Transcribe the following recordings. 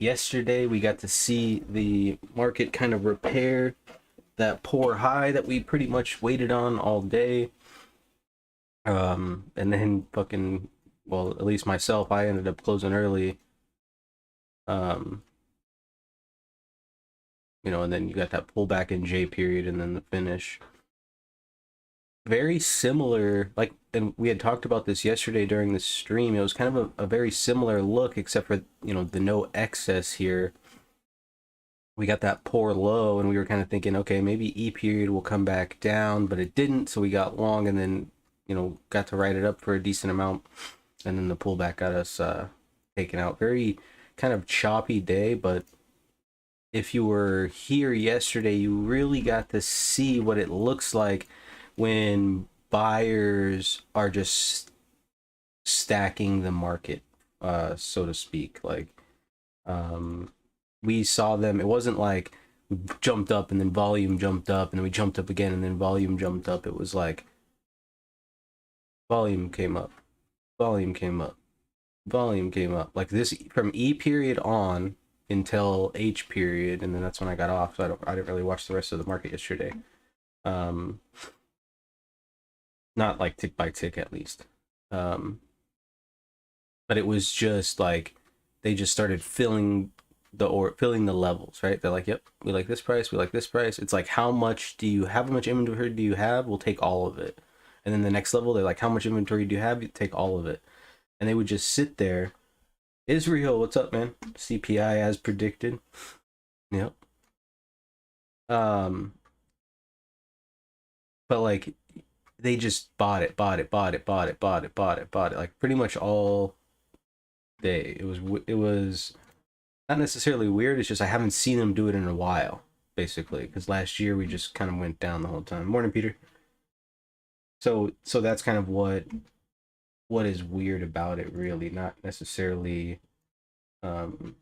yesterday we got to see the market kind of repair that poor high that we pretty much waited on all day. And then fucking, well, at least myself, I ended up closing early. Um, and then you got that pullback in J period and then the finish. Very similar, like, and we had talked about this yesterday during the stream. It was kind of a very similar look, except for, the no excess here. We got that poor low, and we were kind of thinking, okay, maybe E period will come back down, but it didn't, so we got long, and then, got to write it up for a decent amount, and then the pullback got us taken out. Very kind of choppy day, but if you were here yesterday, you really got to see what it looks like when buyers are just stacking the market, so to speak. Like, we saw them. It wasn't like we jumped up and then volume jumped up and then we jumped up again and then volume jumped up. It was like volume came up, volume came up, volume came up. Like this from E period on until H period, and then that's when I got off. So I didn't really watch the rest of the market yesterday. Not like tick by tick at least. But it was just like they just started filling the levels, right? They're like, yep, we like this price, we like this price. It's like, how much do you have? How much inventory do you have? We'll take all of it. And then the next level, they're like, how much inventory do you have? You take all of it. And they would just sit there. Israel, what's up, man? CPI as predicted. Yep. But like, they just bought it, like pretty much all day. It was not necessarily weird. It's just I haven't seen them do it in a while, basically, because last year we just kind of went down the whole time. Morning, Peter. So that's kind of what is weird about it, really, not necessarily them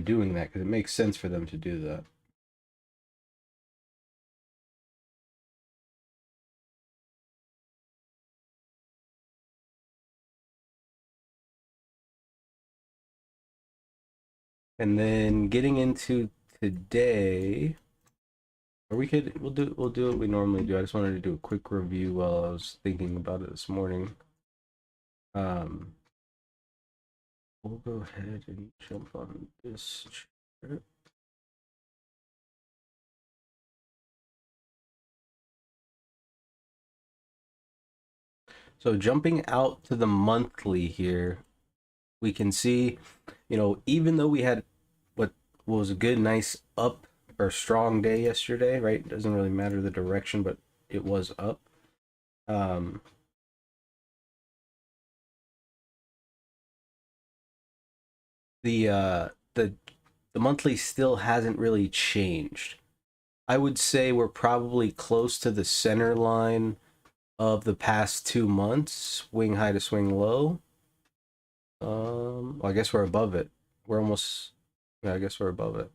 doing that, because it makes sense for them to do that. And then getting into today, or we'll do what we normally do. I just wanted to do a quick review while I was thinking about it this morning. We'll go ahead and jump on this chart. So jumping out to the monthly here, we can see, even though we had what was a good, nice up or strong day yesterday, right? It doesn't really matter the direction, but it was up. The monthly still hasn't really changed. I would say we're probably close to the center line of the past 2 months, swing high to swing low. Well, I guess we're above it. We're almost, yeah, I guess we're above it.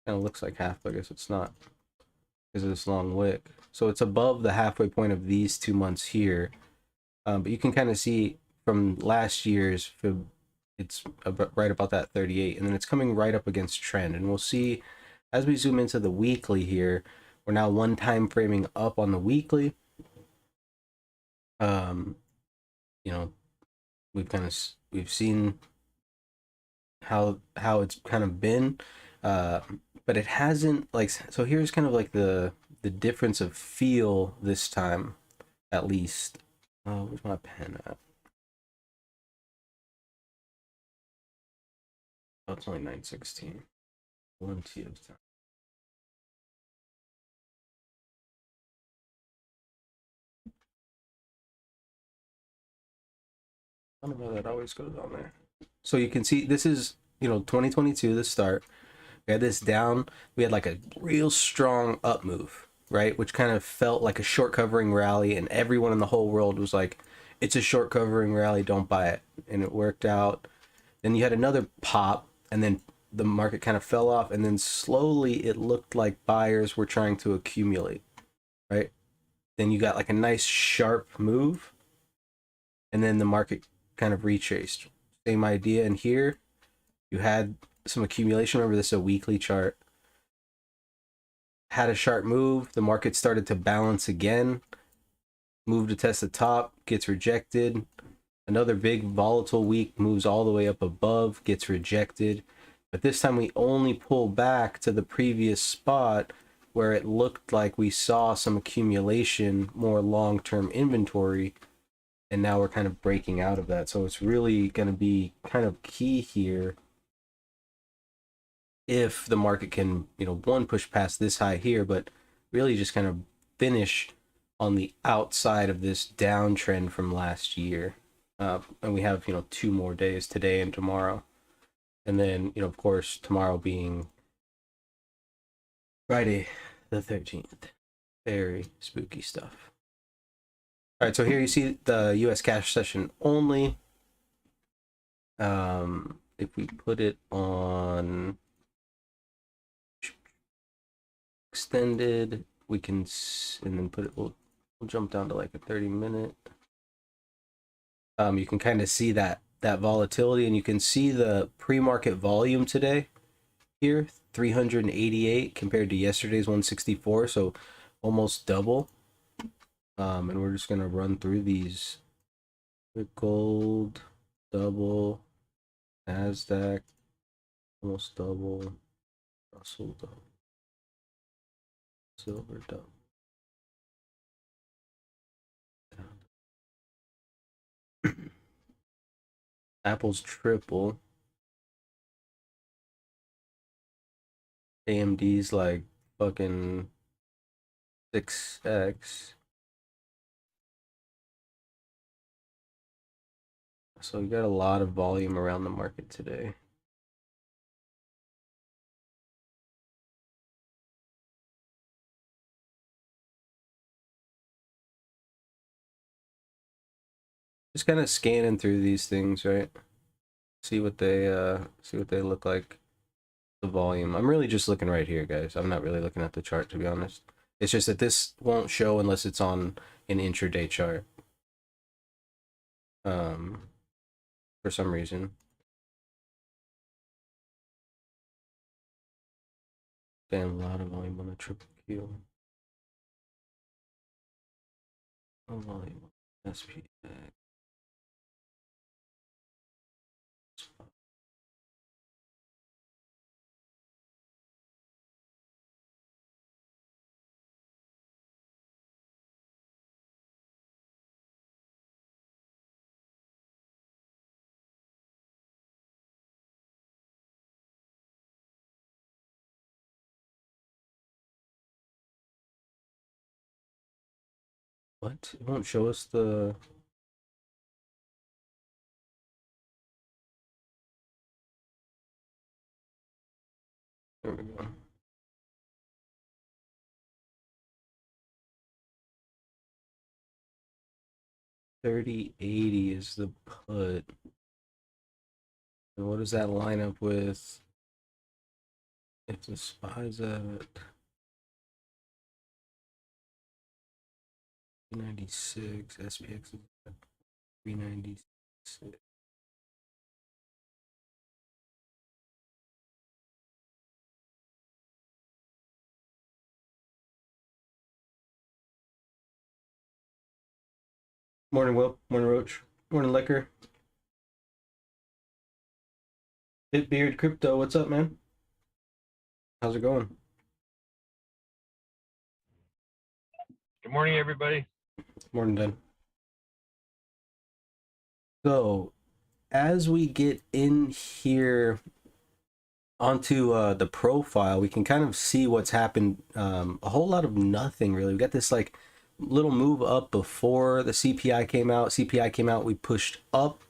Kind of looks like half, but I guess it's not because of this long wick. So it's above the halfway point of these 2 months here. But you can kind of see from last year's fib, it's right about that 38, and then it's coming right up against trend. And we'll see as we zoom into the weekly here, we're now one time framing up on the weekly. We've seen how it's kind of been, but it hasn't, like, so here's kind of like the difference of feel this time, at least. Where's my pen at? Oh, it's only 9:16. 1T of time. I don't know why that always goes on there. So you can see this is 2022, the start. We had this down. We had like a real strong up move, right? Which kind of felt like a short covering rally, and everyone in the whole world was like, it's a short covering rally, don't buy it. And it worked out. Then you had another pop, and then the market kind of fell off, and then slowly it looked like buyers were trying to accumulate, right? Then you got like a nice sharp move, and then the market kind of retraced. Same idea in here. You had some accumulation. Remember, this is a weekly chart. Had a sharp move. The market started to balance again. Moved to test the top, gets rejected. Another big volatile week, moves all the way up above, gets rejected. But this time we only pull back to the previous spot where it looked like we saw some accumulation, more long-term inventory, and now we're kind of breaking out of that. So it's really going to be kind of key here if the market can, one, push past this high here, but really just kind of finish on the outside of this downtrend from last year. And we have, 2 more days, today and tomorrow. And then, of course, tomorrow being Friday the 13th. Very spooky stuff. All right, so here you see the U.S. cash session only. If we put it on extended, we can, and then put it, we'll jump down to like a 30-minute. You can kind of see that volatility, and you can see the pre-market volume today here, 388 compared to yesterday's 164, so almost double. And we're just gonna run through these. Gold, double, NASDAQ, almost double, Russell double, silver double. Apple's triple. AMD's like fucking 6x. So we got a lot of volume around the market today. Just kind of scanning through these things, right? See what they look like. The volume. I'm really just looking right here, guys. I'm not really looking at the chart, to be honest. It's just that this won't show unless it's on an intraday chart. For some reason. Damn, a lot of volume on the triple Q. No volume on SPX. What? It won't show us the... There we go. $30.80 is the put. And what does that line up with if the SPY's at 396, SPX is at 396. Morning, Will. Morning, Roach. Morning, Liquor. Hitbeard Crypto, what's up, man? How's it going? Good morning, everybody. Morning, Dan. So, as we get in here onto the profile, we can kind of see what's happened. A whole lot of nothing, really. We got this like little move up before the CPI came out. CPI came out, we pushed up,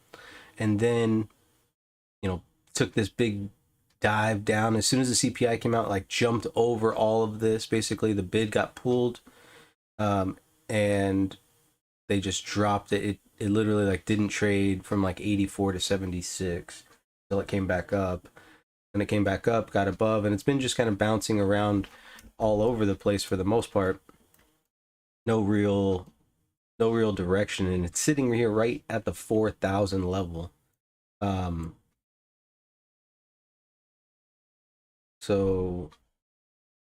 and then, took this big dive down. As soon as the CPI came out, like jumped over all of this. Basically, the bid got pulled, and they just dropped it. It literally like didn't trade from like 84 to 76 until it came back up. And it came back up, got above, and it's been just kind of bouncing around all over the place for the most part. No real direction, and it's sitting here right at the 4,000 level. So,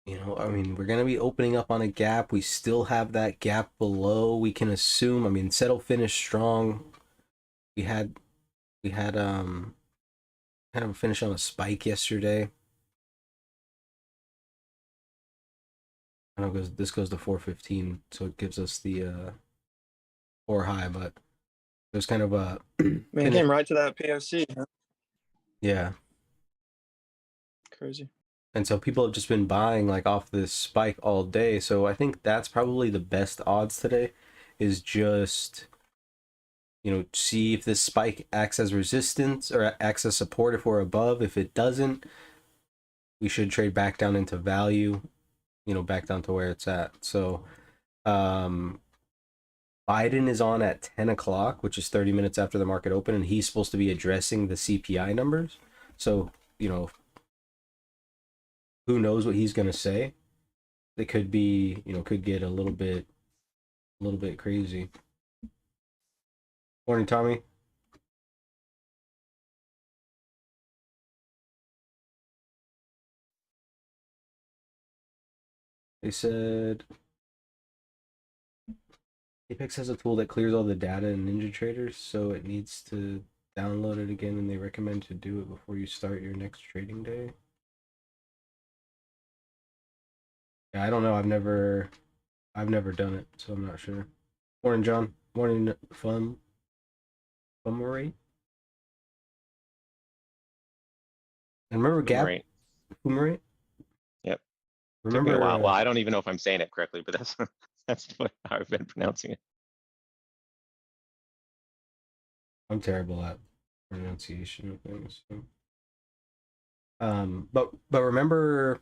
I mean, we're gonna be opening up on a gap. We still have that gap below. We can assume. I mean, settle finished strong. We had kind of a finish on a spike yesterday. I know this goes to 415, so it gives us the 4 high, but it was kind of a Man, it finish. came right to that POC. Huh? Yeah. Crazy. And so people have just been buying like off this spike all day. So I think that's probably the best odds today is just, see if this spike acts as resistance or acts as support if we're above. If it doesn't, we should trade back down into value, back down to where it's at. So Biden is on at 10 o'clock, which is 30 minutes after the market open, and he's supposed to be addressing the CPI numbers. So, who knows what he's going to say? It could be, could get a little bit crazy. Morning, Tommy. They said Apex has a tool that clears all the data in NinjaTrader, so it needs to download it again, and they recommend to do it before you start your next trading day. Yeah, I don't know. I've never done it, so I'm not sure. Morning, John. Morning, Fummery. And remember Gap Right. Fummery? Yep. Took Remember me a while. Well, I don't even know if I'm saying it correctly, but that's how I've been pronouncing it. I'm terrible at pronunciation of things. So. But remember,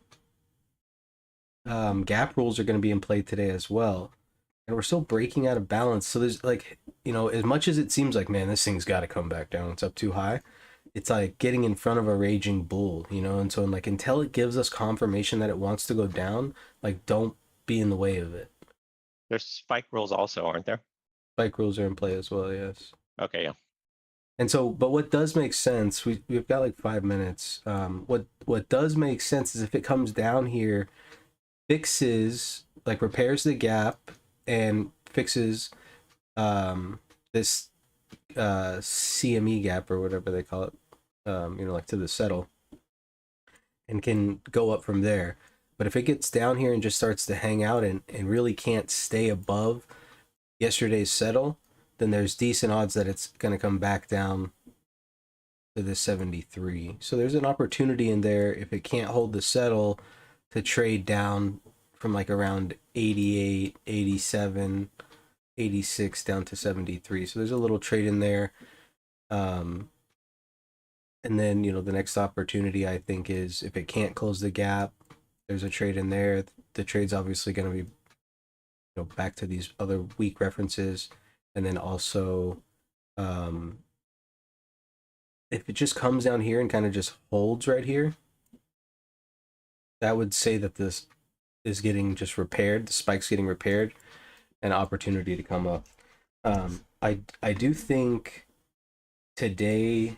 gap rules are going to be in play today as well, and we're still breaking out of balance. So there's like, as much as it seems like, man, this thing's got to come back down. It's up too high. It's like getting in front of a raging bull, and so like until it gives us confirmation that it wants to go down, like don't be in the way of it. There's spike rules also, aren't there? Spike rules are in play as well, yes. Okay, yeah. And so, but what does make sense, we've got like 5 minutes. What does make sense is if it comes down here, fixes, like repairs the gap and fixes this CME gap or whatever they call it, like to the settle, and can go up from there. But if it gets down here and just starts to hang out and really can't stay above yesterday's settle, then there's decent odds that it's going to come back down to the 73. So there's an opportunity in there if it can't hold the settle to trade down from like around 88, 87, 86 down to 73. So there's a little trade in there. And then, the next opportunity I think is if it can't close the gap, there's a trade in there. The trade's obviously going to be, back to these other weak references. And then also, if it just comes down here and kind of just holds right here, that would say that this is getting just repaired. The spike's getting repaired, an opportunity to come up. I do think today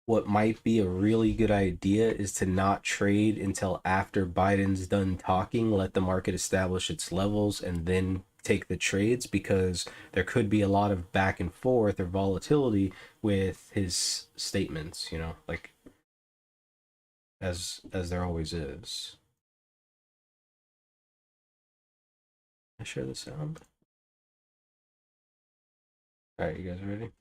what might be a really good idea is to not trade until after Biden's done talking, let the market establish its levels, and then take the trades, because there could be a lot of back and forth or volatility with his statements, like as there always is. I share the sound. All right, you guys ready?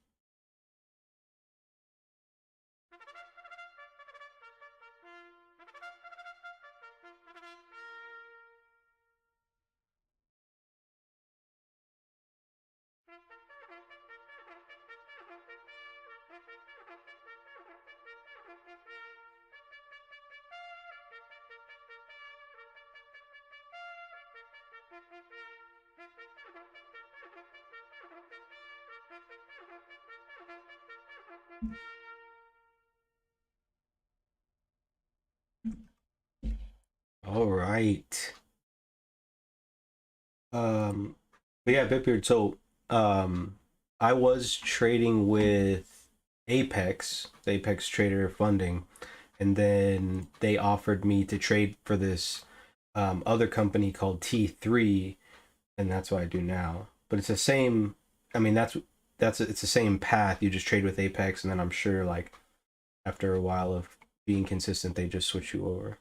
All right. But yeah, Bitbeard. So, I was trading with Apex, the Apex Trader Funding, and then they offered me to trade for this other company called T3, and that's what I do now. But it's the same. I mean, it's the same path. You just trade with Apex, and then I'm sure like after a while of being consistent, they just switch you over.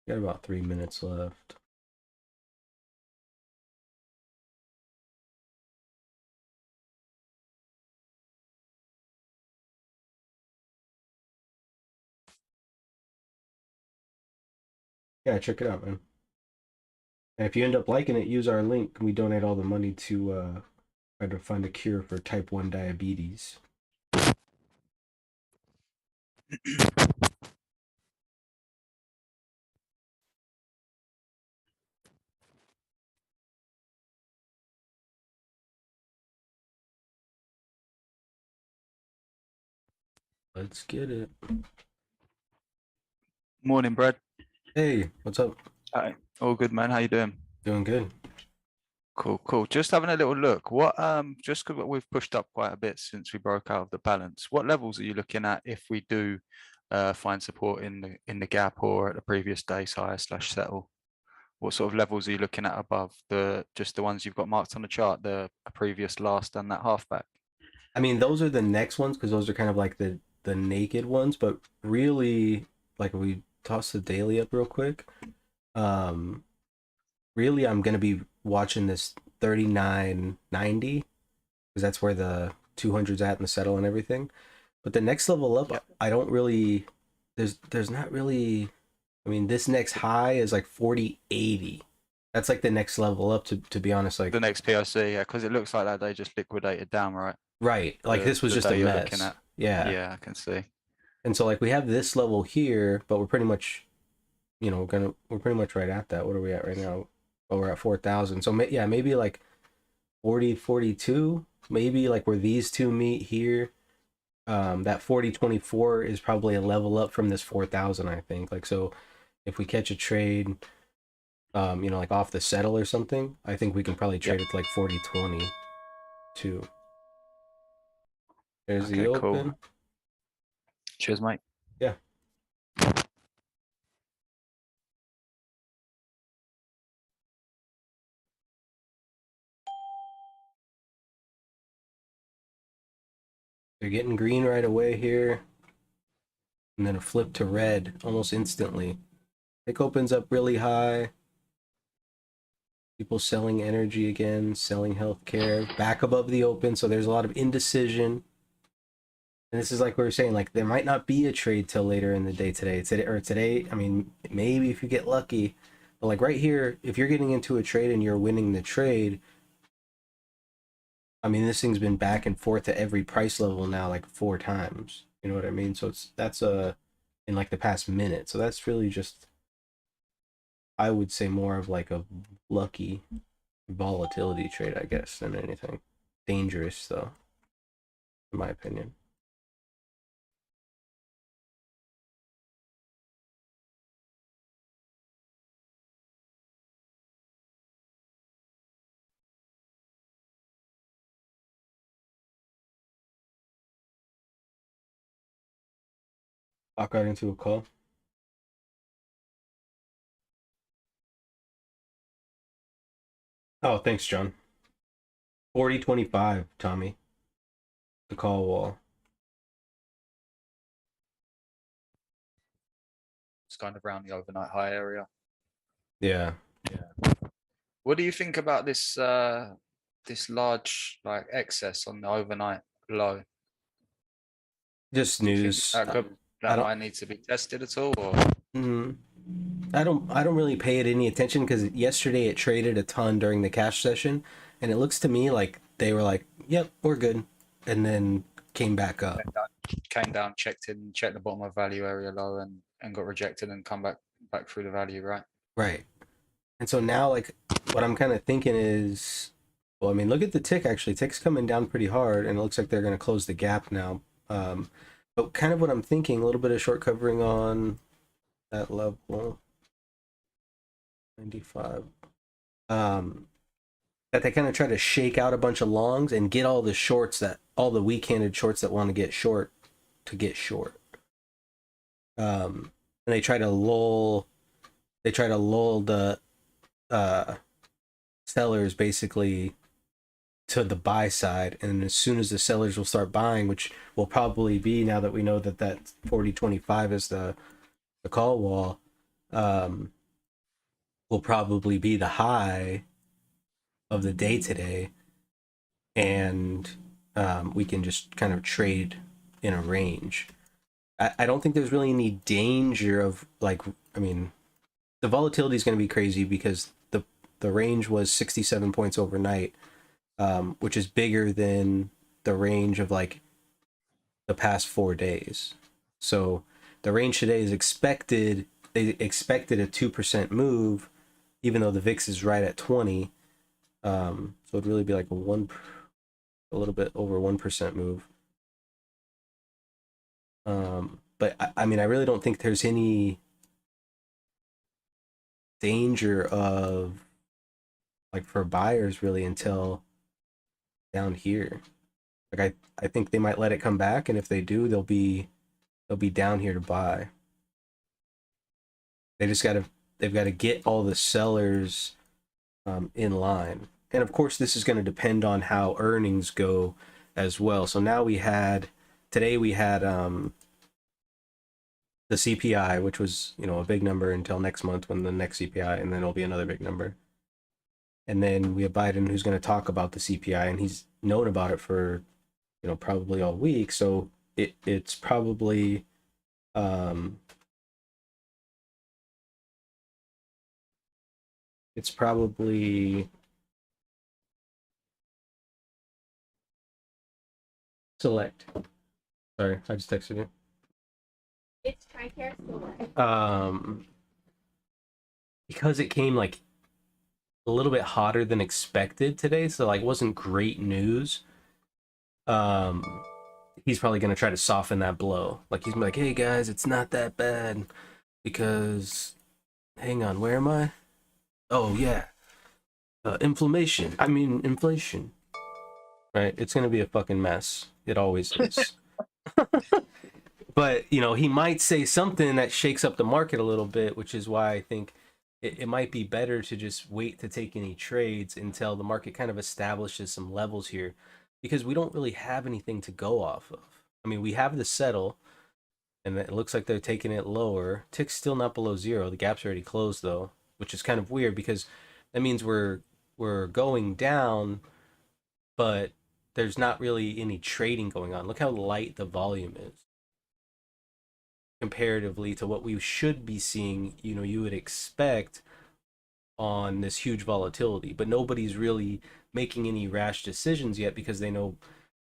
Got about 3 minutes left. Yeah, check it out, man. And if you end up liking it, use our link. We donate all the money to try to find a cure for type 1 diabetes. Let's get it. Morning, Brad. Hey, what's up? Hi. All good, man. How you doing? Doing good. Cool. Just having a little look. What just because we've pushed up quite a bit since we broke out of the balance. What levels are you looking at if we do find support in the gap or at the previous day's higher / settle? What sort of levels are you looking at above just the ones you've got marked on the chart, the previous last and that halfback? I mean, those are the next ones because those are kind of like the naked ones, but really, like we toss the daily up real quick. Really, I'm gonna be watching this 39.90 because that's where the 200's at and the settle and everything. But the next level up, Yep. I don't really. There's not really. I mean, this next high is like 40.80. That's like the next level up to be honest. Like The next POC, yeah, because it looks like that they just liquidated down, right? right, like this was The just a day you're mess. looking at. Yeah. Yeah, I can see. And so like we have this level here, but we're pretty much, we're pretty much right at that. What are we at right now? Oh, we're at 4,000. So yeah, maybe like 40, 42, maybe like where these two meet here. That 40.24 is probably a level up from this 4,000, I think. Like, so if we catch a trade, like off the settle or something, I think we can probably trade it to like 40.20 too. There's the Okay, cool. open. Cheers, mate. Yeah. They're getting green right away here. And then a flip to red almost instantly. Tick opens up really high. People selling energy again, selling healthcare, back above the open. So there's a lot of indecision. And this is like we were saying, like there might not be a trade till later in the day today. I mean, maybe if you get lucky. But like right here, if you're getting into a trade and you're winning the trade, I mean, this thing's been back and forth at every price level now like 4 times. You know what I mean? So that's in like the past minute. So that's really just, I would say, more of like a lucky volatility trade, I guess, than anything. Dangerous though, in my opinion. I got into a call. Oh, thanks, John. 40.25, Tommy. The call wall. It's kind of around the overnight high area. Yeah. What do you think about this this large like excess on the overnight low? Just Do you think news. that I that don't. might need to be tested at all? Or Mm, I don't really pay it any attention because yesterday it traded a ton during the cash session, and it looks to me like they were like, "Yep, we're good," and then came back up. came down, checked the bottom of value area low and got rejected and come back through the value, right? Right. And so now, like, what I'm kind of thinking is, well, I mean, look at the tick actually. Tick's coming down pretty hard, and it looks like they're going to close the gap now. But kind of what I'm thinking, a little bit of short covering on that level, 95. that they kind of try to shake out a bunch of longs and get all the shorts that all the weak-handed shorts that want to get short to get short. And they try to lull the sellers basically to the buy side, and as soon as the sellers will start buying, which will probably be now that we know that 40.25 is the call wall, will probably be the high of the day today, and we can just kind of trade in a range. I don't think there's really any danger of like, I mean, the volatility is going to be crazy because the range was 67 points overnight, which is bigger than the range of like the past 4 days. So the range today is expected. They expected a 2% move, even though the VIX is right at 20. So it'd really be like a little bit over 1% move. But I mean, I really don't think there's any danger of like for buyers really until down here. Like I think they might let it come back, and if they do, they'll be down here to buy. They've got to get all the sellers in line. And of course, this is going to depend on how earnings go as well. So now today we had the CPI, which was, a big number until next month when the next CPI, and then it'll be another big number. And then we have Biden, who's going to talk about the CPI, and he's known about it for, probably all week. So it's probably select. Sorry, I just texted you. It's TRICARE Select. Because it came like a little bit hotter than expected today, so like wasn't great news. He's probably gonna try to soften that blow. Like he's like, hey guys, it's not that bad because hang on, where am I? Oh yeah. Inflation. Right? It's gonna be a fucking mess. It always is. But he might say something that shakes up the market a little bit, which is why I think it might be better to just wait to take any trades until the market kind of establishes some levels here, because we don't really have anything to go off of. I mean, we have the settle, and it looks like they're taking it lower. Tick's still not below zero. The gap's already closed though, which is kind of weird because that means we're going down, but there's not really any trading going on. Look how light the volume is comparatively to what we should be seeing, you would expect on this huge volatility. But nobody's really making any rash decisions yet because they know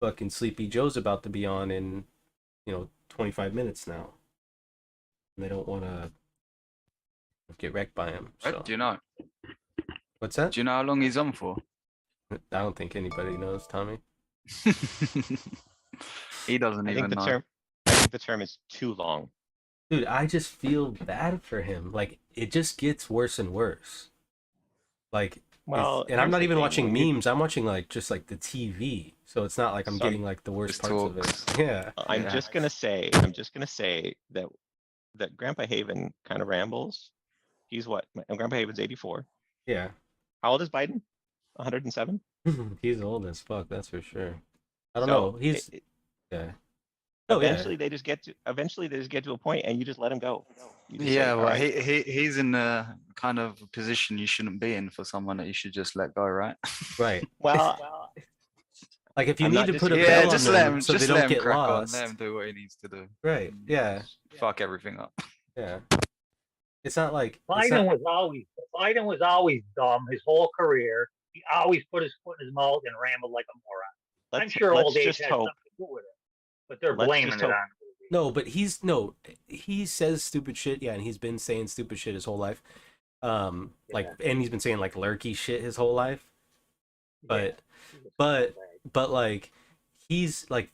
fucking Sleepy Joe's about to be on in 25 minutes now, and they don't want to get wrecked by him. So. Do you know? What's that? Do you know how long he's on for? I don't think anybody knows, Tommy. He doesn't I think even the know. term, I think the term is too long. Dude, I just feel bad for him. Like, it just gets worse and worse. Like, Well, and I'm here's not the even thing, watching when you- memes. I'm watching just like the TV. So it's not like I'm So getting like the worst just parts of talks. it. Yeah. I'm Yeah. just gonna say that Grandpa Haven kind of rambles. He's what? Grandpa Haven's 84. Yeah. How old is Biden? 107? He's old as fuck, that's for sure. I don't So, know. He's yeah. Oh eventually they just get to a point and you just let him go. You just say, Yeah, "All well, right, he's in a kind of position you shouldn't be in for someone that you should just let go, right? right. well, Like if you I'm need not to put a disagreeing. bell Yeah, on just them let him, so they just don't let him get crack lost. on, let him do what he needs to do. Right. Yeah. Fuck everything up. Yeah. It's not like Biden was always dumb his whole career. He always put his foot in his mouth and rambled like a moron. I'm sure old age just has hope. something to do with it, but they're Let's blaming just it hope. on. No, but he says stupid shit, yeah, and he's been saying stupid shit his whole life. Like, and he's been saying like lurky shit his whole life. But like he's like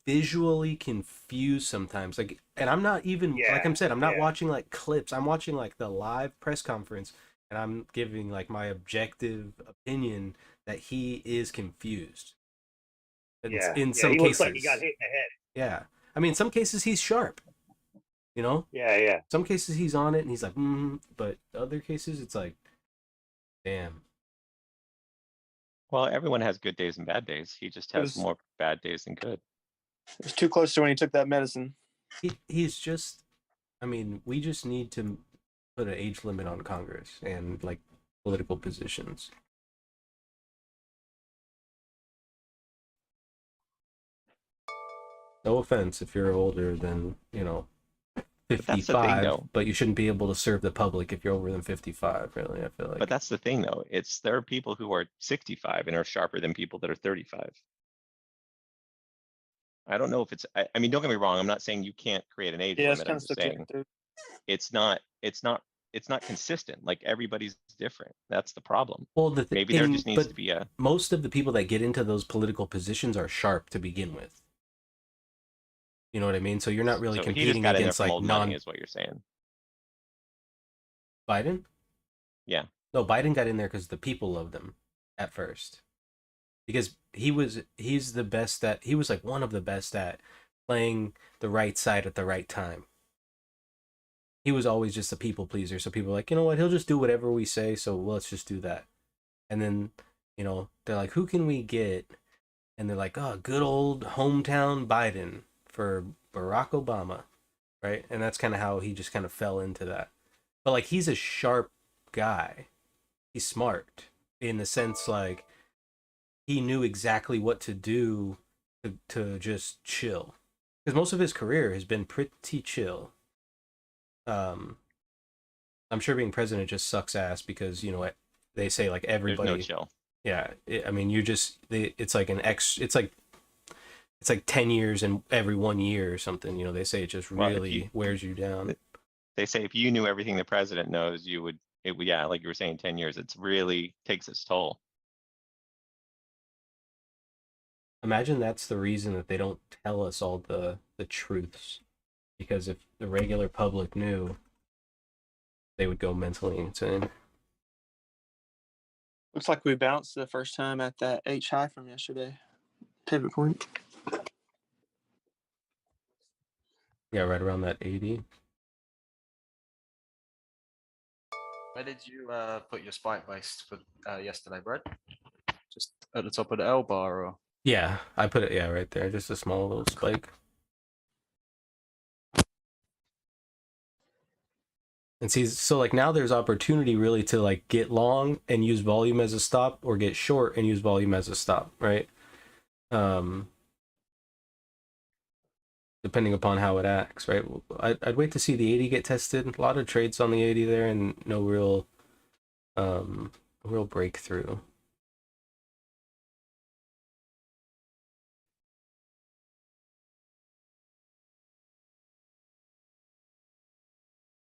visually confused sometimes. Like, and I'm not even like I said, I'm not watching like clips. I'm watching like the live press conference, and I'm giving like my objective opinion that he is confused. Yeah, In yeah, some he looks like he cases. got hit in the head. Yeah. I mean, some cases he's sharp, you know? Yeah, yeah. Some cases he's on it and he's like, but other cases it's like, damn. Well, everyone has good days and bad days. He just It has was, more bad days than good. it was too close to when he took that medicine. He's just, I mean, we just need to put an age limit on Congress and like political positions. No offense if you're older than, you know, But that's the thing, 55, though. but you shouldn't be able to serve the public if you're over than 55, really, I feel like. But that's the thing, though. There are people who are 65 and are sharper than people that are 35. I don't know if I mean, don't get me wrong. I'm not saying you can't create an age Yeah, it's limit. kind I'm of just saying subjective. it's not consistent. Like everybody's different. That's the problem. Well, Maybe there just needs but to be a, most of the people that get into those political positions are sharp to begin with. You know what I mean? So you're not really so he just competing got in there against from like old money is what you're saying. Biden. Yeah. No, Biden got in there because the people loved him at first, because he's the best at, he was like one of the best at playing the right side at the right time. He was always just a people pleaser, so people were like, you know what, he'll just do whatever we say, so let's just do that. And then, you know, they're like, who can we get? And they're like, oh, good old hometown Biden for Barack Obama, right? And that's kind of how he just kind of fell into that. But like, he's a sharp guy. He's smart in the sense like he knew exactly what to do to just chill, because most of his career has been pretty chill. I'm sure being president just sucks ass because, you know what, they say like There's everybody. no chill. Yeah, I mean, it's like it's like 10 years and every 1 year or something, you know. They say it just Well, if really wears you down. They say if you knew everything the president knows, it would, yeah, like you were saying, 10 years, it's really takes its toll. Imagine that's the reason that they don't tell us all the truths, because if the regular public knew, they would go mentally insane. Looks like we bounced the first time at that H high from yesterday. Pivot point. Yeah, right around that 80. Where did you put your spike base for yesterday, Brad? Just at the top of the L bar, or? Yeah, I put it, yeah, right there, just a small little spike. And see, so like now there's opportunity really to like get long and use volume as a stop, or get short and use volume as a stop, right? Depending upon how it acts, right? I'd wait to see the 80 get tested. A lot of trades on the 80 there, and no real breakthrough.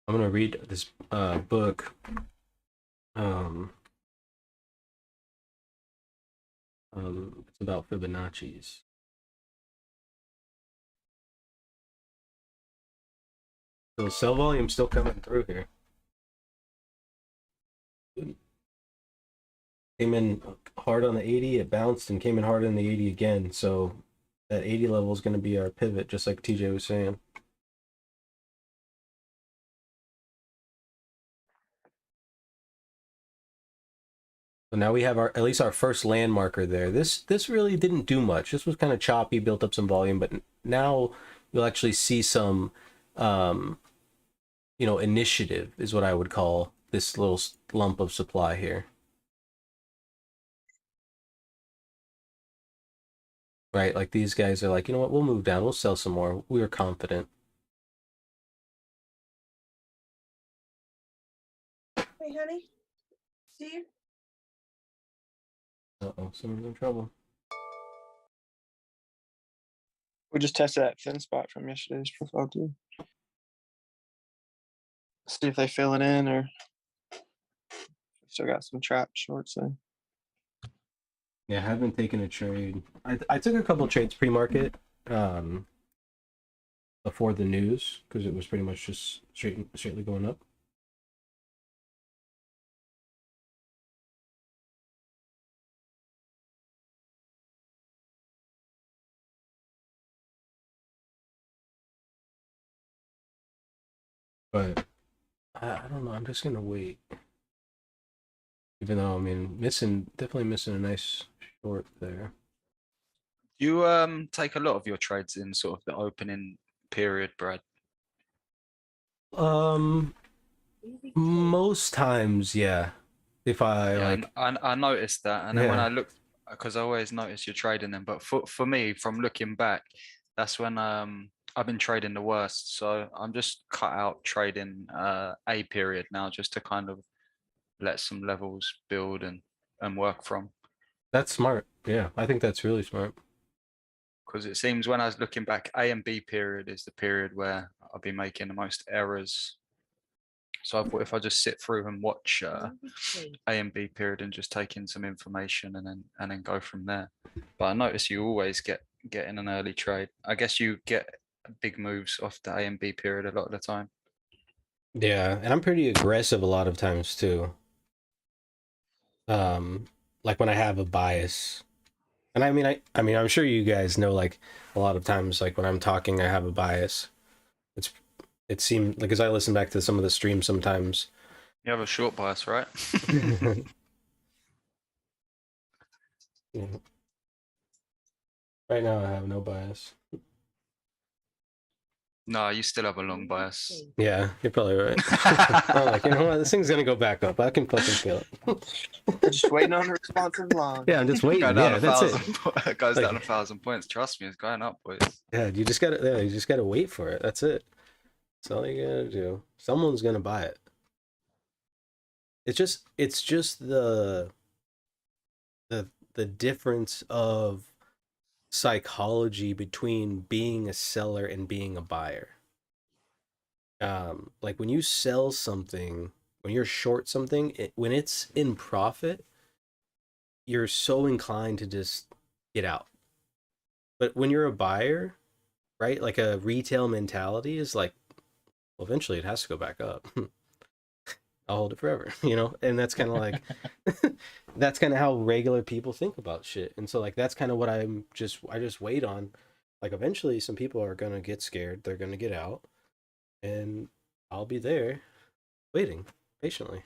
I'm gonna read this book. It's about Fibonacci's. So sell volume still coming through here. Came in hard on the 80, it bounced and came in hard on the 80 again. So that 80 level is going to be our pivot, just like TJ was saying. So now we have at least our first land marker there. This really didn't do much. This was kind of choppy, built up some volume, but now you'll actually see some, you know, initiative is what I would call this little lump of supply here. Right, like these guys are like, you know what, we'll move down, we'll sell some more. We were confident. Hey, honey. Steve? Uh-oh, someone's in trouble. We just tested that thin spot from yesterday's profile too. See if they fill it in, or still got some trap shorts in. Yeah, I haven't taken a trade. I took a couple trades pre-market before the news, because it was pretty much just straightly going up. But I don't know. I'm just gonna wait. Even though, I mean, definitely missing a nice short there. You take a lot of your trades in sort of the opening period, Brad. Most times, yeah. If I Yeah, like, I noticed that, and then when yeah. I looked, because I always notice you're trading them, but for me, from looking back, that's when I've been trading the worst. So I'm just cut out trading a period now, just to kind of let some levels build and work from. That's smart. Yeah, I think that's really smart. Because it seems when I was looking back, A and B period is the period where I'll be making the most errors. So I thought if I just sit through and watch A and B period and just take in some information and then go from there. But I notice you always get in an early trade. I guess you get big moves off the A and B period a lot of the time. Yeah, and I'm pretty aggressive a lot of times too. Like when I have a bias. And I mean, I'm sure you guys know, like, a lot of times, like, when I'm talking, I have a bias. It seemed, like, as I listen back to some of the streams sometimes. You have a short bias, right? Yeah. Right now, I have no bias. No, you still have a long bias. Yeah, you're probably right. I'm like, you know what? This thing's gonna go back up. I can fucking feel it. Just waiting on the responsive line. Yeah, I'm just waiting. Go down Yeah, a that's it. thousand. It goes Like- down 1,000 points. Trust me, it's going up, boys. Yeah, you just gotta wait for it. That's it. That's all you gotta do. Someone's gonna buy it. It's just the difference of psychology between being a seller and being a buyer. Like when you sell something, when you're short something, when it's in profit, you're so inclined to just get out. But when you're a buyer, right, like a retail mentality is like, well, eventually it has to go back up. I'll hold it forever, you know? And that's kind of like, that's kind of how regular people think about shit. And so, like, that's kind of what I just wait on. Like, eventually some people are going to get scared. They're going to get out. And I'll be there waiting patiently.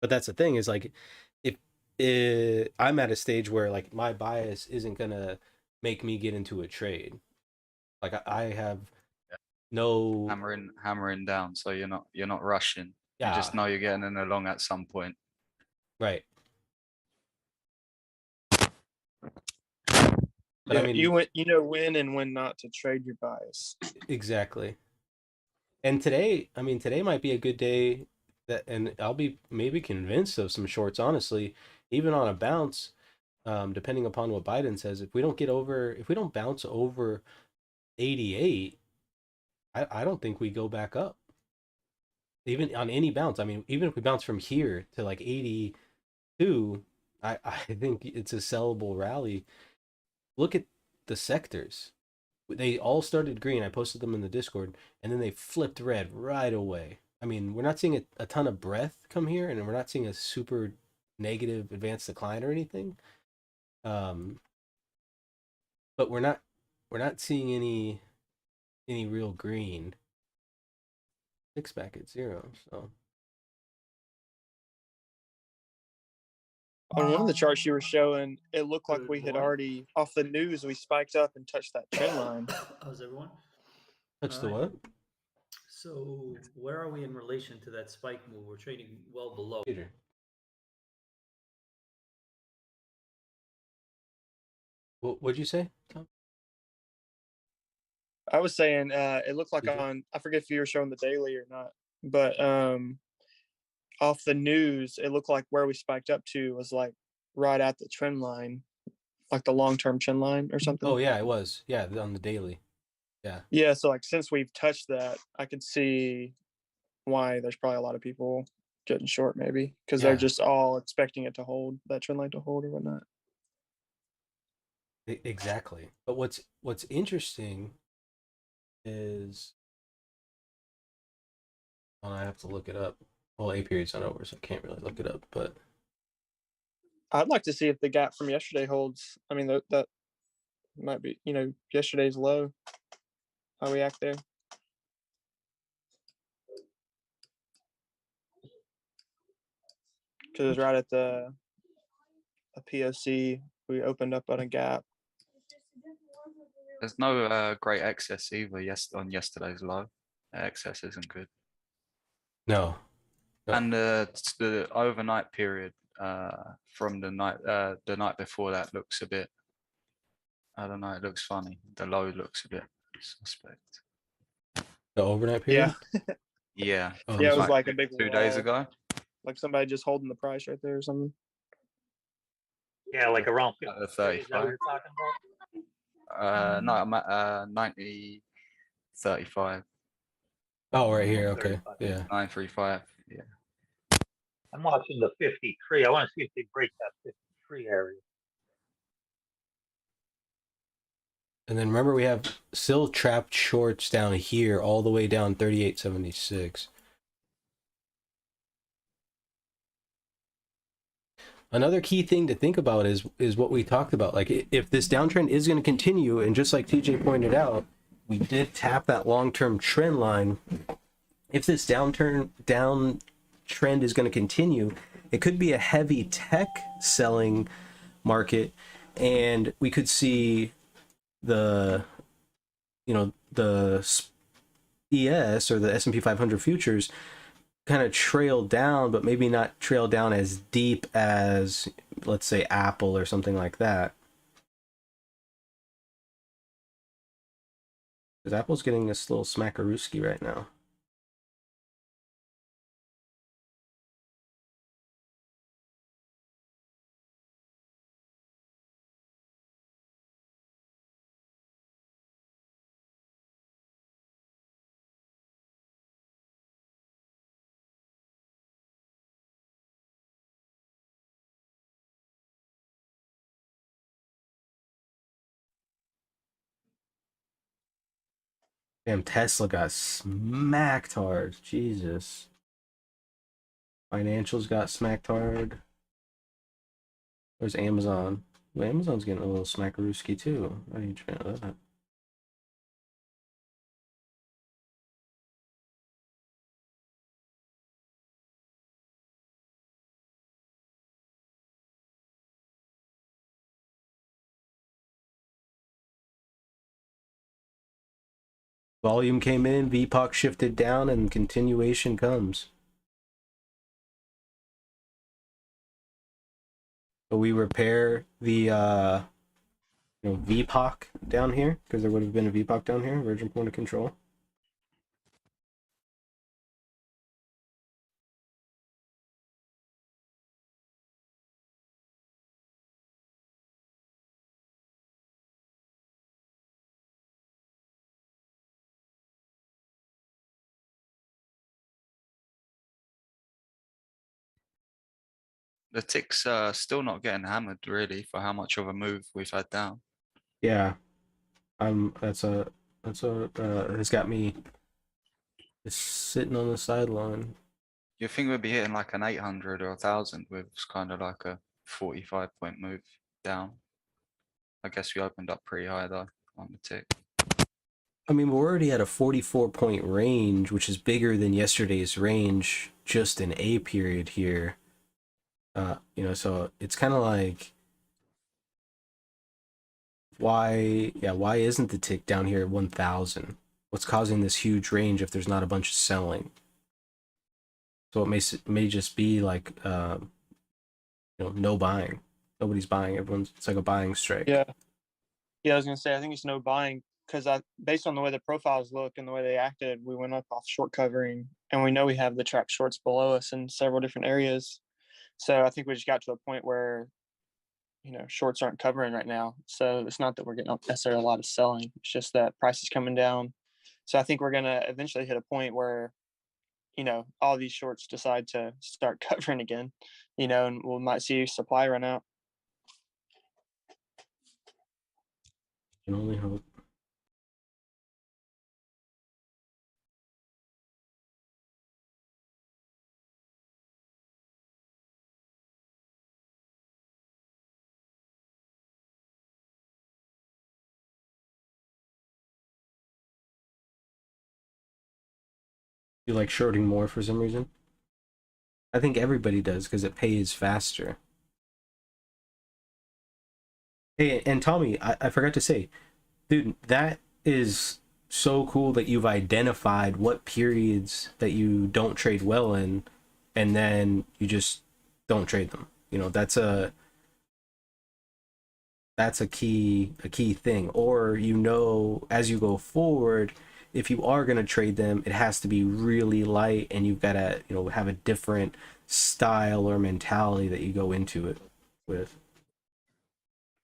But that's the thing is, like, if I'm at a stage where, like, my bias isn't going to make me get into a trade. Like, I have no... hammering down, so you're not rushing. You Yeah, just know you're getting in along at some point. right. But Yeah, I mean, you know when and when not to trade your bias. exactly. And today might be a good day and I'll be maybe convinced of some shorts, honestly, even on a bounce, depending upon what Biden says. If we don't bounce over 88, I don't think we go back up. Even on any bounce. I mean, even if we bounce from here to like 82, I think it's a sellable rally. Look at the sectors. They all started green. I posted them in the Discord, and then they flipped red right away. I mean, we're not seeing a ton of breadth come here, and we're not seeing a super negative advanced decline or anything. But we're not seeing any real green. Six back at 0. So On one of the charts you were showing, it looked like we had Good already, off the news, we spiked up and touched that trend line. How's everyone? touch the Alright. what? So where are we in relation to that spike move? We're trading well below. Peter. What'd you say, Tom? I was saying it looked like on, I forget if you were showing the daily or not, but off the news, it looked like where we spiked up to was like right at the trend line, like the long-term trend line or something. Oh yeah, it was. Yeah, on the daily. Yeah. Yeah, so like since we've touched that, I could see why there's probably a lot of people getting short, maybe because they're Yeah. just all expecting it to hold, that trend line to hold or whatnot. Exactly. But what's interesting is, well, I have to look it up. Well, A period's not over, so I can't really look it up. But I'd like to see if the gap from yesterday holds. I mean, that might be, yesterday's low. How we act there. because it was right at the a POC. We opened up on a gap. There's no great excess either. Yes, on yesterday's low, excess isn't good. No. No. And the overnight period from the night before that looks a bit. I don't know. It looks funny. The low looks a bit suspect. The overnight Yeah, period? Yeah. Oh, from yeah, it was sorry. like a big 2 days wall, ago. like somebody just holding the price right there or something. Yeah, like around At the 53. Is that what 35. you're talking about? No, I'm at 90, 35, Oh, right here. Okay. 35. Yeah. 935. Yeah. I'm watching the 53. I want to see if they break that 53 area. And then remember, we have still trapped shorts down here, all the way down 38.76. Another key thing to think about is what we talked about. Like, if this downtrend is going to continue, and just like TJ pointed out, we did tap that long-term trend line. If this down trend is going to continue, it could be a heavy tech selling market, and we could see the ES or the S&P 500 futures kind of trail down, but maybe not trail down as deep as, let's say, Apple or something like that. Because Apple's getting this little smackarooski right now. Damn, Tesla got smacked hard. Jesus. Financials got smacked hard. Where's Amazon? Well, Amazon's getting a little smackarooski too. I ain't trying to that. Volume came in, VPOC shifted down, and continuation comes. So we repair the VPOC down here, because there would have been a VPOC down here, virgin point of control. The tick's still not getting hammered really for how much of a move we've had down. Yeah, that's it's got me just sitting on the sideline. You think we'd be hitting like an 800 or 1,000 with kind of like a 45-point move down? I guess we opened up pretty high though on the tick. I mean, we're already at a 44-point range, which is bigger than yesterday's range just in A period here. So it's kind of like, why isn't the tick down here at 1,000? What's causing this huge range if there's not a bunch of selling? So it may just be like, no buying. Nobody's buying. It's like a buying strike. Yeah, I was gonna say I think it's no buying because based on the way the profiles look and the way they acted, we went up off short covering, and we know we have the trap shorts below us in several different areas. So I think we just got to a point where, shorts aren't covering right now. So it's not that we're getting necessarily a lot of selling. It's just that price is coming down. So I think we're gonna eventually hit a point where, all these shorts decide to start covering again, and we might see supply run out. Can only hope. You like shorting more for some reason? I think everybody does because it pays faster. Hey, and Tommy, I forgot to say, dude, that is so cool that you've identified what periods that you don't trade well in, and then you just don't trade them. You know, that's a key thing. Or you know, as you go forward, if you are going to trade them, it has to be really light, and you've got to, you know, have a different style or mentality that you go into it with.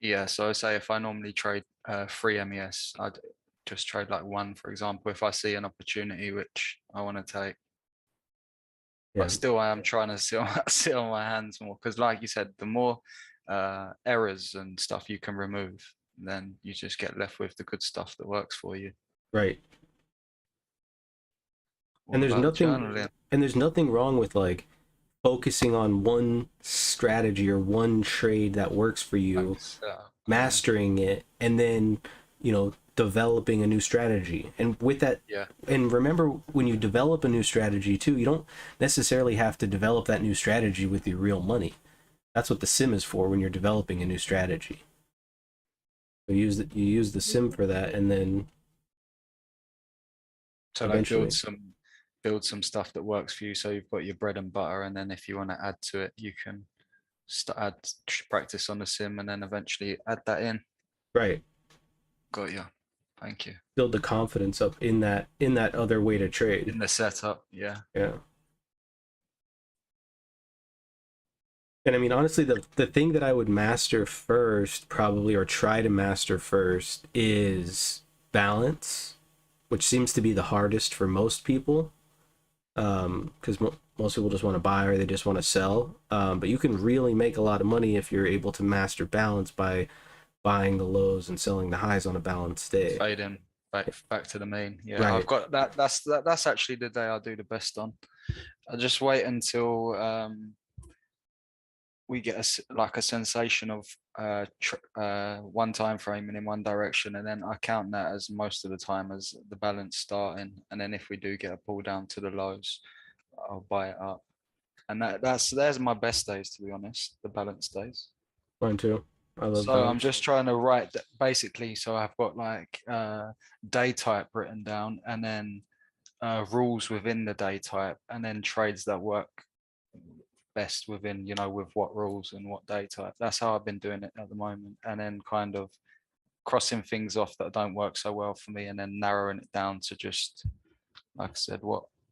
Yeah, so I say if I normally trade 3 MES, I'd just trade like one, for example, if I see an opportunity which I want to take. Yeah, But still, I am trying to sit on, sit on my hands more because, like you said, the more errors and stuff you can remove, then you just get left with the good stuff that works for you. right. All And there's about nothing journaling. wrong with like focusing on one strategy or one trade that works for you, Yeah. mastering it, and then, you know, developing a new strategy. And with that, Yeah. and remember, when you develop a new strategy too, you don't necessarily have to develop that new strategy with your real money. That's what the sim is for when you're developing a new strategy. So you use the sim for that, and then So like eventually, build some stuff that works for you. So you've got your bread and butter, and then if you want to add to it, you can practice on the sim, and then eventually add that in. right, Got you. Thank you. build the confidence up in that other way to trade. In the setup, yeah. Yeah. And I mean, honestly, the thing that I would master first, probably, or try to master first, is balance, which seems to be the hardest for most people. Because most people just want to buy or they just want to sell. But you can really make a lot of money if you're able to master balance by buying the lows and selling the highs on a balanced day. Fading back to the mean. Yeah, Right. I've got that. That's actually the day I do the best on. I just wait until we get like a sensation of one time frame and in one direction, and then I count that as most of the time as the balance starting, and then if we do get a pull down to the lows, I'll buy it up, and there's my best days, to be honest, the balance days. Mine too. I love So I'm balance. just trying to write basically, so I've got like day type written down, and then rules within the day type, and then trades that work best within, you know, with what rules and what day type. That's how I've been doing it at the moment, and then kind of crossing things off that don't work so well for me, and then narrowing it down to just, like I said,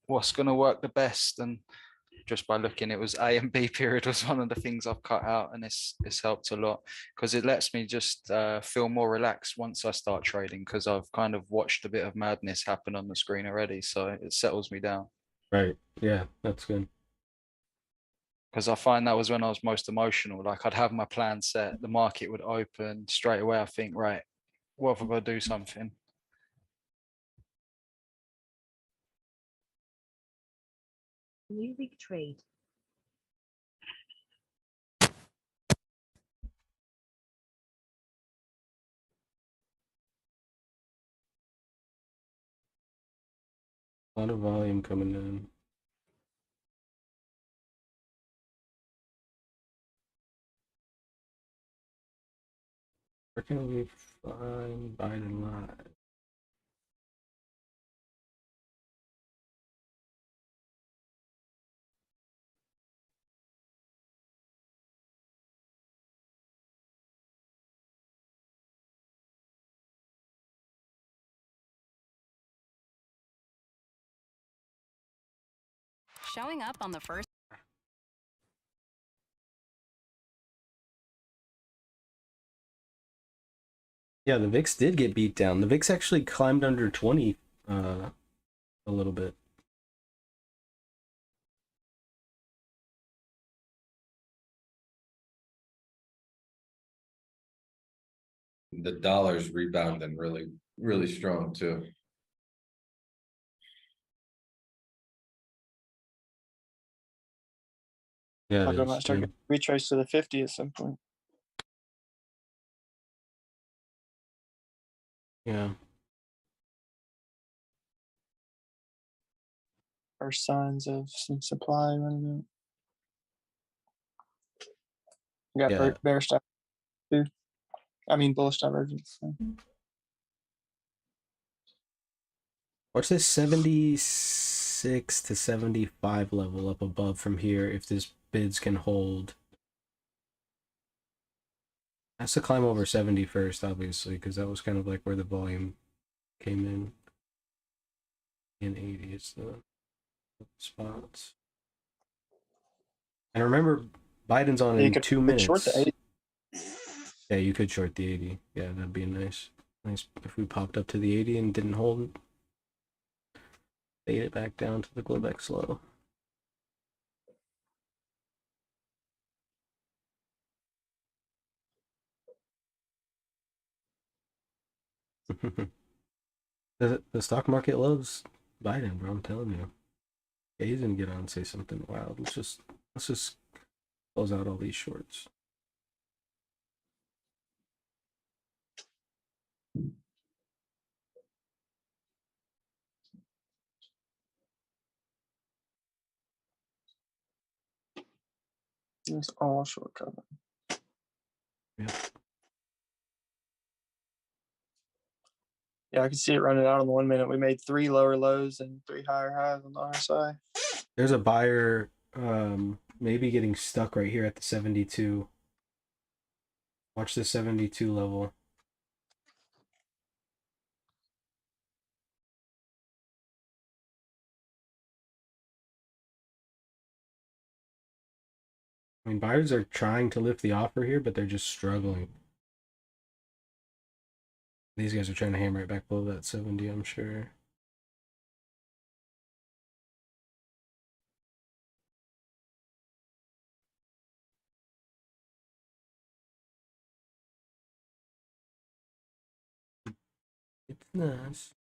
what's going to work the best. And just by looking, it was A and B period was one of the things I've cut out, and it's helped a lot because it lets me just feel more relaxed once I start trading, because I've kind of watched a bit of madness happen on the screen already, so it settles me down. Right. Yeah, that's good. Because I find that was when I was most emotional. Like I'd have my plan set, the market would open straight away. I think, right, what if I got to do something? New big trade. A lot of volume coming in. Where can we find Biden Live? Showing up on the first. Yeah, the VIX did get beat down. The VIX actually climbed under 20 a little bit. The dollar's rebounding really strong too. Yeah, I'll it go is, might start too. getting retraced to the 50 at some point. Yeah. First signs of some supply running out. We got Yeah. bearish stuff too. I mean bullish divergence. So. Watch this 76 to 75 level up above from here if this bids can hold. Has to climb over 70 first, obviously, because that was kind of like where the volume came in. In 80 is the spots. And remember, Biden's on Yeah, in 2 could short minutes. the 80. Yeah, you could short the 80. Yeah, that'd be nice if we popped up to the 80 and didn't hold. Fade it back down to the Globex low. The stock market loves Biden, bro. I'm telling you. Yeah, he's gonna get on and say something wild. Let's just close out all these shorts. It's all short cover. Yeah. Yeah, I can see it running out on the 1 minute. We made 3 lower lows and 3 higher highs on the RSI. There's a buyer maybe getting stuck right here at the 72. Watch the 72 level. I mean, buyers are trying to lift the offer here, but they're just struggling. These guys are trying to hammer it back below that 70, I'm sure. It's nice.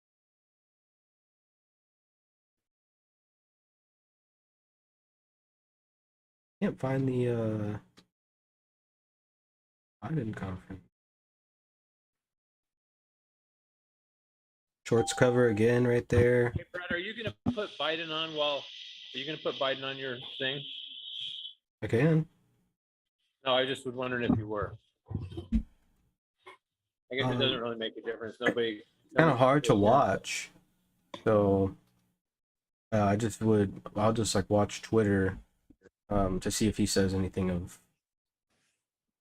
Can't find the Biden conference. Shorts cover again right there. Hey, Brad, are you gonna put Biden on are you gonna put Biden on your thing? I can. No, I just was wondering if you were. I guess it doesn't really make a difference. Nobody. Kind of hard to watch. So I'll just like watch Twitter to see if he says anything of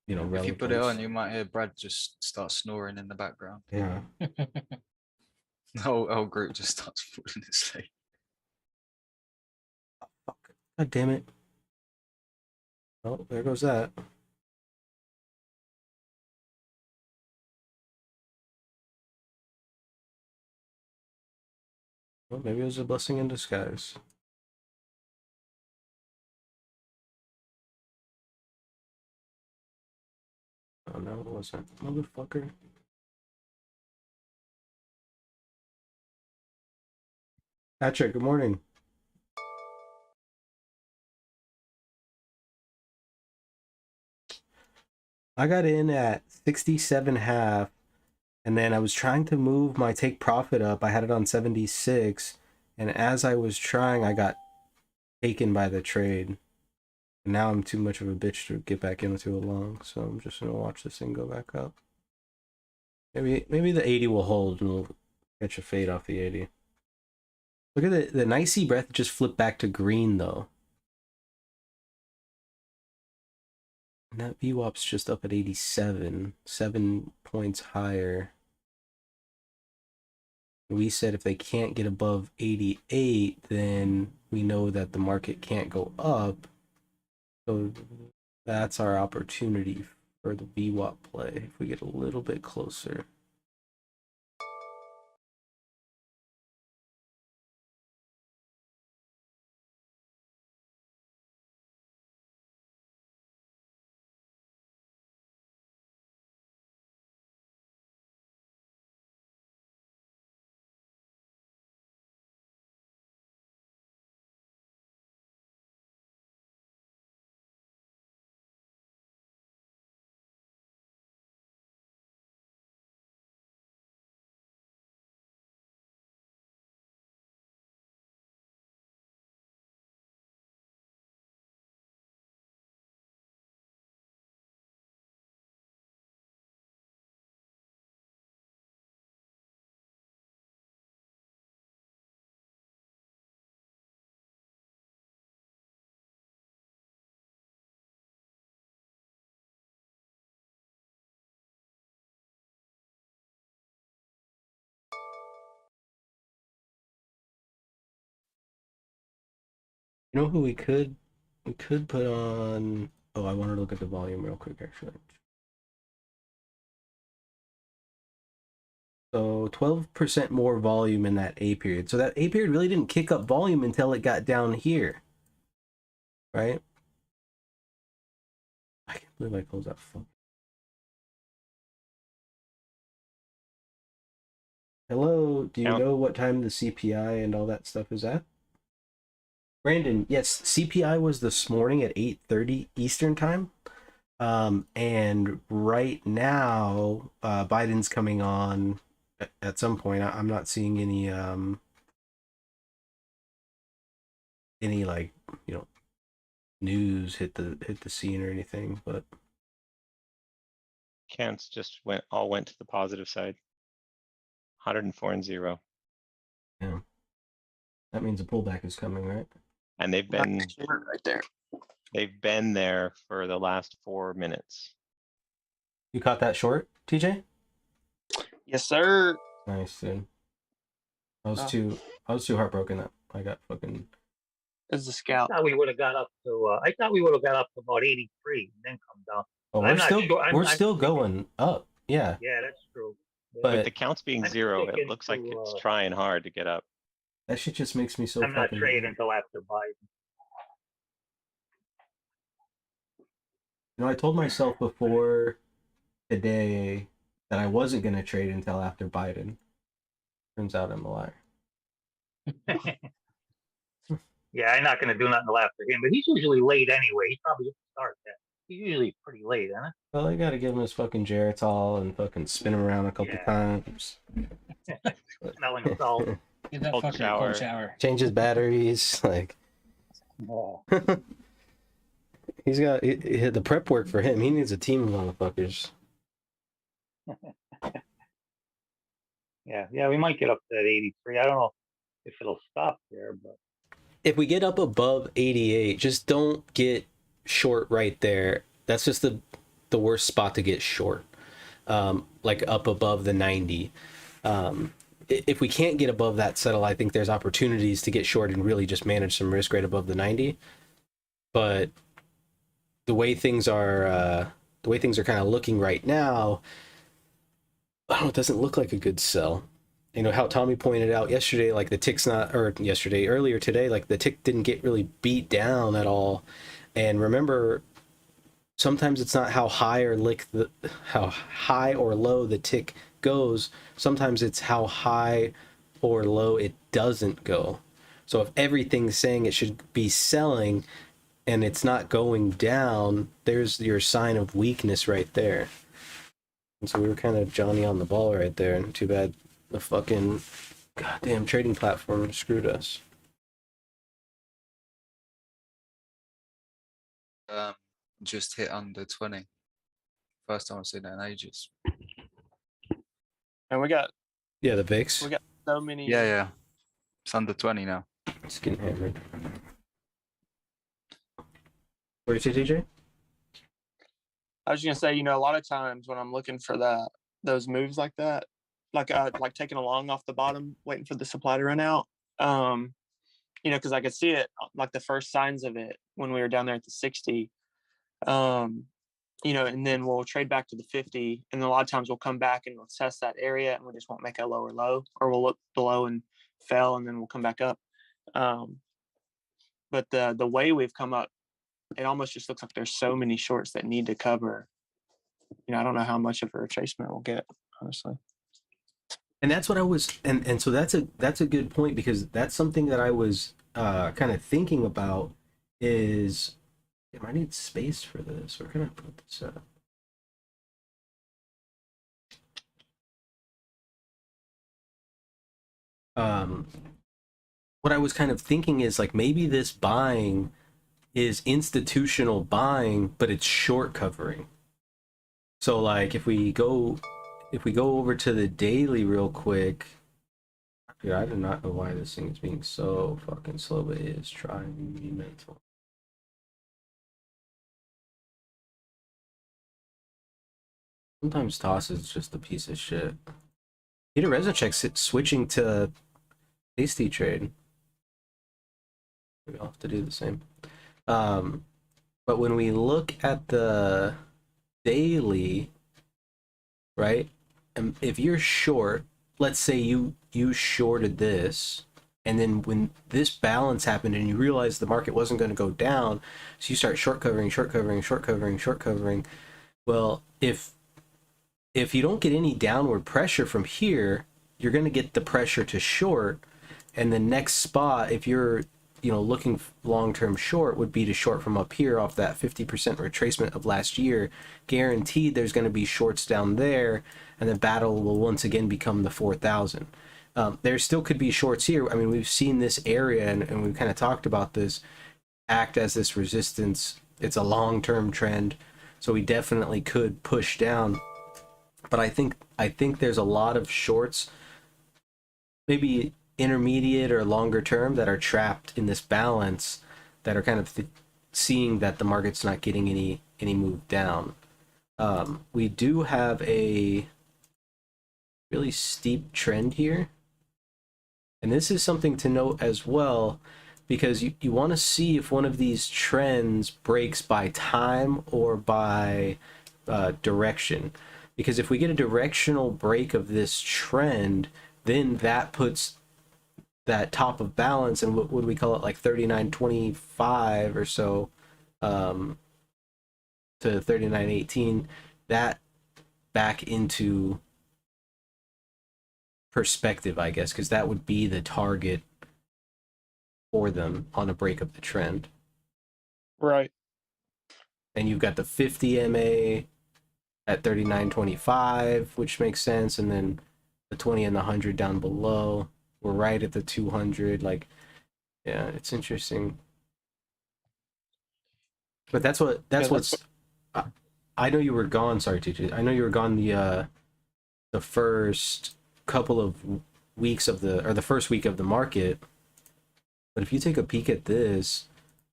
If you put it on, relevance. you might hear Brad just start snoring in the background. Yeah. The whole group just starts falling asleep. Fuck. God damn it. Oh, there goes that. Well, maybe it was a blessing in disguise. Oh no, it wasn't. Motherfucker. Patrick, good morning. I got in at 67.5, and then I was trying to move my take profit up. I had it on 76, and as I was trying, I got taken by the trade. And now I'm too much of a bitch to get back into a long, so I'm just gonna watch this thing go back up. Maybe the 80 will hold and we'll catch a fade off the 80. Look at the nicey breath just flipped back to green though. And that VWAP's just up at 87, 7 points higher. We said if they can't get above 88, then we know that the market can't go up. So that's our opportunity for the VWAP play if we get a little bit closer. You know who we could put on? Oh, I want to look at the volume real quick, actually. So 12% more volume in that A period. So that A period really didn't kick up volume until it got down here, right? I can't believe I closed that phone. Hello, do you Count. know what time the CPI and all that stuff is at? Brandon, yes, CPI was this morning at 8:30 Eastern time. And right now, Biden's coming on at some point. I'm not seeing any like, you know, news hit the scene or anything, but Counts just went to the positive side. 104 and 0. yeah, that means a pullback is coming, right? And they've been right there. there for the last 4 minutes. You caught that short, TJ? Yes, sir. Nice, dude. I was Oh. too heartbroken that I got fucking. As a I scout. thought we would have got up to, I thought we would have got up to about 83 and then come down. Oh, I'm not sure. we're still going up. Yeah, Yeah, that's true. Yeah. but With the counts being I'm 0, it sticking looks like to, it's trying hard to get up. that shit just makes me so I'm not fucking. trading until after Biden. You know, I told myself before today that I wasn't gonna trade until after Biden. Turns out I'm a liar. Yeah, I'm not going to do nothing till after him, but he's usually late anyway. He's probably going to start that. He's usually pretty late, isn't Well, I gotta give him his fucking Geritol and fucking spin him around a couple Yeah. times. it? Smelling salt. Give that Cold fucker a shower. cold shower. Change his batteries. Like Oh. he's got the prep work for him. He needs a team of motherfuckers. Yeah, we might get up to that 83. I don't know if it'll stop there, but If we get up above 88, just don't get short right there. That's just the worst spot to get short. Like up above the 90. If we can't get above that settle, I think there's opportunities to get short and really just manage some risk right above the 90. But the way things are kind of looking right now, I don't know, it doesn't look like a good sell. You know how Tommy pointed out yesterday, like the tick's not, or earlier today, like the tick didn't get really beat down at all. And remember, sometimes it's not how high or low the tick goes. Sometimes it's how high or low it doesn't go. So if everything's saying it should be selling and it's not going down, there's your sign of weakness right there. And so we were kind of Johnny on the ball right there. And too bad the fucking goddamn trading platform screwed us. Just hit under 20. First time I've seen that in ages. And we got Yeah, the VIX. we got so many. Yeah. It's under 20 now. It's getting hammered. What did you say, DJ? I was just gonna say, you know, a lot of times when I'm looking for those moves like that, like taking a long off the bottom, waiting for the supply to run out. You know, because I could see it, like the first signs of it when we were down there at the 60. You know, and then we'll trade back to the 50, and a lot of times we'll come back and we'll test that area, and we just won't make a lower low, or we'll look below and fell, and then we'll come back up. But the way we've come up, it almost just looks like there's so many shorts that need to cover. You know, I don't know how much of a retracement we'll get, honestly. And that's what I was, and so that's a good point, because that's something that I was kind of thinking about is, damn, I need space for this. Where can I put this up? What I was kind of thinking is like maybe this buying is institutional buying, but it's short covering. So like if we go over to the daily real quick. Dude, I do not know why this thing is being so fucking slow, but it is trying to be mental. Sometimes toss is just a piece of shit. Peter Reznicek switching to Tasty Trade. Maybe I'll have to do the same. But when we look at the daily, right? And if you're short, let's say you shorted this, and then when this balance happened and you realized the market wasn't going to go down, so you start short covering. Well, if you don't get any downward pressure from here, you're going to get the pressure to short, and the next spot, if you're looking long-term short, would be to short from up here off that 50% retracement of last year. Guaranteed there's going to be shorts down there, and the battle will once again become the 4,000. There still could be shorts here. I mean, we've seen this area, and we've kind of talked about this, act as this resistance. It's a long-term trend, so we definitely could push down. But I think there's a lot of shorts, maybe intermediate or longer term, that are trapped in this balance, that are kind of seeing that the market's not getting any move down. We do have a really steep trend here, and this is something to note as well, because you want to see if one of these trends breaks by time or by direction. Because if we get a directional break of this trend, then that puts that top of balance, and what would we call it, like 39.25 or so, to 39.18, that back into perspective, I guess, because that would be the target for them on a break of the trend. Right. And you've got the 50 MA at 39.25, which makes sense, and then the 20 and the 100 down below. We're right at the 200. Like, yeah, it's interesting. But that's what's. I know you were gone. Sorry, TJ. I know you were gone the first couple of weeks of the first week of the market. But if you take a peek at this,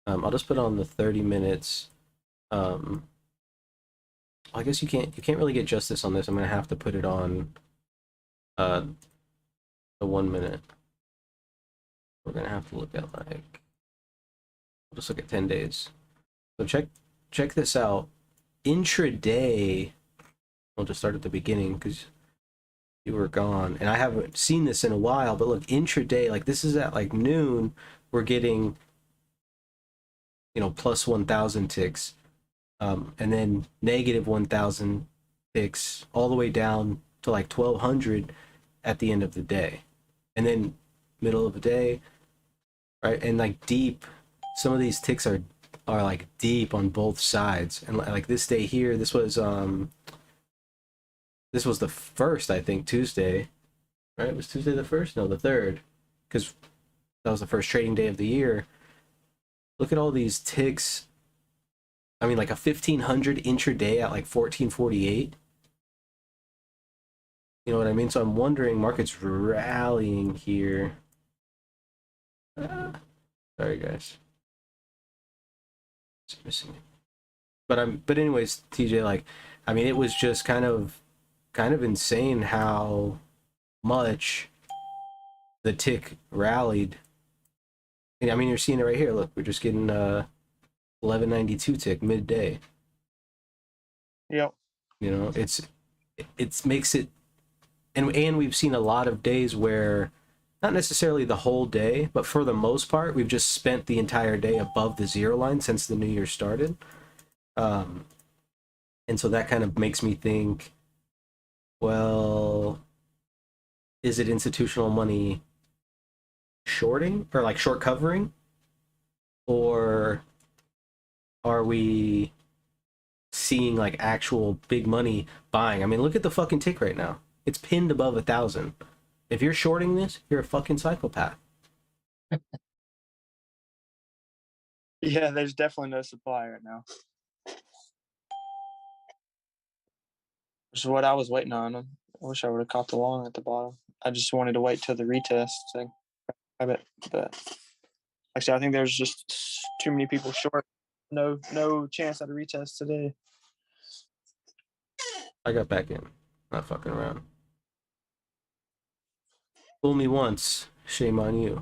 I'll just put on the 30 minutes. I guess you can't really get justice on this. I'm gonna have to put it on the 1 minute. We're gonna have to look at, like, we'll just look at 10 days. So check this out. Intraday, I'll just start at the beginning because you were gone, and I haven't seen this in a while. But look, intraday, like this is at like noon, we're getting plus 1,000 ticks, and then negative 1,000 ticks all the way down to like 1,200 at the end of the day, and then middle of the day, right? And like deep, some of these ticks are like deep on both sides. And like this day here, this was the first, I think, Tuesday, right? It was Tuesday the first? No, the third, because that was the first trading day of the year. Look at all these ticks. I mean, like a 1,500 intraday at like 14.48. You know what I mean? So I'm wondering, market's rallying here. Sorry, guys. It's missing it. But anyways, TJ, like, I mean, it was just kind of insane how much the tick rallied. And I mean, you're seeing it right here. Look, we're just getting 1192 tick midday. Yep. It makes it, and we've seen a lot of days where, not necessarily the whole day, but for the most part, we've just spent the entire day above the zero line since the new year started. And so that kind of makes me think, well, is it institutional money shorting, or like short covering, or are we seeing like actual big money buying? I mean, look at the fucking tick right now. It's pinned above 1,000. If you're shorting this, you're a fucking psychopath. Yeah, there's definitely no supply right now. Which is what I was waiting on. I wish I would have caught the long at the bottom. I just wanted to wait till the retest thing. But actually, I think there's just too many people short. No chance at a retest today. I got back in. Not fucking around. Fool me once, shame on you.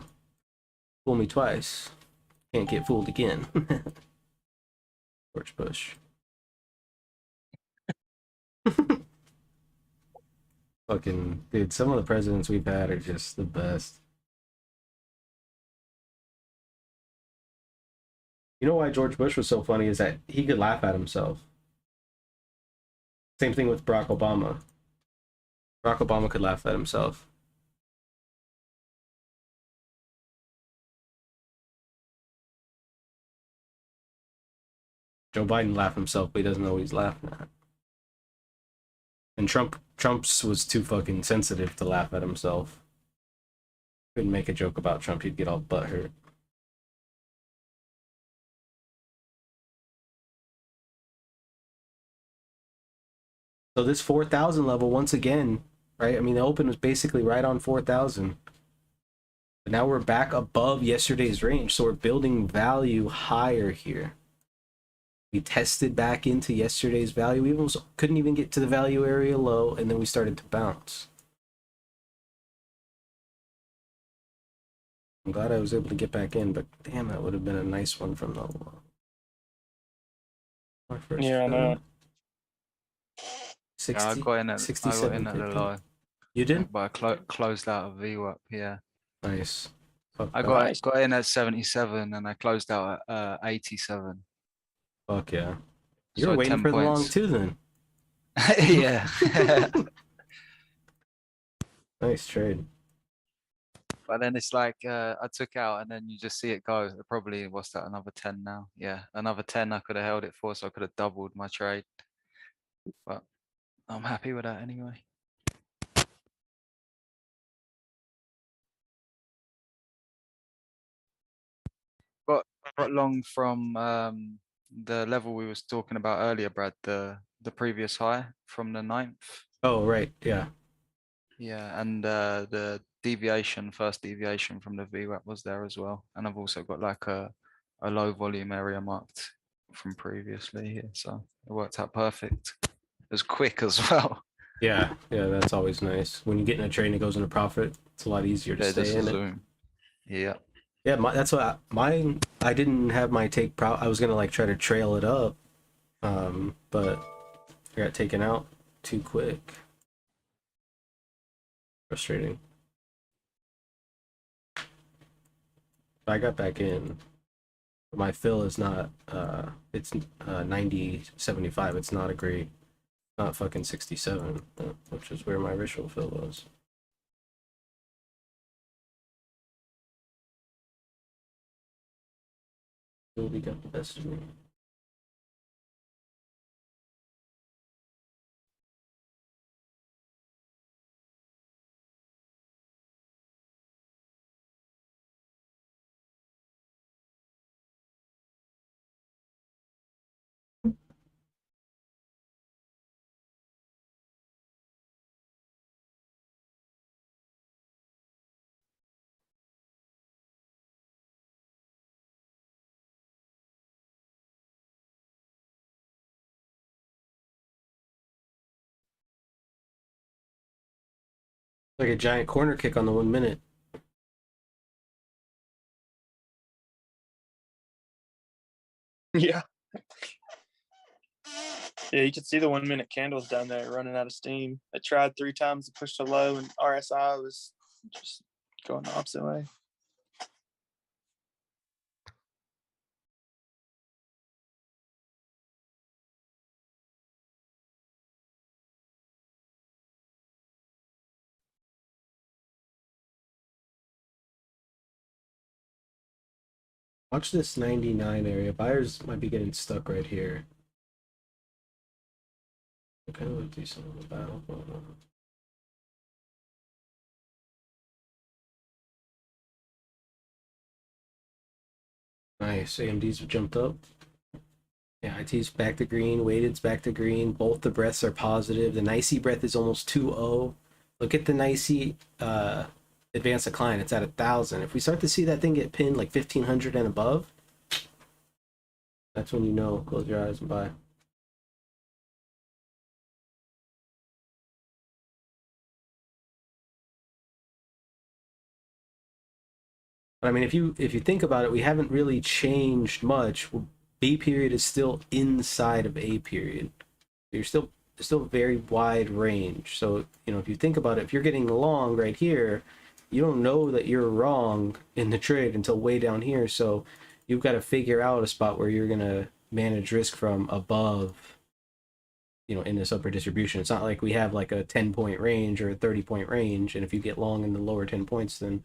Fool me twice, Can't get fooled again. George Bush. Fucking dude, some of the presidents we've had are just the best. You know why George Bush was so funny is that he could laugh at himself. Same thing with Barack Obama. Barack Obama could laugh at himself. Joe Biden laughed himself, but he doesn't know what he's laughing at. And Trump's was too fucking sensitive to laugh at himself. Couldn't make a joke about Trump, he'd get all butthurt. So this 4,000 level, once again, right? I mean, the open was basically right on 4,000. But now we're back above yesterday's range, so we're building value higher here. We tested back into yesterday's value. We almost couldn't even get to the value area low, and then we started to bounce. I'm glad I was able to get back in, but damn, that would have been a nice one from the low. My first Yeah, I know. 60, Yeah, I got in at 67, the low. You did? But I closed out of VWAP, yeah. Nice. Fuck I that. got in at 77 and I closed out at 87. Fuck yeah. You were So waiting 10 for the long points. too then. Yeah. Nice trade. But then it's like I took out and then you just see it go. Probably what's that, another 10 now? Yeah, another 10 I could have held it for, so I could have doubled my trade. But I'm happy with that anyway. Got long from the level we was talking about earlier, Brad, the previous high from the 9th. Oh, right. Yeah. Yeah, and the deviation, first deviation from the VWAP was there as well. And I've also got like a low volume area marked from previously here. So it worked out perfect. It was quick as well. Yeah. Yeah. That's always nice. When you get in a trade and it goes into profit, it's a lot easier to Yeah, stay just in it. zoom. Yeah. Yeah. That's what mine, I didn't have my take. I was going to like try to trail it up. But I got taken out too quick. Frustrating. I got back in. My fill is not it's 90.75. It's not a great, not fucking 67, which is where my original fill was. Movie got the best of me. Like a giant corner kick on the 1 minute. Yeah. Yeah, you can see the 1 minute candles down there running out of steam. I tried 3 times to push the low, and RSI was just going the opposite way. Watch this 99 area. Buyers might be getting stuck right here. I kind of would do something on the battle. Nice. AMD's jumped up. Yeah, IT's back to green. Weighted's back to green. Both the breaths are positive. The NICE breath is almost 2-0. Look at the NICE advanced decline. It's at 1,000. If we start to see that thing get pinned like 1,500 and above, that's when you know, close your eyes and buy. But I mean, if you think about it, we haven't really changed much. B period is still inside of A period. You're still very wide range. So, you know, if you think about it, if you're getting long right here, you don't know that you're wrong in the trade until way down here. So you've got to figure out a spot where you're gonna manage risk from above, you know, in this upper distribution. It's not like we have like a 10-point range or a 30-point range, and if you get long in the lower 10 points, then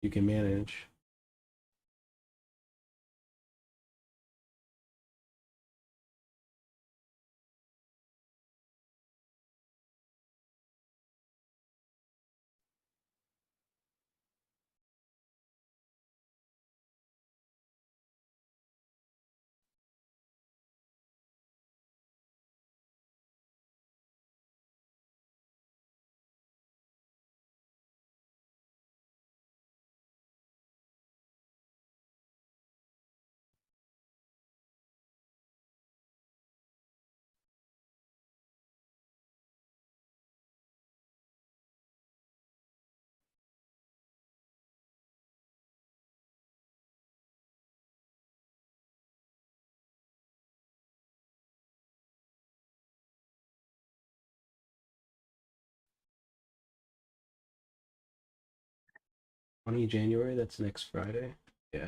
you can manage. January, that's next Friday. Yeah.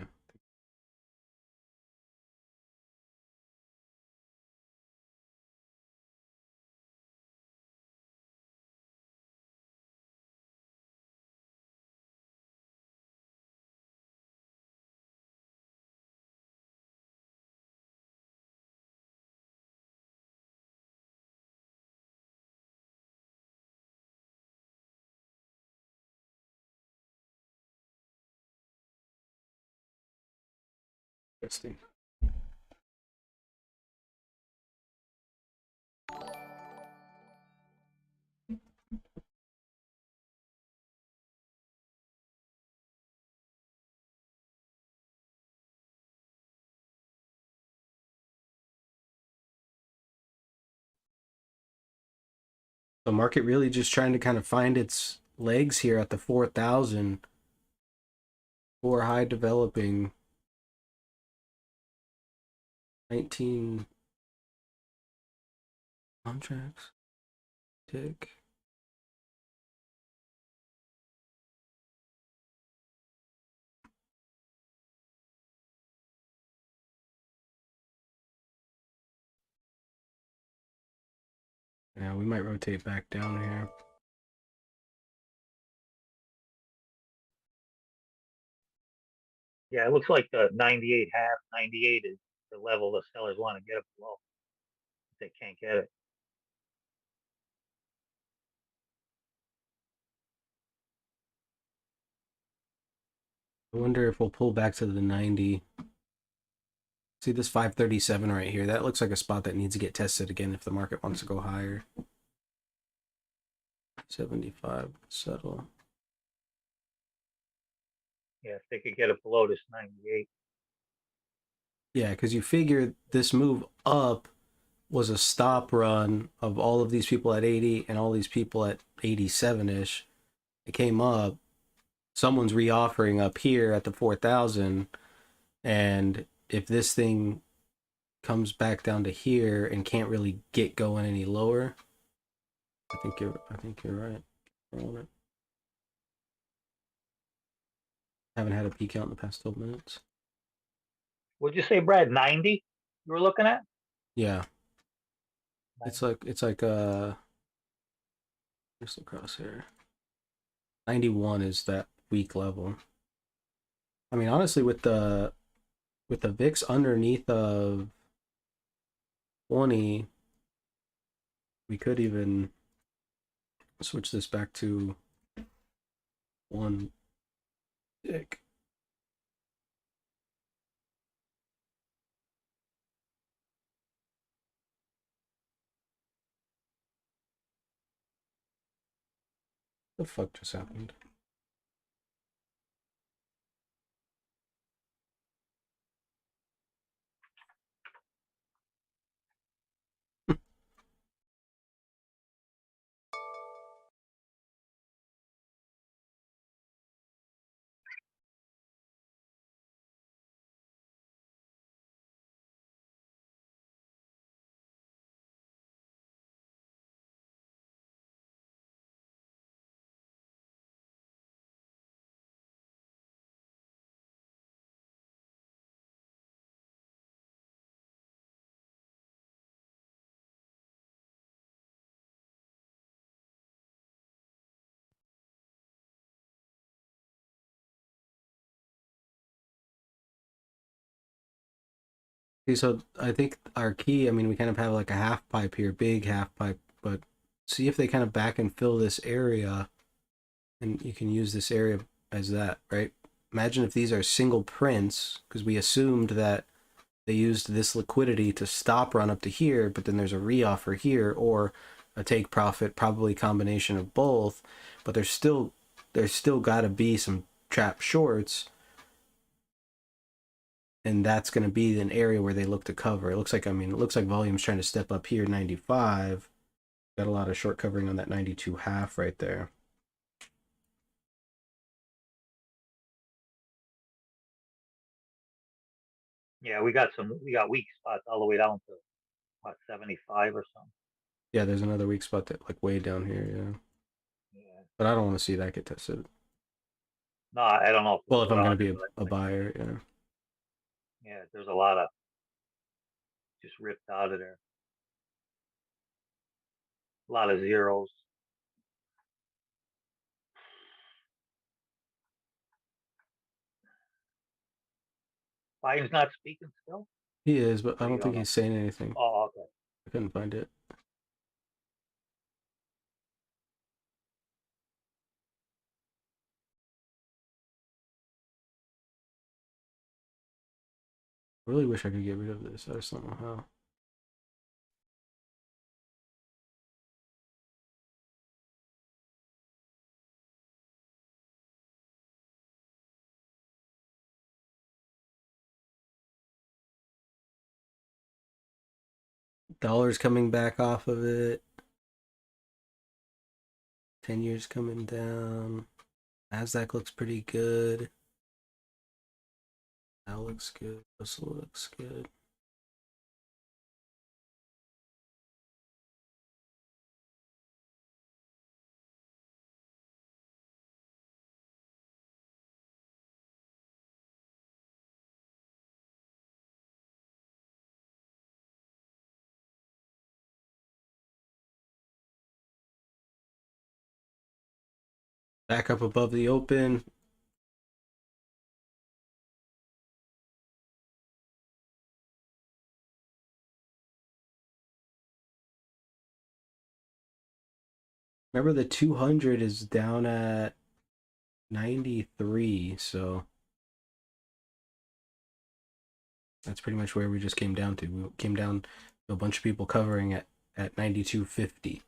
Interesting. The market really just trying to kind of find its legs here at the 4,000 for high developing 19 contracts. Tick. Yeah, we might rotate back down here. Yeah, it looks like the 98 half, 98 is the level the sellers want to get it below. If they can't get it. I wonder if we'll pull back to the 90. See this 537 right here? That looks like a spot that needs to get tested again if the market wants to go higher. 75, settle. Yeah, if they could get it below this 98. Yeah, because you figure this move up was a stop run of all of these people at 80 and all these people at 87-ish. It came up. Someone's reoffering up here at the 4,000. And if this thing comes back down to here and can't really get going any lower, I think you're right. We're on it. Haven't had a peak out in the past 12 minutes. What'd you say, Brad? 90 you were looking at? Yeah. It's like just across here. 91 is that weak level. I mean, honestly, with the VIX underneath of 20, we could even switch this back to 1 tick. The fuck just happened? Okay, so I think our key, I mean, we kind of have like a half pipe here, big half pipe, but see if they kind of back and fill this area, and you can use this area as that, right? Imagine if these are single prints, because we assumed that they used this liquidity to stop run up to here, but then there's a reoffer here, or a take profit, probably combination of both, but there's still got to be some trap shorts, and that's going to be an area where they look to cover. It looks like, I mean, it looks like volume's trying to step up here, 95. Got a lot of short covering on that 92 half right there. Yeah, we got weak spots all the way down to what, 75 or something. Yeah, there's another weak spot that like way down here, yeah. Yeah. But I don't want to see that get tested. No, I don't know. Well, if I'm what going I'll to be do, a buyer, yeah. Yeah, there's a lot of just ripped out of there. A lot of zeros. Biden's not speaking still? He is, but I Or you don't think don't know? he's saying anything. Oh, okay. I couldn't find it. I really wish I could get rid of this. I just don't know how. Dollar's coming back off of it. 10 years coming down. Nasdaq looks pretty good. That looks good. This looks good. Back up above the open. Remember the 200 is down at 93, so that's pretty much where we just came down to. We came down to a bunch of people covering at 92.50.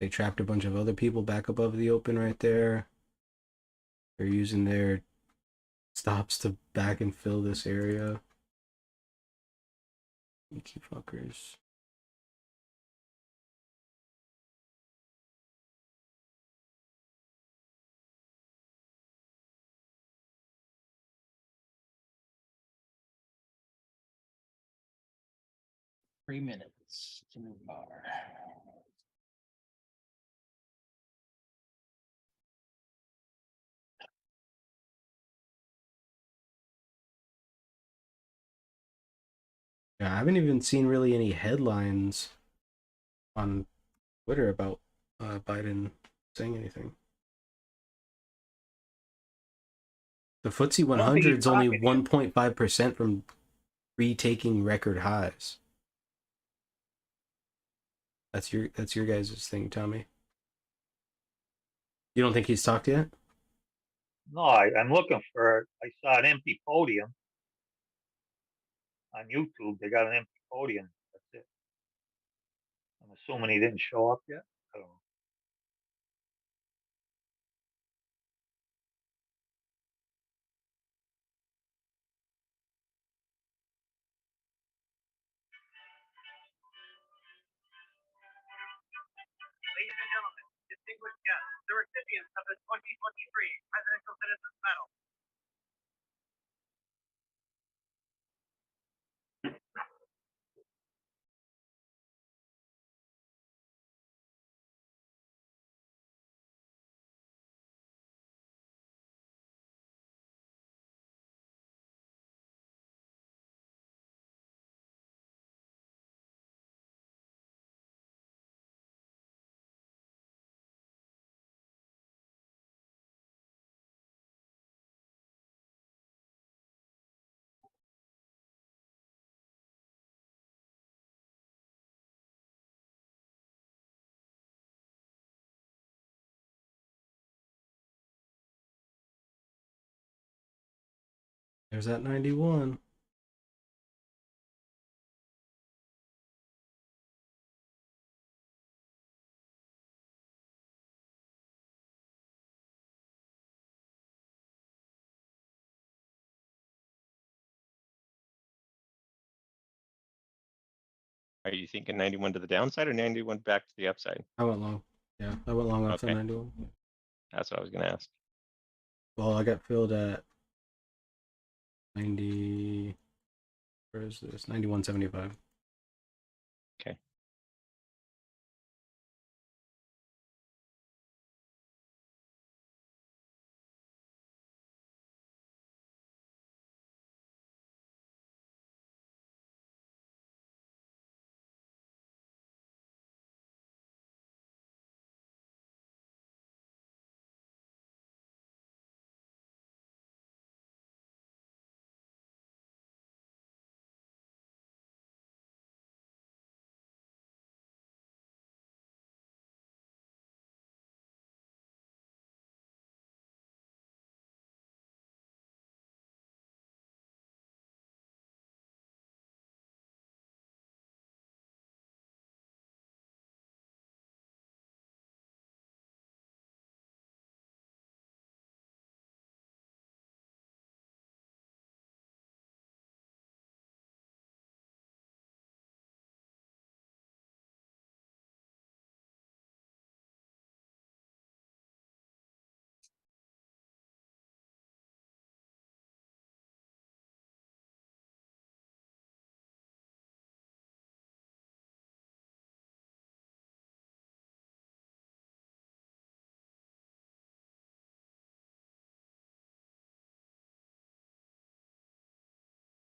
They trapped a bunch of other people back above the open right there. They're using their stops to back and fill this area. Sneaky fuckers. Minutes to move bar. Yeah, I haven't even seen really any headlines on Twitter about Biden saying anything. The FTSE I don't think he's 100 is only talking yet. 1.5% from retaking record highs. That's your guys' thing, Tommy. You don't think he's talked yet? No, I'm looking for, I saw an empty podium on YouTube. They got an empty podium. That's it. I'm assuming he didn't show up yet. I don't know. Ladies and gentlemen, distinguished guests, the recipients of the 2023 Presidential Citizens Medal. There's that 91. Are you thinking 91 to the downside or 91 back to the upside? I went long. Yeah, I went long off the Okay. 91. That's what I was gonna ask. Well, I got filled at 90. Where is this? 91.75. Okay.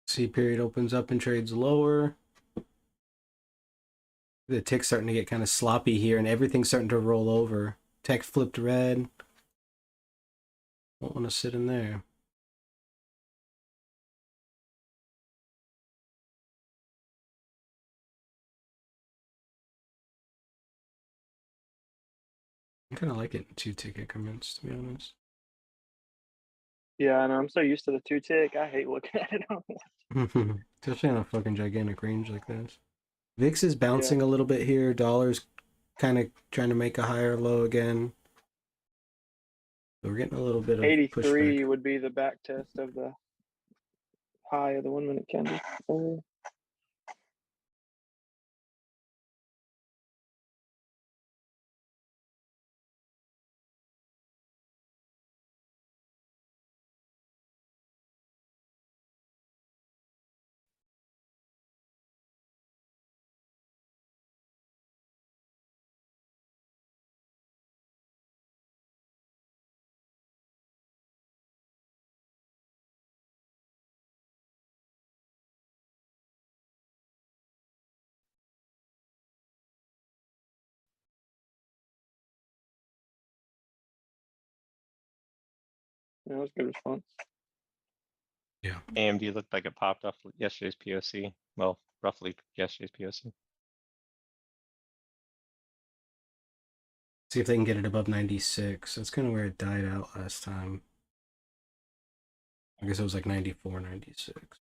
C period opens up and trades lower. The tick's starting to get kind of sloppy here, and everything's starting to roll over. Tech flipped red. Don't want to sit in there. I kind of like it in 2-tick increments, to be honest. Yeah, I know. I'm so used to the 2-tick. I hate looking at it on one. Especially on a fucking gigantic range like this. VIX is bouncing a little bit here. Dollar's kind of trying to make a higher low again. So we're getting a little bit of 83 pushback. would be the back test of the high of the 1-minute candle. Yeah, that was a good response. Yeah. AMD looked like it popped off yesterday's POC. Well, roughly yesterday's POC. See if they can get it above 96. That's kind of where it died out last time. I guess it was like 94, 96.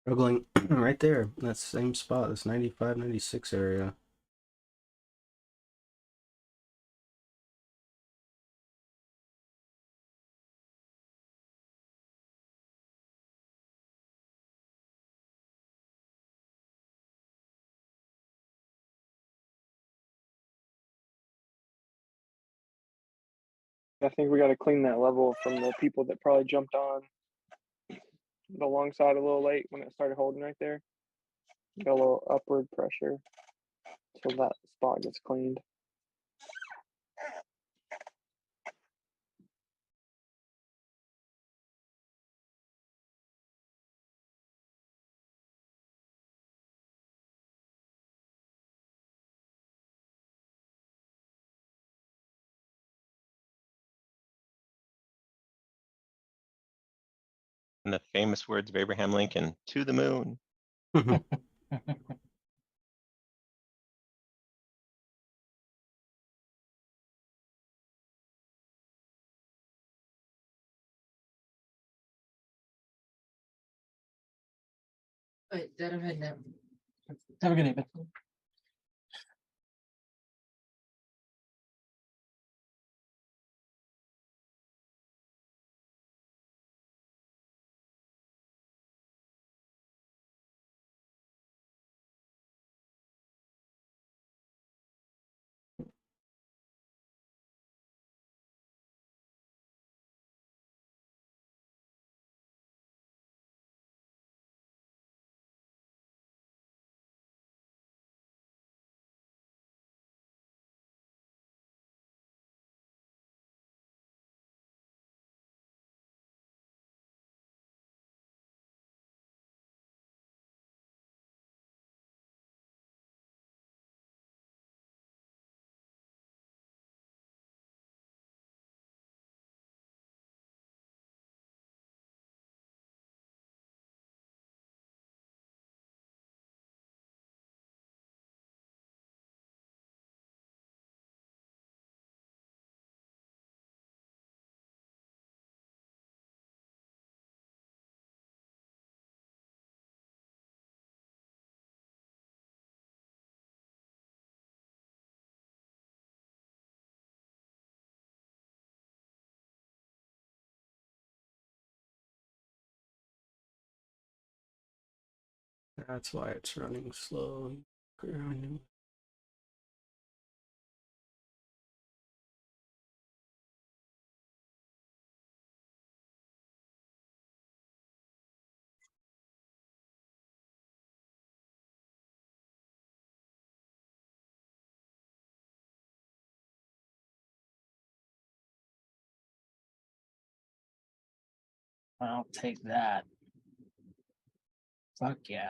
Struggling right there, in that same spot, this 95, 96 area. I think we got to clean that level from the people that probably jumped on the long side a little late when it started holding right there. Got a little upward pressure till that spot gets cleaned. And the famous words of Abraham Lincoln, to the moon. Have a good evening. That's why it's running slow. I'll take that. Fuck yeah.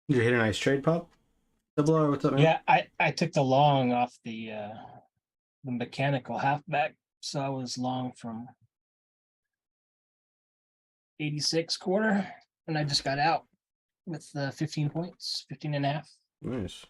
Did you hit a nice trade, Pop? Double R, what's up, man? Yeah, I took the long off the mechanical halfback, so I was long from 86 quarter, and I just got out with 15 points, 15 and a half. Nice.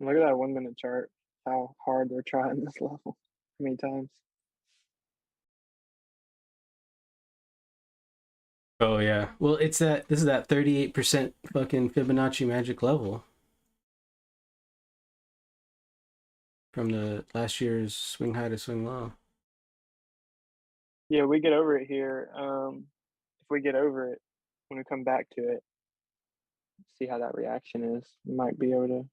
Look at that 1 minute chart. How hard they're trying this level. How many times? Oh yeah. Well, this is that 38% fucking Fibonacci magic level from the last year's swing high to swing low. Yeah, we get over it here. If we get over it, when we come back to it, see how that reaction is. We might be able to.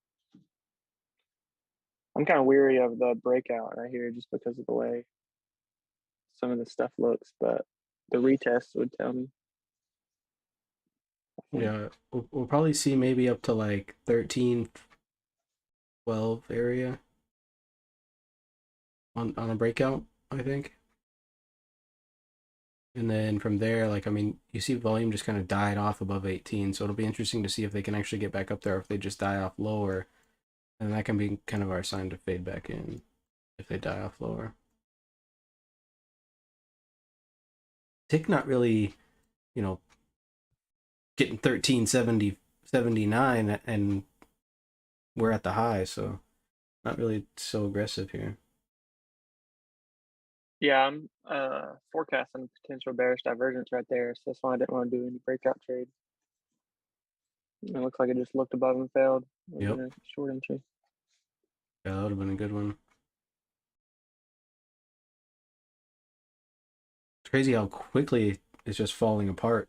I'm kind of weary of the breakout right here just because of the way some of the stuff looks, but the retest would tell me. Yeah, we'll probably see maybe up to like 13, 12 area on a breakout, I think. And then from there, like, I mean, you see volume just kind of died off above 18, so it'll be interesting to see if they can actually get back up there, or if they just die off lower. And that can be kind of our sign to fade back in if they die off lower. Tick not really, you know, getting 13.79 and we're at the high, so not really so aggressive here. Yeah, I'm forecasting potential bearish divergence right there, so that's why I didn't want to do any breakout trade. It looks like it just looked above and failed. Yep. Short entry. Yeah, that would have been a good one. It's crazy how quickly it's just falling apart.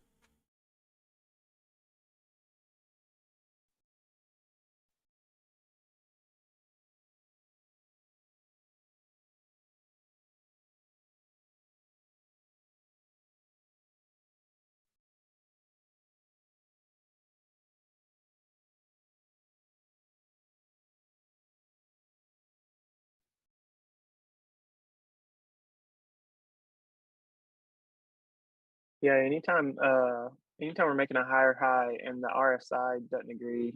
Yeah, anytime we're making a higher high and the RSI doesn't agree,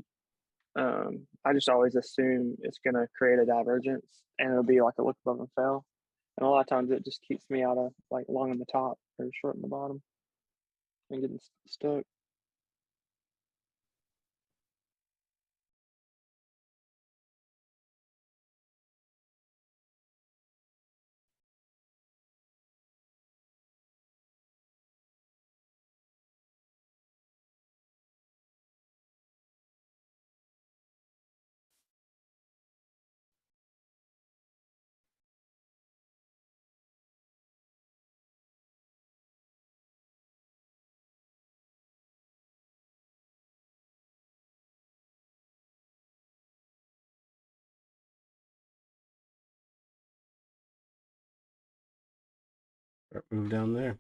I just always assume it's gonna create a divergence and it'll be like a look above and fell. And a lot of times it just keeps me out of like long in the top or short in the bottom and getting stuck. Move down there.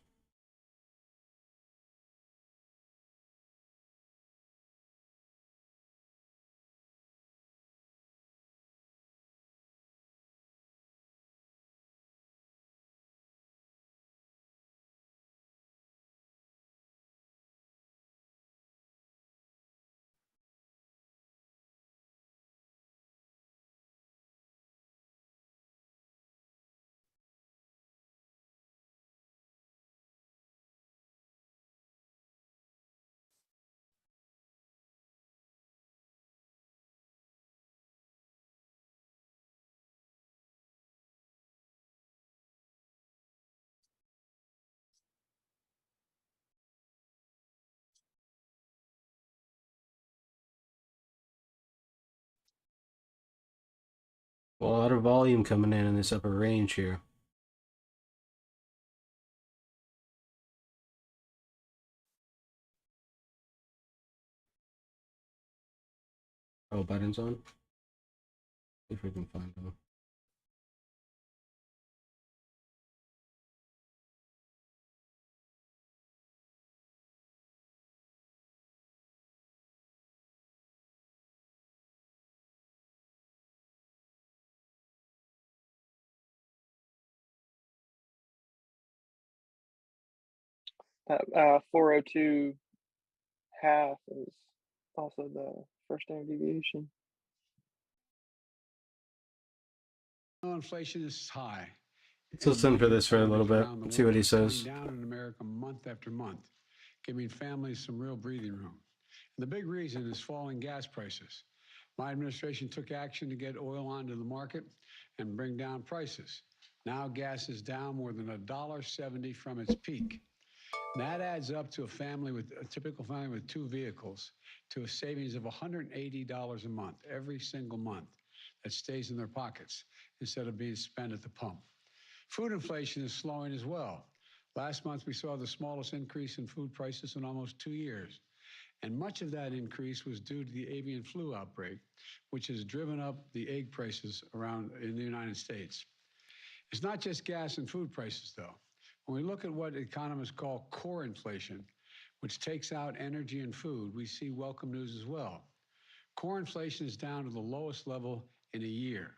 Well, a lot of volume coming in this upper range here. Oh, Biden's on. See if we can find him. That 402 half is also the first standard deviation. Inflation is high. Let's listen for this for a little bit. See what he says. Down in America month after month, giving families some real breathing room. And the big reason is falling gas prices. My administration took action to get oil onto the market and bring down prices. Now gas is down more than $1.70 from its peak. And that adds up to a typical family with 2 vehicles to a savings of $180 a month, every single month, that stays in their pockets instead of being spent at the pump. Food inflation is slowing as well. Last month, we saw the smallest increase in food prices in almost 2 years. And much of that increase was due to the avian flu outbreak, which has driven up the egg prices around in the United States. It's not just gas and food prices, though. When we look at what economists call core inflation, which takes out energy and food, we see welcome news as well. Core inflation is down to the lowest level in a year.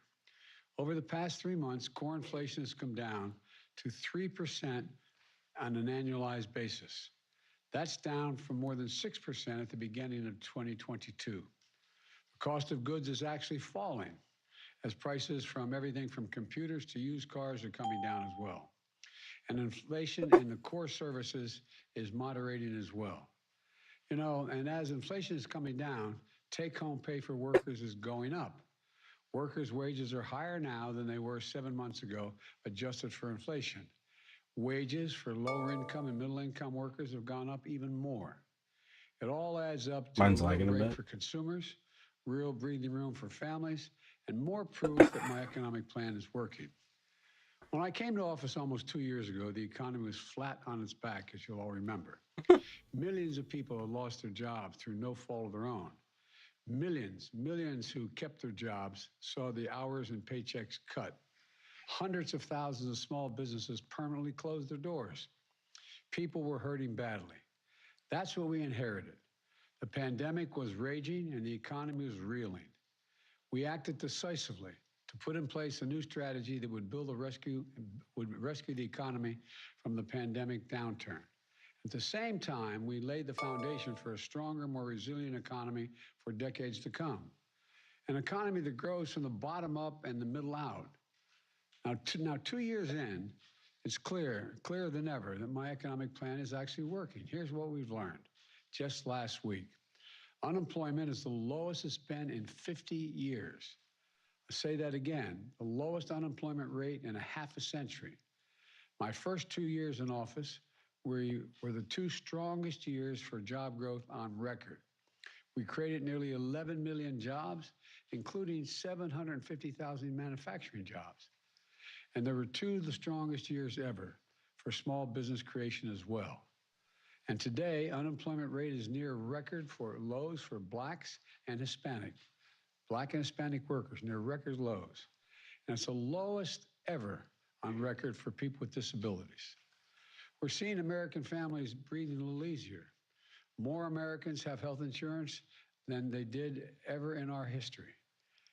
Over the past 3 months, core inflation has come down to 3% on an annualized basis. That's down from more than 6% at the beginning of 2022. The cost of goods is actually falling as prices from everything from computers to used cars are coming down as well. And inflation in the core services is moderating as well. You know, and as inflation is coming down, take-home pay for workers is going up. Workers' wages are higher now than they were 7 months ago, adjusted for inflation. Wages for lower income and middle income workers have gone up even more. It all adds up to Mine's a lagging a break bit. for consumers, real breathing room for families, and more proof that my economic plan is working. When I came to office almost 2 years ago, the economy was flat on its back, as you'll all remember. Millions of people had lost their jobs through no fault of their own. Millions who kept their jobs saw the hours and paychecks cut. Hundreds of thousands of small businesses permanently closed their doors. People were hurting badly. That's what we inherited. The pandemic was raging and the economy was reeling. We acted decisively to put in place a new strategy that would rescue the economy from the pandemic downturn. At the same time, we laid the foundation for a stronger, more resilient economy for decades to come. An economy that grows from the bottom up and the middle out. Now 2 years in, it's clearer than ever that my economic plan is actually working. Here's what we've learned just last week. Unemployment is the lowest it's been in 50 years. I'll say that again, the lowest unemployment rate in a half a century. My first 2 years in office were the 2 strongest years for job growth on record. We created nearly 11 million jobs, including 750,000 manufacturing jobs. And there were 2 of the strongest years ever for small business creation as well. And today, unemployment rate is near record for lows for Blacks and Hispanic. Black and Hispanic workers near record lows. And it's the lowest ever on record for people with disabilities. We're seeing American families breathing a little easier. More Americans have health insurance than they did ever in our history.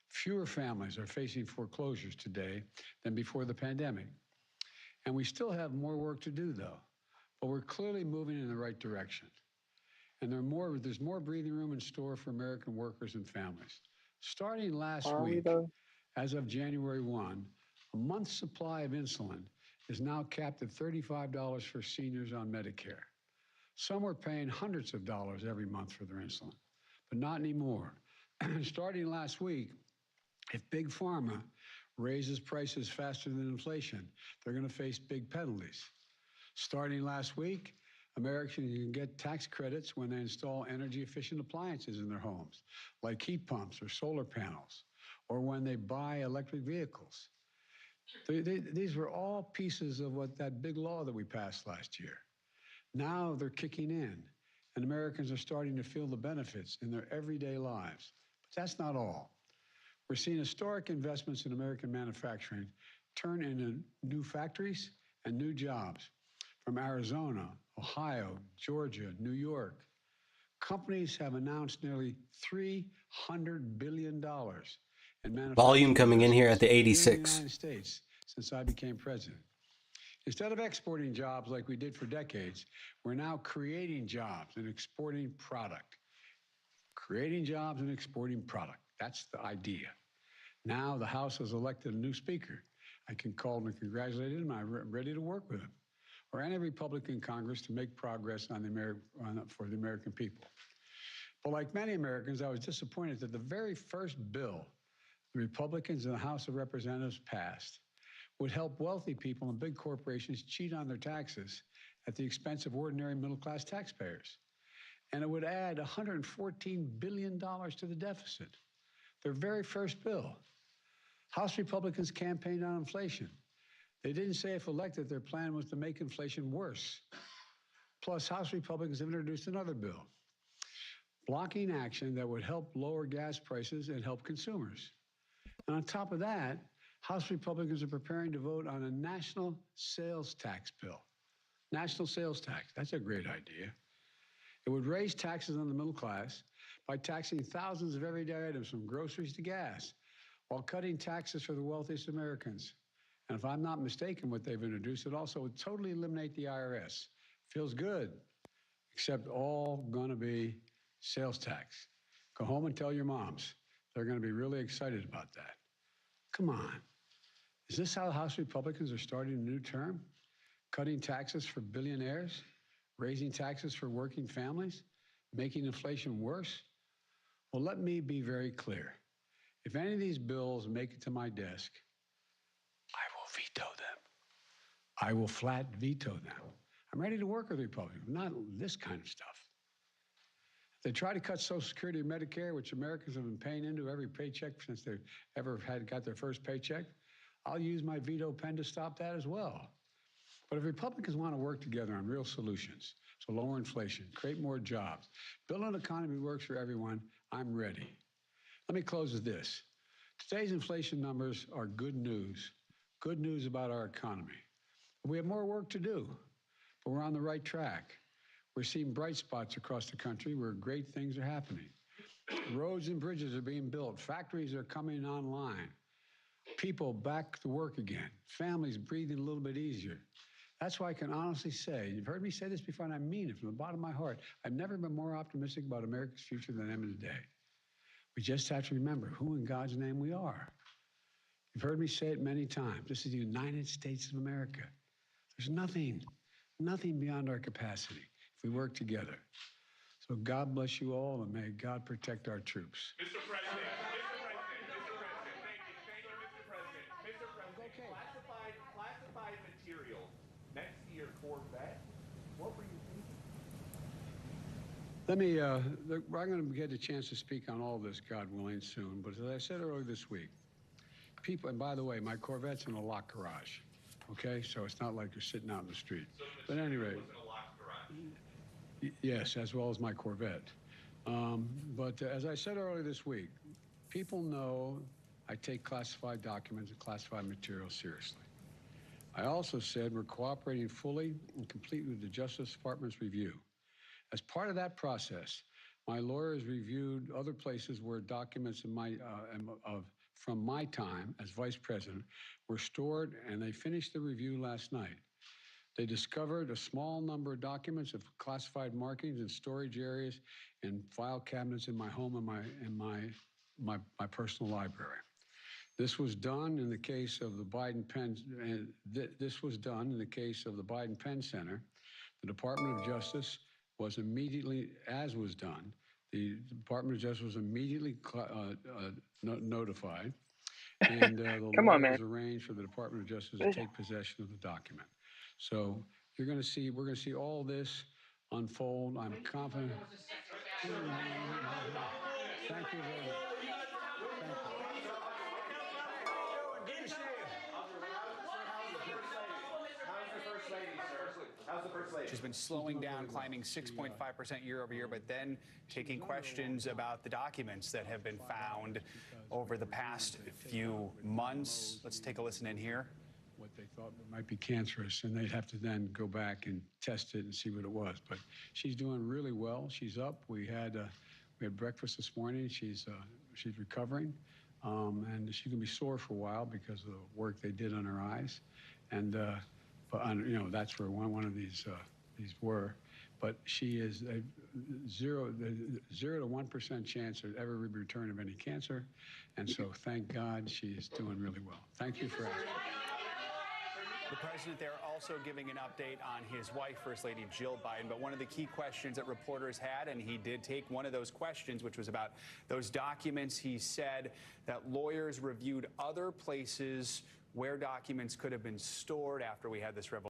Fewer families are facing foreclosures today than before the pandemic. And we still have more work to do, though. But we're clearly moving in the right direction. And there's more breathing room in store for American workers and families. Starting last week, as of January 1, a month's supply of insulin is now capped at $35 for seniors on Medicare. Some are paying hundreds of dollars every month for their insulin, but not anymore. Starting last week, if Big Pharma raises prices faster than inflation, they're going to face big penalties. Starting last week, Americans can get tax credits when they install energy-efficient appliances in their homes, like heat pumps or solar panels, or when they buy electric vehicles. These were all pieces of that big law that we passed last year. Now they're kicking in, and Americans are starting to feel the benefits in their everyday lives. But that's not all. We're seeing historic investments in American manufacturing turn into new factories and new jobs. From Arizona, Ohio, Georgia, New York, companies have announced nearly $300 billion in manufacturing Volume coming in here at the in the 86. United States since I became president. Instead of exporting jobs like we did for decades, we're now creating jobs and exporting product. Creating jobs and exporting product. That's the idea. Now the House has elected a new speaker. I can call him and congratulate him. I'm ready to work with him, or any Republican Congress, to make progress for the American people. But like many Americans, I was disappointed that the very first bill the Republicans in the House of Representatives passed would help wealthy people and big corporations cheat on their taxes at the expense of ordinary middle-class taxpayers. And it would add $114 billion to the deficit. Their very first bill. House Republicans campaigned on inflation. They didn't say if elected their plan was to make inflation worse. Plus, House Republicans have introduced another bill, blocking action that would help lower gas prices and help consumers. And on top of that, House Republicans are preparing to vote on a national sales tax bill. National sales tax, that's a great idea. It would raise taxes on the middle class by taxing thousands of everyday items from groceries to gas, while cutting taxes for the wealthiest Americans. And if I'm not mistaken, what they've introduced, it also would totally eliminate the IRS. Feels good, except all gonna be sales tax. Go home and tell your moms. They're gonna be really excited about that. Come on. Is this how House Republicans are starting a new term? Cutting taxes for billionaires? Raising taxes for working families? Making inflation worse? Well, let me be very clear. If any of these bills make it to my desk, I will veto them. I will flat veto them. I'm ready to work with Republicans, not this kind of stuff. If they try to cut Social Security and Medicare, which Americans have been paying into every paycheck since they've ever got their first paycheck, I'll use my veto pen to stop that as well. But if Republicans want to work together on real solutions to lower inflation, create more jobs, build an economy that works for everyone, I'm ready. Let me close with this. Today's inflation numbers are good news about our economy. We have more work to do, but we're on the right track. We're seeing bright spots across the country where great things are happening. Roads and bridges are being built. Factories are coming online. People back to work again. Families breathing a little bit easier. That's why I can honestly say, you've heard me say this before, and I mean it from the bottom of my heart, I've never been more optimistic about America's future than I am today. We just have to remember who in God's name we are. You've heard me say it many times. This is the United States of America. There's nothing beyond our capacity if we work together. So God bless you all, and may God protect our troops. Mr. President, thank you, Mr. President. Mr. President, classified material next to your Corvette, what were you thinking? Let me, I'm going to get a chance to speak on all this, God willing, soon. But as I said earlier this week, people, and by the way, my Corvette's in a locked garage, okay? So it's not like you're sitting out in the street. So But at any rate, was in a locked garage. yes, as well as my Corvette. But as I said earlier this week, people know I take classified documents and classified materials seriously. I also said we're cooperating fully and completely with the Justice Department's review. As part of that process, my lawyers reviewed other places where documents from my time as vice president were stored, and they finished the review last night. They discovered a small number of documents of classified markings in storage areas and file cabinets in my home and my personal library. This was done in the case of the Biden Penn. This was done in the case of the Biden Penn Center. The Department of Justice was immediately, as was done, the Department of Justice was immediately notified, and the Come on, lawyers man. arranged for the Department of Justice to take possession of the document. So we're going to see all this unfold. I'm confident. Thank you very much. Thank you. Good to see you. How's the first lady? She's been slowing down, climbing 6.5% year over year, but then taking questions about the documents that have been found over the past few months. Let's take a listen in here. What they thought might be cancerous, and they'd have to then go back and test it and see what it was. But she's doing really well. She's up. We had breakfast this morning. She's recovering, and she's gonna be sore for a while because of the work they did on her eyes, and that's where one of these were. But she is a 0 to 1% chance of ever return of any cancer, and so thank God she is doing really well. Thank you for asking. The president there also giving an update on his wife, First Lady Jill Biden. But one of the key questions that reporters had, and he did take one of those questions, which was about those documents. He said that lawyers reviewed other places where documents could have been stored after we had this revelation.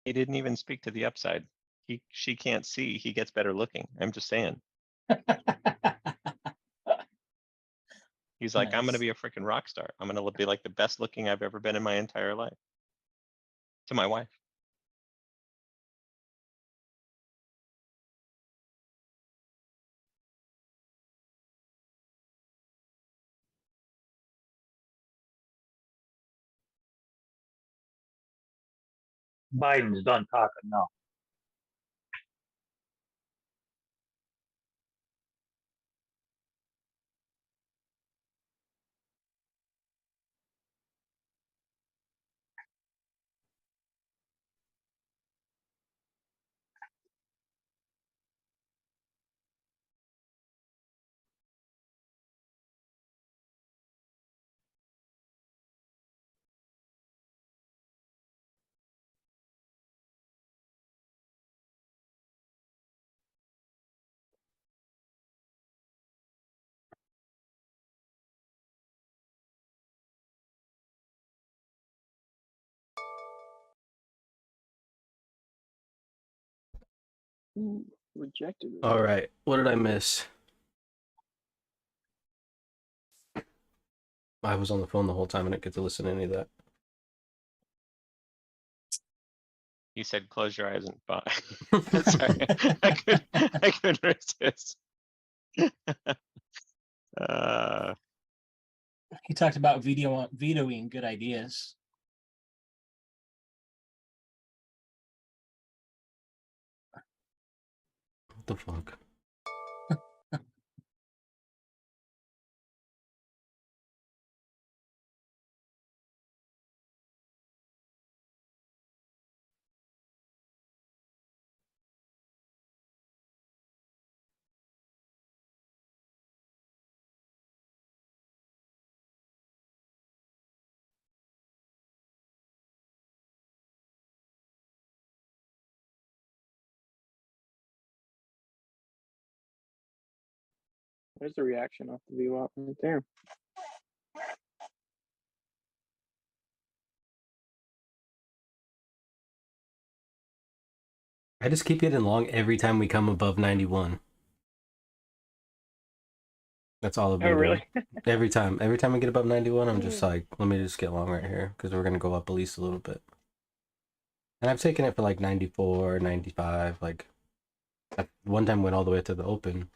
He didn't even speak to the upside. She can't see. He gets better looking. I'm just saying. He's like, I'm going to be a freaking rock star. I'm going to be like the best looking I've ever been in my entire life. To my wife. Biden's done talking now. Rejected. All right, what did I miss? I was on the phone the whole time and didn't get to listen to any of that. You said close your eyes and buy. Sorry, I couldn't resist. Uh, He talked about vetoing good ideas. What the fuck? There's the reaction off the VWAP right there. I just keep getting long every time we come above 91. That's all I've been Oh, really? doing. Every time we get above 91, I'm just like, let me just get long right here because we're gonna go up at least a little bit. And I've taken it for like 94, 95. Like, one time went all the way to the open.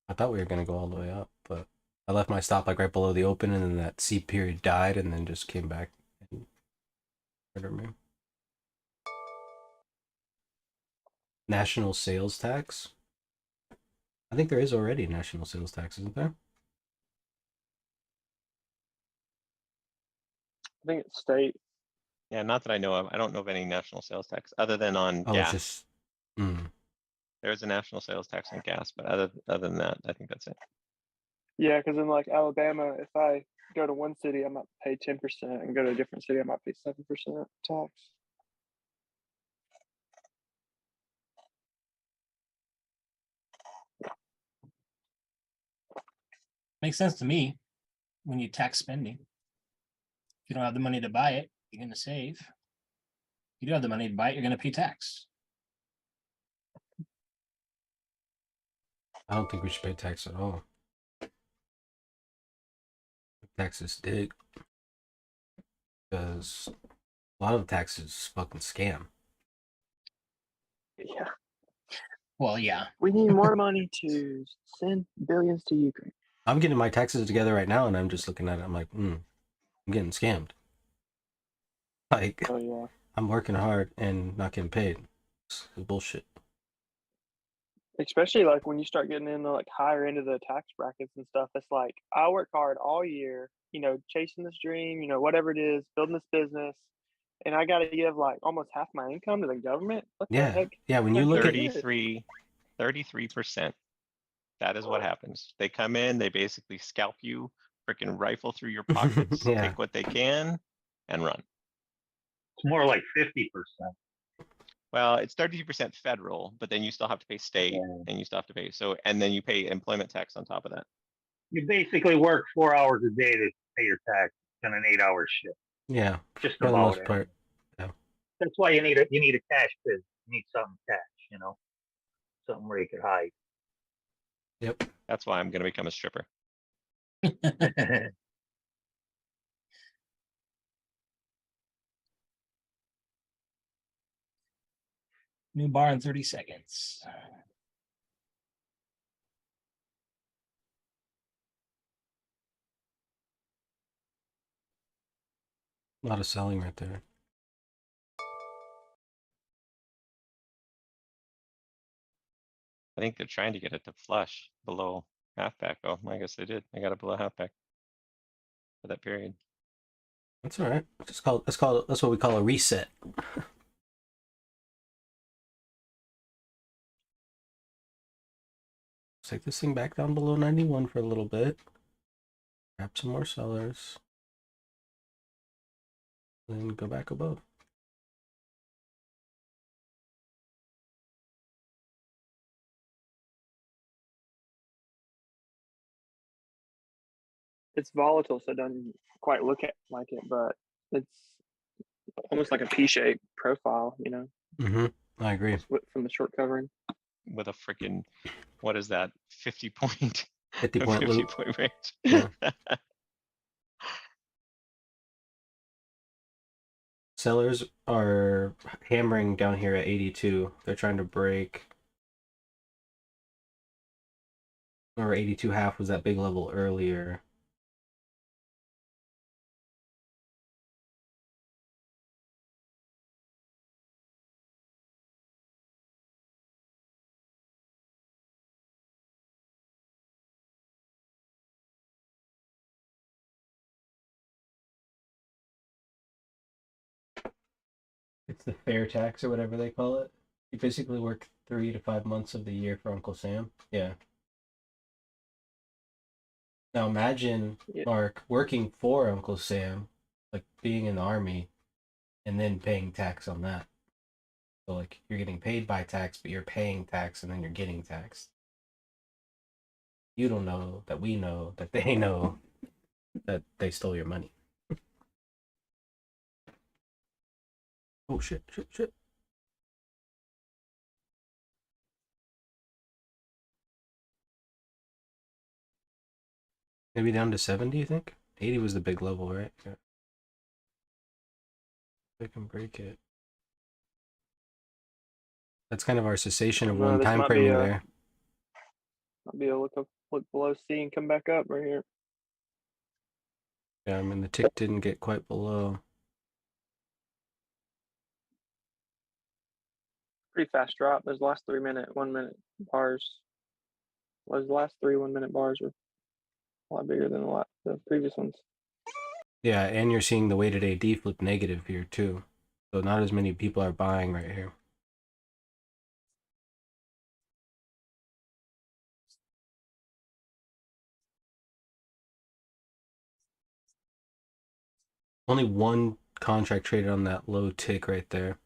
I thought we were gonna go all the way up, but I left my stop like right below the open, and then that C period died, and then just came back and murdered me. National sales tax. I think there is already national sales tax, isn't there? I think it's state. yeah, not that I know of. I don't know of any national sales tax other than on Oh, gas. it's just. Mm. There's a national sales tax on gas, but other than that, I think that's it. Yeah, because in like Alabama, if I go to one city, I might pay 10%, and go to a different city, I might pay 7% tax. Makes sense to me when you tax spending. If you don't have the money to buy it, you're going to save. If you do have the money to buy it, you're going to pay tax. I don't think we should pay tax at all. Taxes dig. Because a lot of taxes fucking scam. Yeah. Well, yeah. We need more money to send billions to Ukraine. I'm getting my taxes together right now, and I'm just looking at it. I'm like, I'm getting scammed. Like, Oh, yeah. I'm working hard and not getting paid. It's bullshit. Especially like when you start getting into like higher into the tax brackets and stuff. It's like I work hard all year, chasing this dream, whatever it is, building this business, and I got to give like almost half my income to the government. What the Yeah, heck? yeah. When you look at 33%. That is what happens. They come in, they basically scalp you, freaking rifle through your pockets, Yeah. take what they can, and run. It's more like 50%. Well, it's 32% federal, but then you still have to pay state, and you still have to pay and then you pay employment tax on top of that. You basically work 4 hours a day to pay your tax in an 8-hour shift. Yeah, Just for the about most it. part. Yeah. That's why you need a cash business. You need something cash, something where you could hide. Yep. That's why I'm gonna become a stripper. New bar in 30 seconds. A lot of selling right there. I think they're trying to get it to flush below halfback. Oh, I guess they did. They got it below halfback for that period. That's all right. That's what we call a reset. Let's take this thing back down below 91 for a little bit. Grab some more sellers. Then go back above. It's volatile, so it doesn't quite look like it, but it's almost like a P-shaped profile, you know. I agree. From the short covering. With a freaking, what is that? 50 point, 50 point 50 loop. point range. Yeah. Sellers are hammering down here at 82. They're trying to break. Or 82.5 was that big level earlier. It's the fair tax or whatever they call it. You basically work 3 to 5 months of the year for Uncle Sam. Yeah. Now imagine, Mark, working for Uncle Sam, like being in the army, and then paying tax on that. So like you're getting paid by tax, but you're paying tax and then you're getting taxed. You don't know that we know that they know that they stole your money. Oh shit. Maybe down to 70, you think? 80 was the big level, right? Yeah. They can break it. That's kind of our cessation of one time framing there. Might be a look below C and come back up right here. Yeah, I mean the tick didn't get quite below. Pretty fast drop. Those last 1 minute bars. Those last 3 1 minute bars were a lot bigger than the previous ones. Yeah, and you're seeing the weighted AD flip negative here too. So not as many people are buying right here. Only one contract traded on that low tick right there.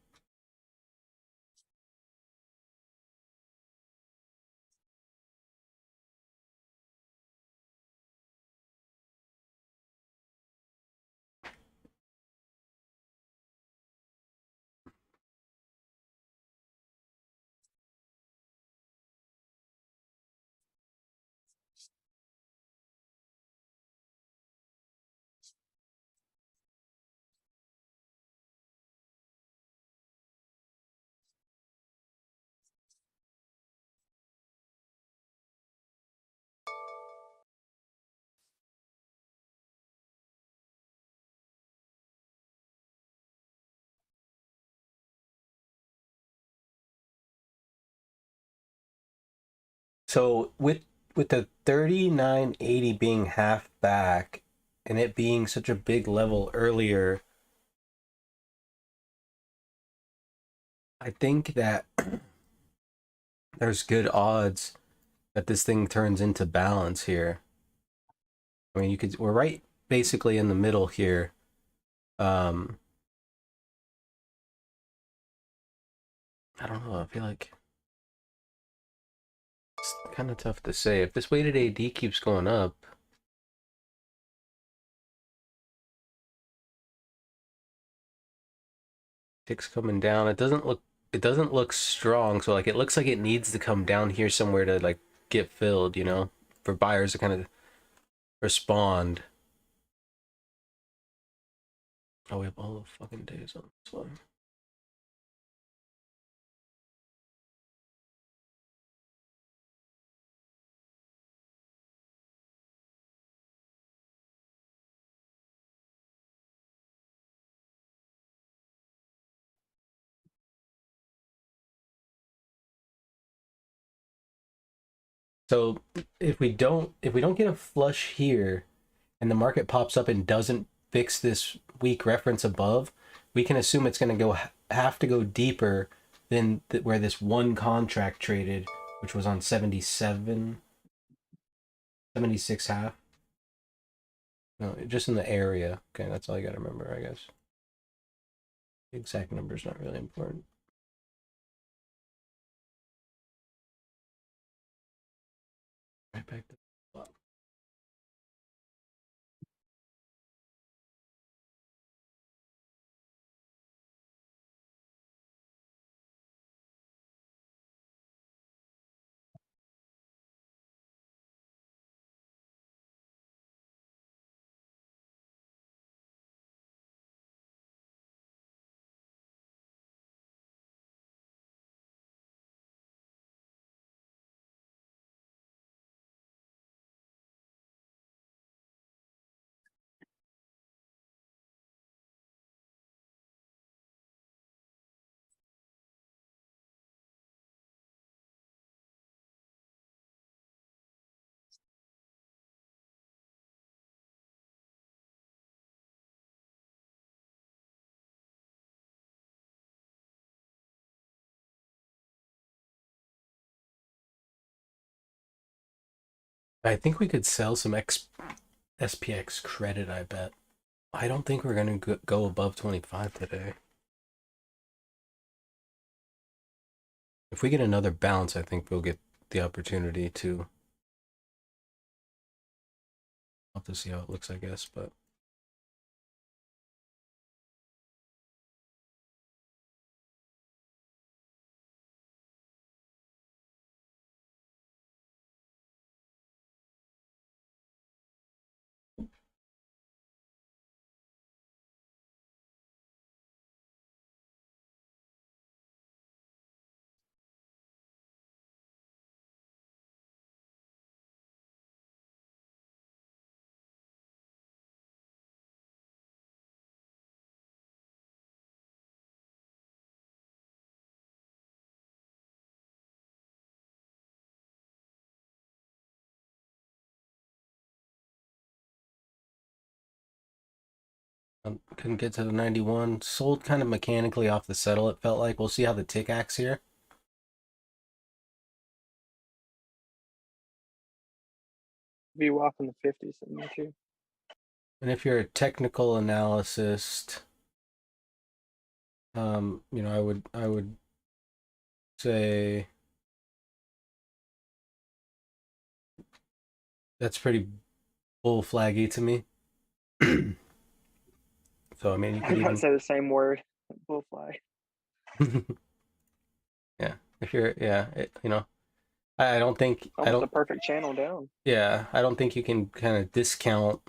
So with the 39.80 being half back and it being such a big level earlier, I think that there's good odds that this thing turns into balance here. I mean, we're right basically in the middle here. I don't know. I feel like it's kind of tough to say. If this weighted AD keeps going up, tick's coming down. It doesn't look strong. So like it looks like it needs to come down here somewhere to like get filled, you know, for buyers to kind of respond. Oh, we have all the fucking days on this one. So if we don't get a flush here, and the market pops up and doesn't fix this weak reference above, we can assume it's going to go have to go deeper than where this one contract traded, which was on 76 half. No, just in the area. Okay, that's all you got to remember, I guess. The exact number is not really important. Right back to the top. I think we could sell some SPX credit, I bet. I don't think we're going to go above 25 today. If we get another bounce, I think we'll get the opportunity to. I'll have to see how it looks, I guess, but. Couldn't get to the 91. Sold kind of mechanically off the settle, it felt like. We'll see how the tick acts here. VWAP in the 50s in there too. And if you're a technical analyst, you know, I would say that's pretty bull flaggy to me. So I mean, you I could was about even to say the same word, bull flag. yeah. If you're you know, I don't think Almost a perfect channel down. Yeah, I don't think you can kind of discount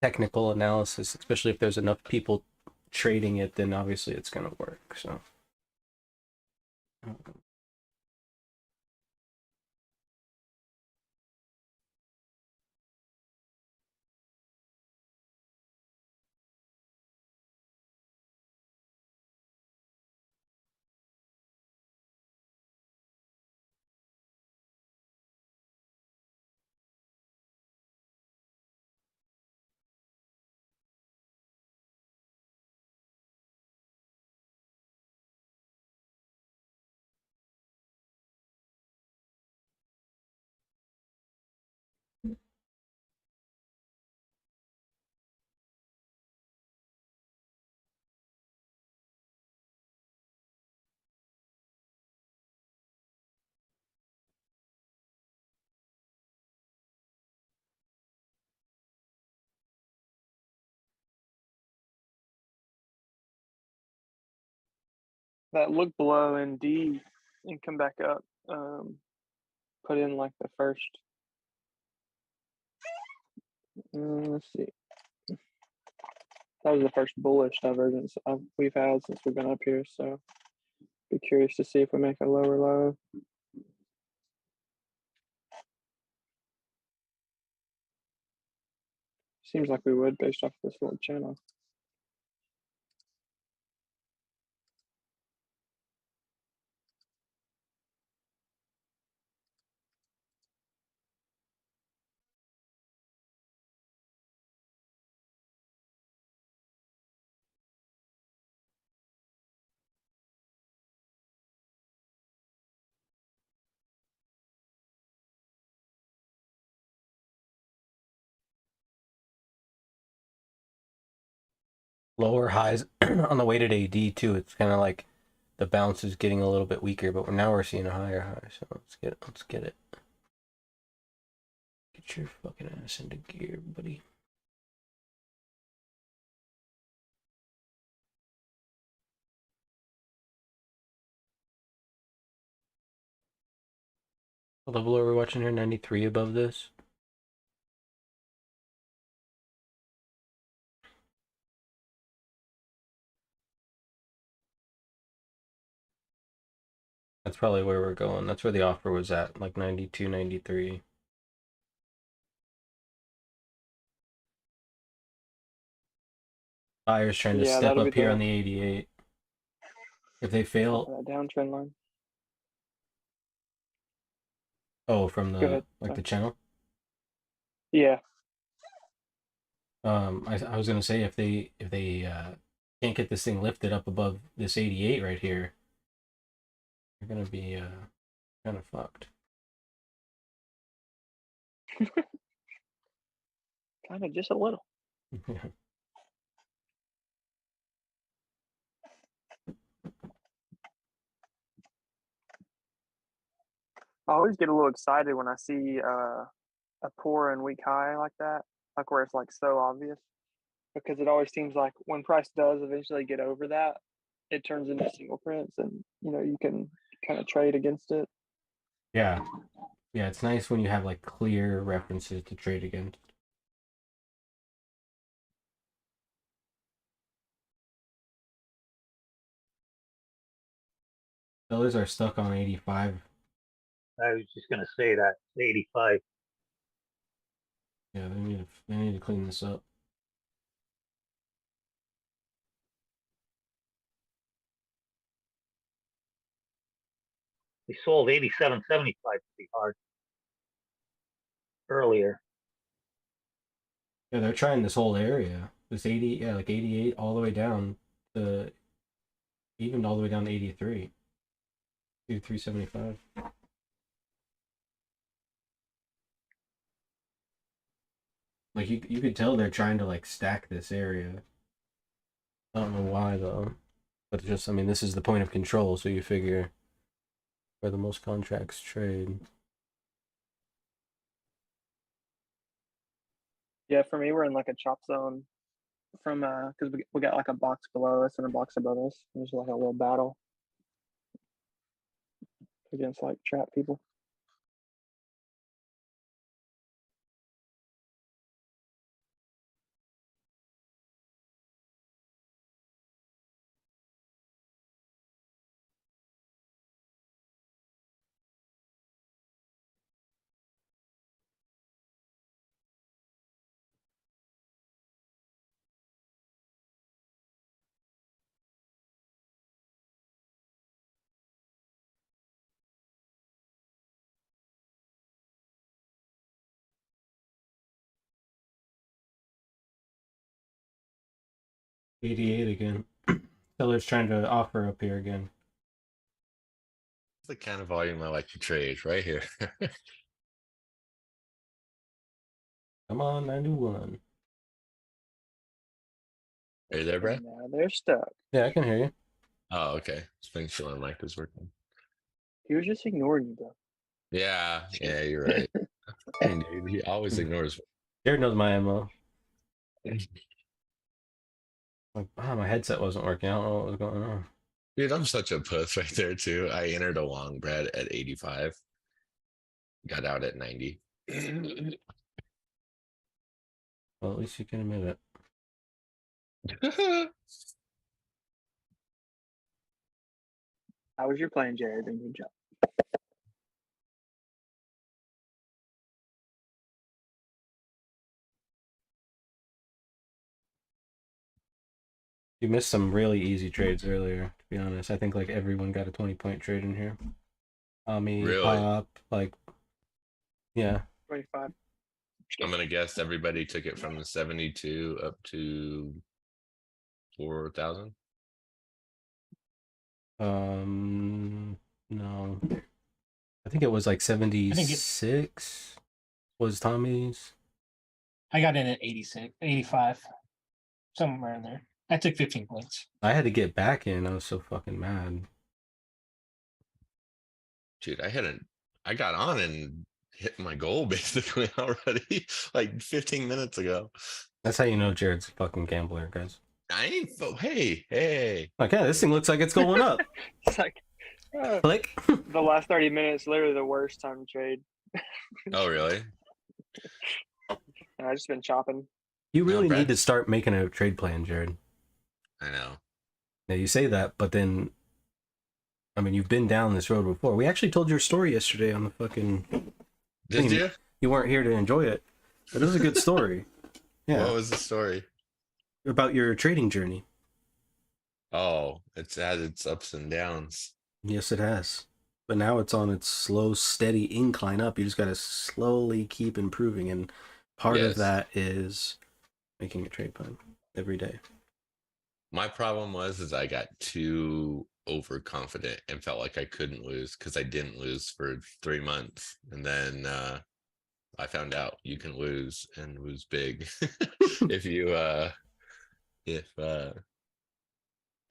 technical analysis, especially if there's enough people trading it, then obviously it's going to work. So That look below ND and come back up. Put in like the first. Let's see. That was the first bullish divergence we've had since we've been up here. So be curious to see if we make a lower low. Seems like we would based off this little channel. lower highs on the weighted AD too. It's kind of like the bounce is getting a little bit weaker, but now we're seeing a higher high. So let's get it. Get your fucking ass into gear, buddy. What level are we watching here? 93 above this. That's probably where we're going. That's where the offer was at, like 92, 93. Buyers trying to step that'll be up here the on the 88. If they fail, downtrend line. oh, from Go the ahead. like Sorry. the channel. Yeah. I was gonna say if they can't get this thing lifted up above this 88 right here, they're gonna be kind of fucked. Kind of just a little. I always get a little excited when I see a poor and weak high like that, like where it's like so obvious, because it always seems like when price does eventually get over that, it turns into single prints, and you can kind of trade against it. Yeah, it's nice when you have like clear references to trade against. Sellers are stuck on 85. I was just gonna say that 85. Yeah, they need to clean this up. They sold 87.75 pretty hard earlier. Yeah, they're trying this whole area. This 80, yeah, like 88 all the way down to even all the way down to 83. 375. Like you could tell they're trying to like stack this area. I don't know why though. But just I mean this is the point of control, so you figure where the most contracts trade. Yeah, for me, we're in like a chop zone from because we got like a box below us and a box above us. There's like a little battle against like trap people. $88 again. Seller's trying to offer up here again. It's the kind of volume I like to trade right here. Come on, 91. Are you there, Brad? Now they're stuck. Yeah, I can hear you. Oh, okay. Just making sure my mic is working. He was just ignoring you, bro. Yeah, you're right. Dude, he always ignores me. Jared knows my MO. Like, my headset wasn't working. I don't know what was going on. Dude, I'm such a puss right there too. I entered a long, Brad, at 85. Got out at 90. Well, at least you can admit it. How was your plan, Jared? And good job. You missed some really easy trades earlier, to be honest. I think like everyone got a 20-point trade in here. Really? Pop, like, yeah. 25. I'm gonna guess everybody took it from the 72 up to 4,000. No. I think it was like 76 was Tommy's. I got in at 86, 85, somewhere in there. I took 15 points. I had to get back in. I was so fucking mad. Dude, I got on and hit my goal basically already, like 15 minutes ago. That's how you know Jared's a fucking gambler, guys. I ain't, hey. Like, yeah, this thing looks like it's going up. It's like Click. the last 30 minutes, literally the worst time to trade. Oh, really? And I've just been chopping. You really Brad. need to start making a trade plan, Jared. I know. Now you say that, but then, I mean, you've been down this road before. We actually told your story yesterday on the fucking. Did you? You weren't here to enjoy it, but it was a good story. Yeah. What was the story? About your trading journey. Oh, it's had its ups and downs. Yes, it has. But now it's on its slow, steady incline up. You just got to slowly keep improving. And part of Yes. that is making a trade plan every day. My problem is I got too overconfident and felt like I couldn't lose because I didn't lose for 3 months. And then I found out you can lose and lose big if you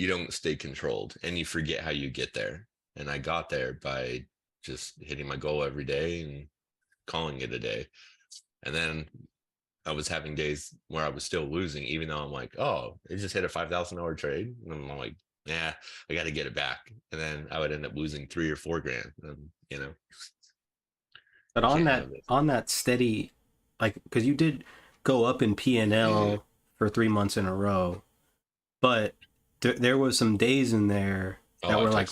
don't stay controlled and you forget how you get there. And I got there by just hitting my goal every day and calling it a day. And then I was having days where I was still losing, even though I'm like, oh, it just hit a $5,000 trade. And I'm like, nah, I got to get it back. And then I would end up losing $3 or $4 grand, you know. But on that steady, like, because you did go up in P&L for 3 months in a row, but there was some days in there that were like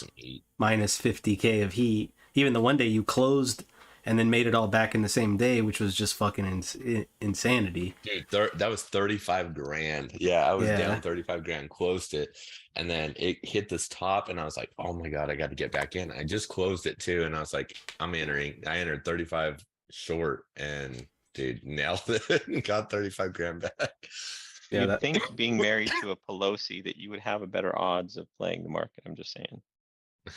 minus 50K of heat. Even the one day you closed and then made it all back in the same day, which was just fucking insanity. Dude, that was 35 grand. Yeah, I was down 35 grand, closed it, and then it hit this top, and I was like, oh my God, I got to get back in. I just closed it too, and I was like, I entered 35 short, and dude, nailed it, got 35 grand back. Yeah, you'd think being married to a Pelosi that you would have a better odds of playing the market. I'm just saying.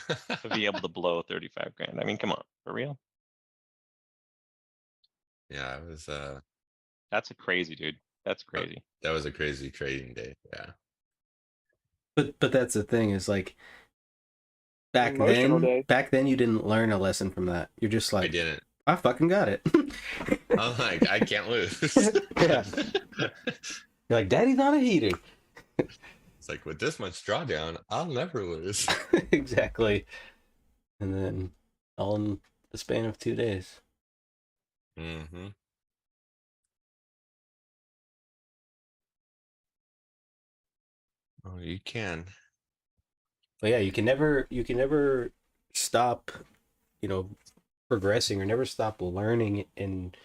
To be able to blow 35 grand. I mean, come on, for real. Yeah, it was that's a crazy, dude. That's crazy. That was a crazy trading day. Yeah. But that's the thing is like back then you didn't learn a lesson from that. You're just like, I didn't. I fucking got it. I'm like, I can't lose. Yeah. You're like, Daddy's not a heater. It's like with this much drawdown, I'll never lose. Exactly. And then all in the span of 2 days. Mm-hmm. Oh, you can. But yeah, you can never stop, progressing or never stop learning and,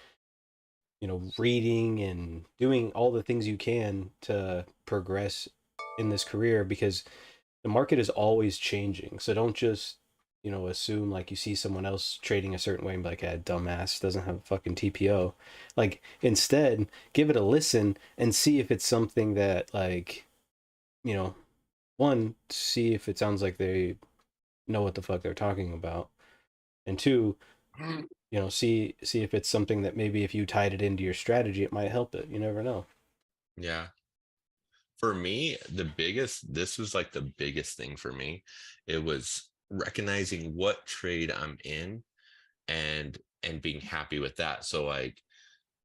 reading and doing all the things you can to progress in this career because the market is always changing. So don't just, assume like you see someone else trading a certain way and be like, dumbass doesn't have a fucking TPO. Like instead, give it a listen and see if it's something that like, one, see if it sounds like they know what the fuck they're talking about. And two, see if it's something that maybe if you tied it into your strategy, it might help it. You never know. Yeah. For me, this was like the biggest thing for me. It was recognizing what trade I'm in and being happy with that. So like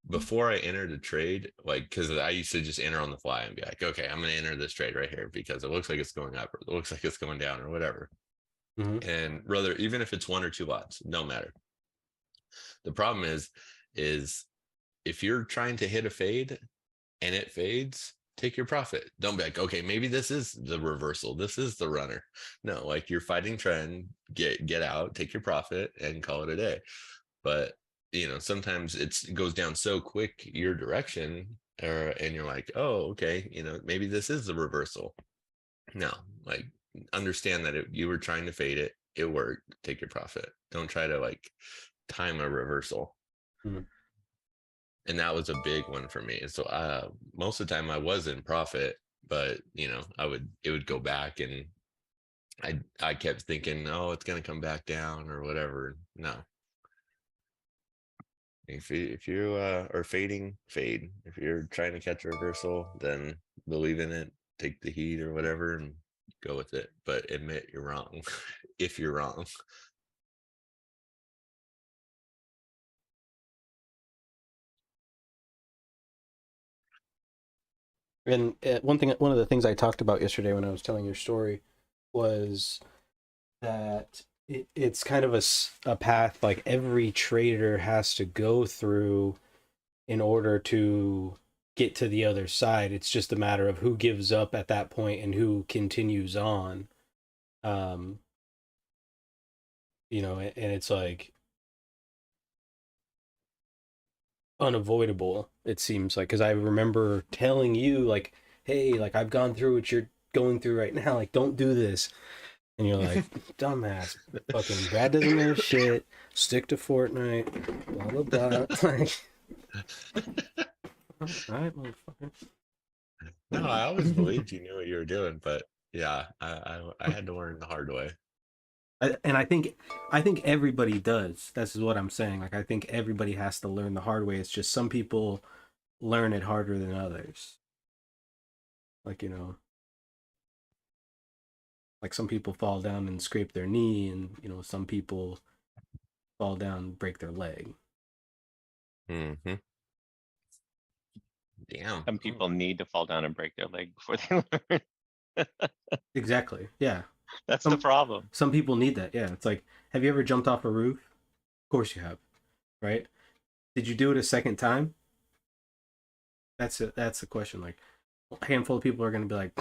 before I entered a trade, like, because I used to just enter on the fly and be like, okay, I'm going to enter this trade right here because it looks like it's going up or it looks like it's going down or whatever. Mm-hmm. And rather, even if it's 1 or 2 lots, no matter. The problem is if you're trying to hit a fade and it fades, take your profit. Don't be like, okay, maybe this is the reversal. This is the runner. No, like you're fighting trend, get out, take your profit and call it a day. But sometimes it goes down so quick your direction and you're like, oh, okay, maybe this is the reversal. No, like understand that you were trying to fade it. It worked. Take your profit. Don't try to like time a reversal. Mm-hmm. And that was a big one for me. So most of the time I was in profit, but it would go back and I kept thinking, oh, it's gonna come back down or whatever. No. If you are fading, fade. If you're trying to catch a reversal, then believe in it, take the heat or whatever and go with it, but admit you're wrong if you're wrong. And one of the things I talked about yesterday when I was telling your story was that it's kind of a path like every trader has to go through in order to get to the other side. It's just a matter of who gives up at that point and who continues on. You know, and it's like unavoidable, it seems like, because I remember telling you like, hey, like I've gone through what you're going through right now, like don't do this. And you're like, dumbass, fucking Brad doesn't know shit, stick to Fortnite, blah blah blah. Like, alright, motherfucker. No, I always believed you knew what you were doing, but yeah, I had to learn the hard way. And I think everybody does. That's what I'm saying. Like I think everybody has to learn the hard way. It's just some people learn it harder than others. Like, you know, like some people fall down and scrape their knee, and you know, some people fall down and break their leg. Mm-hmm. Damn. Some people need to fall down and break their leg before they learn. Exactly. Yeah. That's the problem. Some people need that. Yeah. It's like, have you ever jumped off a roof? Of course you have. Right? Did you do it a second time? That's the question. Like, a handful of people are going to be like,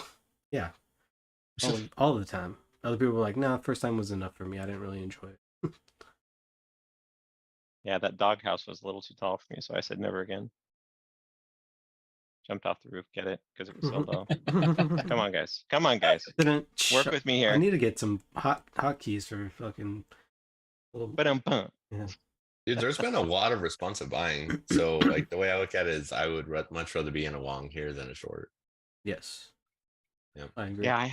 yeah, all the time. Other people are like, no, first time was enough for me. I didn't really enjoy it. Yeah, that doghouse was a little too tall for me, so I said never again. Jumped off the roof, get it? Because it was so low. Come on, guys. Come on, guys. Work with me here. I need to get some hotkeys for fucking little. Yeah. Dude, there's been a lot of responsive buying. So like the way I look at it is I would much rather be in a long here than a short. Yes. Yeah, I agree. Yeah,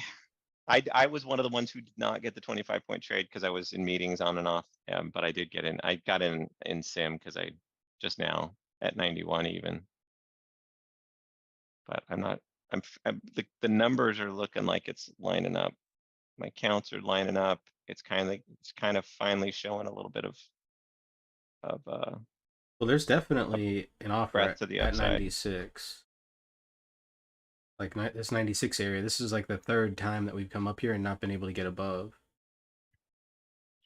I was one of the ones who did not get the 25-point trade because I was in meetings on and off. But I did get in. I got in sim because I just now at 91 even. But I'm not. The numbers are looking like it's lining up. My counts are lining up. It's kind of finally showing a little bit of well, there's definitely an offer breadth to the at upside. 96. Like this 96 area. This is like the third time that we've come up here and not been able to get above.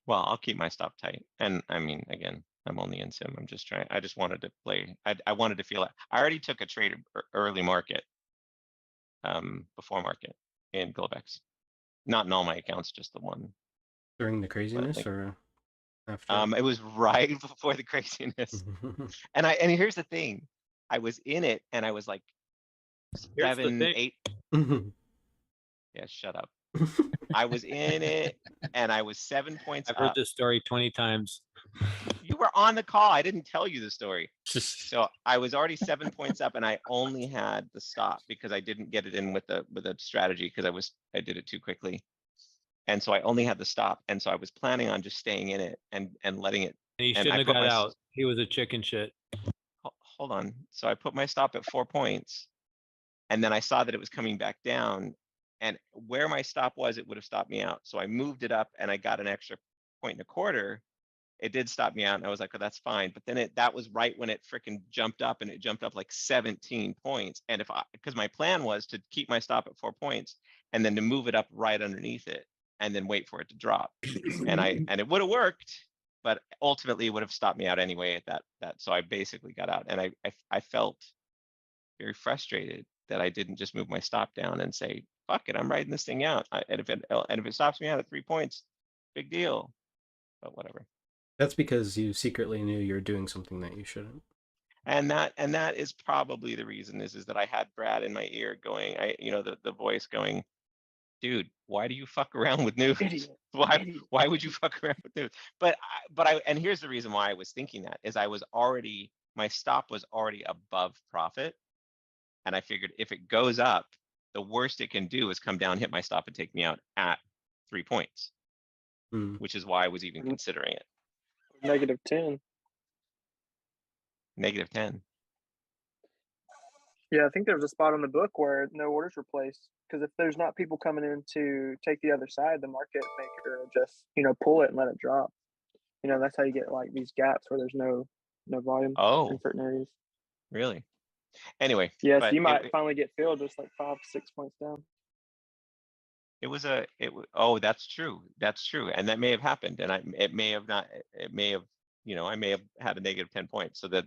Well, I'll keep my stop tight. And I mean, again, I'm only in sim. I'm just trying. I just wanted to play. I wanted to feel it. I already took a trade early market, before market in Globex. Not in all my accounts, just the one. During the craziness or after? It was right before the craziness. And here's the thing. I was in it and I was like 7, 8. Yeah, shut up. I was in it and I was 7 points I've up. heard this story 20 times. You were on the call. I didn't tell you the story. So I was already 7 points up and I only had the stop because I didn't get it in with a strategy because I did it too quickly. And so I only had the stop. And so I was planning on just staying in it and letting it. And he and shouldn't I have put got my out. He was a chicken shit. Hold on. So I put my stop at 4 points and then I saw that it was coming back down, and where my stop was, it would have stopped me out. So I moved it up and I got an extra 1.25. It did stop me out and I was like, oh, that's fine. But then that was right when it freaking jumped up, and it jumped up like 17 points. And because my plan was to keep my stop at 4 points and then to move it up right underneath it and then wait for it to drop. And it would have worked, but ultimately it would have stopped me out anyway at that. So I basically got out, and I felt very frustrated that I didn't just move my stop down and say, fuck it, I'm riding this thing out. And if it stops me out at 3 points, big deal. But whatever. That's because you secretly knew you were doing something that you shouldn't. And that is probably the reason is that I had Brad in my ear going, the voice going, dude, why do you fuck around with news? Why would you fuck around with news? But and here's the reason why I was thinking that is my stop was already above profit. And I figured if it goes up, the worst it can do is come down, hit my stop, and take me out at 3 points, which is why I was even considering it. -10. -10. Yeah, I think there's a spot on the book where no orders were placed because if there's not people coming in to take the other side, the market maker will just pull it and let it drop. That's how you get like these gaps where there's no volume in Oh, certain areas. really? Anyway, Yeah, so but you might finally get filled just like 5-6 points down. it was oh, that's true. That's true. And that may have happened. And it may have not, it may have, I may have had a negative 10 points. So that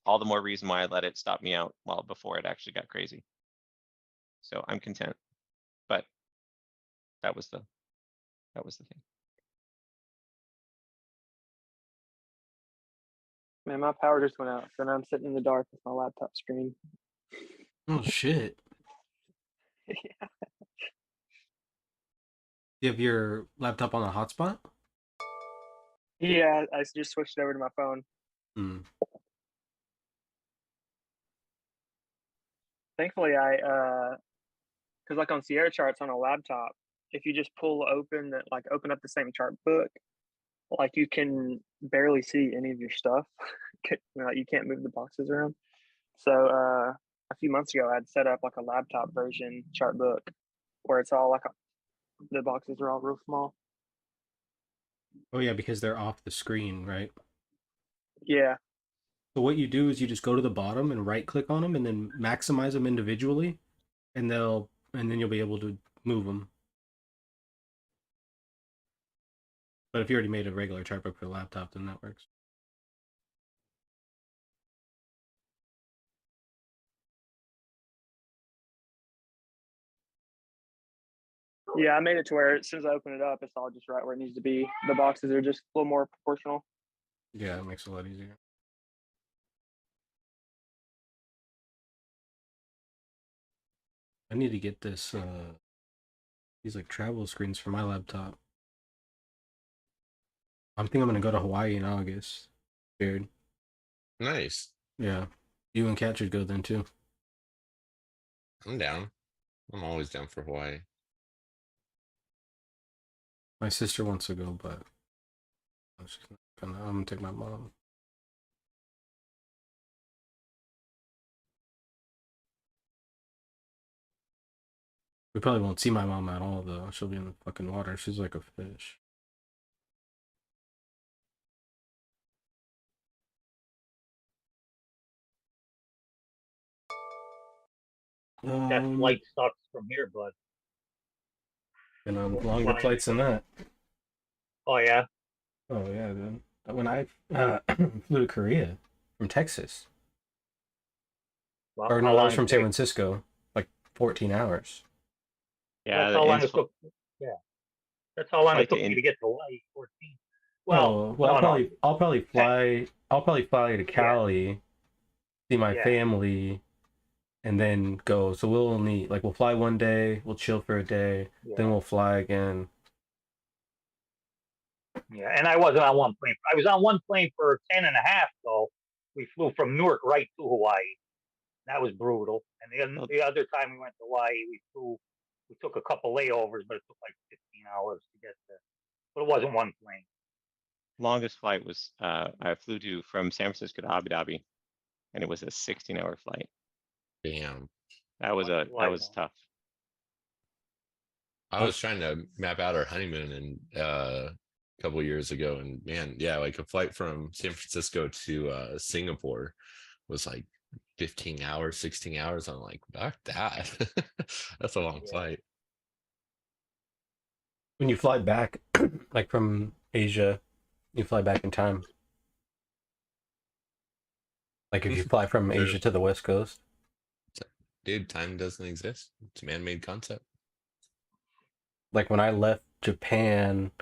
all the more reason why I let it stop me out before it actually got crazy. So I'm content, but that was the thing. Man, my power just went out, so now I'm sitting in the dark with my laptop screen. Oh shit. Yeah. You have your laptop on a hotspot? Yeah, I just switched over to my phone. Hmm. Thankfully, because like on Sierra charts on a laptop, if you just open up the same chart book, like you can barely see any of your stuff. Like you can't move the boxes around. So a few months ago, I had set up like a laptop version chart book where it's all like the boxes are all real small. Oh yeah, because they're off the screen, right? Yeah. So what you do is you just go to the bottom and right click on them and then maximize them individually, and then you'll be able to move them. But if you already made a regular chart book for the laptop, then that works. Yeah, I made it to where as soon as I open it up, it's all just right where it needs to be. The boxes are just a little more proportional. Yeah, it makes it a lot easier. I need to get this these like travel screens for my laptop. I'm gonna go to Hawaii in August. Weird. Nice. Yeah. You and Kat should go then too. I'm down. I'm always down for Hawaii. My sister wants to go, but I'm gonna take my mom. We probably won't see my mom at all though. She'll be in the fucking water. She's like a fish. That flight sucks from here, bud. Been on longer flights than that. Oh yeah. Oh yeah, dude. When I flew to Korea from Texas, Well, or how no, that long was it from San take? Francisco, like 14 hours. Yeah, That's how long it took. Yeah. That's how long it flight to took me to get to Hawaii. 14. Well, no, I'll probably fly to Cali, see my Yeah. family, and then go. So we'll fly one day, we'll chill for a day, then we'll fly again. Yeah, and I wasn't on one plane. I was on one plane for 10 and a half, though. We flew from Newark right to Hawaii. That was brutal. And the other time we went to Hawaii, we took a couple layovers, but it took like 15 hours to get there. But it wasn't one plane. Longest flight was I flew from San Francisco to Abu Dhabi, and it was a 16-hour flight. Damn. That was tough. I was trying to map out our honeymoon a couple years ago, and man, yeah, like a flight from San Francisco to Singapore was like 15 hours, 16 hours. I'm like, fuck that. That's a long flight. When you fly back, like from Asia, you fly back in time. Like if you fly from Asia to the West Coast. Dude, time doesn't exist. It's a man-made concept. Like when I left Japan,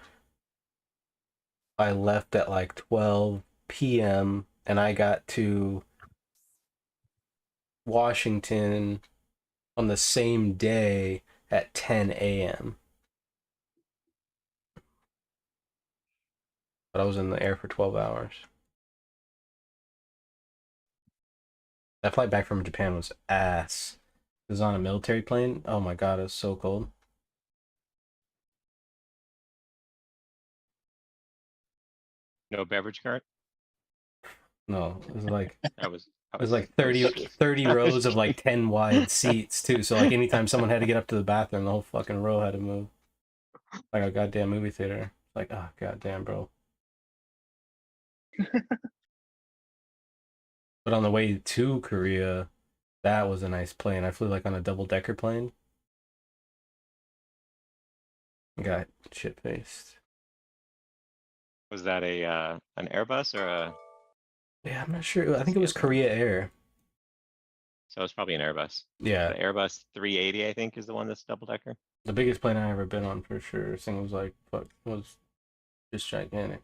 I left at like 12 p.m. and I got to Washington on the same day at 10 a.m. But I was in the air for 12 hours. That flight back from Japan was ass. It was on a military plane. Oh my god, it was so cold. No beverage cart? No, it was like That was it was like 30 rows of like 10 wide seats too. So like anytime someone had to get up to the bathroom, the whole fucking row had to move. Like a goddamn movie theater. Like, oh goddamn, bro. But on the way to Korea, that was a nice plane. I flew like on a double-decker plane. Got shit-faced. Was that a an Airbus or a? Yeah, I'm not sure. I think it was Korea Air. So it's probably an Airbus. Yeah. The Airbus 380, I think, is the one that's double decker. The biggest plane I ever been on for sure. This thing was like, fuck, it was just gigantic.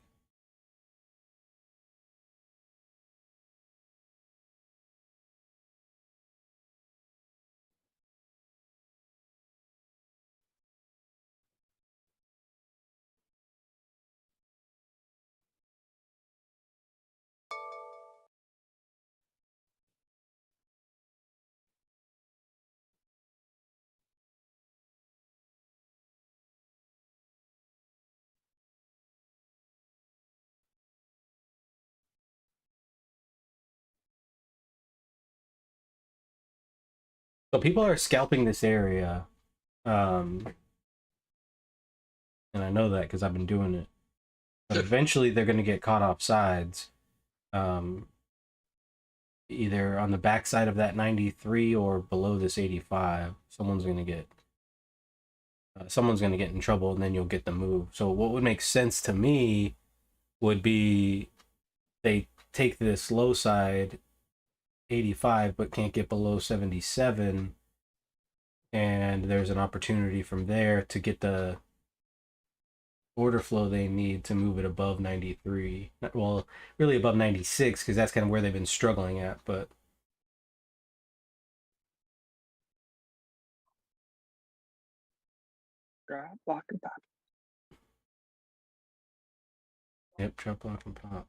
So people are scalping this area. And I know that because I've been doing it. But eventually they're going to get caught off sides. Either on the backside of that 93 or below this 85. Someone's going to get in trouble, and then you'll get the move. So what would make sense to me would be they take this low side 85 but can't get below 77, and there's an opportunity from there to get the order flow they need to move it above 93. Well, really above 96, because that's kind of where they've been struggling at. But Grab, block, and pop. yep, drop, block, and pop.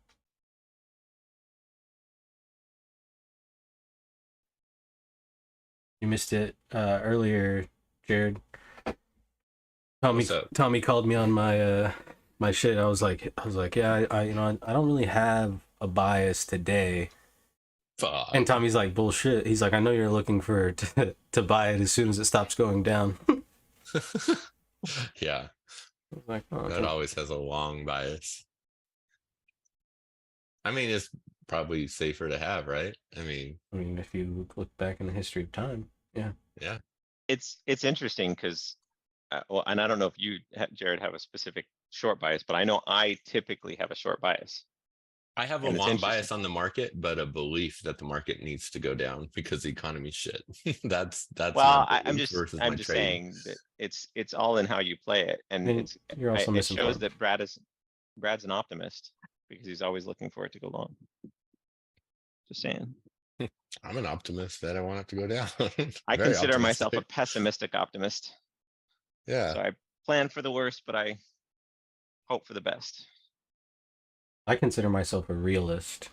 You missed it earlier, Jared. Tommy called me on my my shit. I was like, yeah, I don't really have a bias today. Fuck. And Tommy's like, bullshit. He's like, I know you're looking for to buy it as soon as it stops going down. Yeah. Like, oh, that always has a long bias. I mean, it's probably safer to have, right? I mean, if you look back in the history of time, yeah. Yeah. It's interesting because, well, and I don't know if you, Jared, have a specific short bias, but I know I typically have a short bias. I have a And it's long interesting. bias on the market, but a belief that the market needs to go down because the economy's shit. that's Well, my I'm belief just versus my trading. saying that it's all in how you play it, and And you're also it shows misinformed. that Brad's an optimist because he's always looking for it to go long. Just saying. I'm an optimist that I want it to go down. I Very consider myself a optimistic. pessimistic optimist. Yeah. So I plan for the worst, but I hope for the best. I consider myself a realist.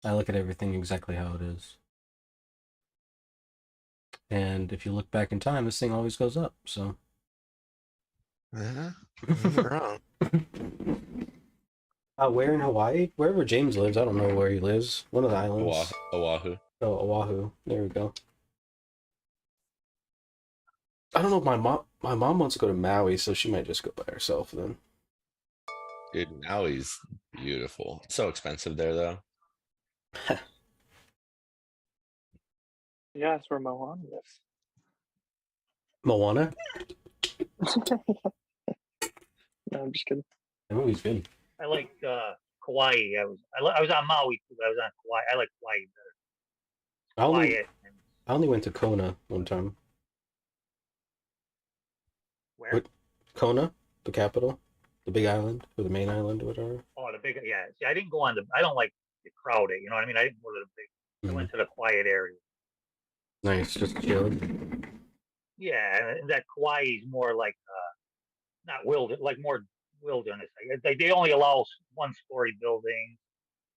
I look at everything exactly how it is. And if you look back in time, this thing always goes up, so. Yeah, you're wrong. Where in Hawaii? Wherever James lives. I don't know where he lives. One of the islands. Oahu. Oh, Oahu. There we go. I don't know if my mom wants to go to Maui, so she might just go by herself then. Dude, Maui's beautiful. It's so expensive there, though. Yeah, that's where Moana lives. Moana? No, I'm just kidding. That movie's good. I like Kauai. I was on Maui too. I was on Kauai. I like Kauai better. Quiet. I only went to Kona one time. Where? What? Kona, the capital, the big island, or the main island, or whatever. Oh, the big, yeah. See, I didn't go on I don't like the crowded, you know what I mean? I didn't go to the big, I went to the quiet area. Nice, just chilled. Yeah, and that Kauai is more like, not wilderness, like more wilderness. They only allow one-story buildings.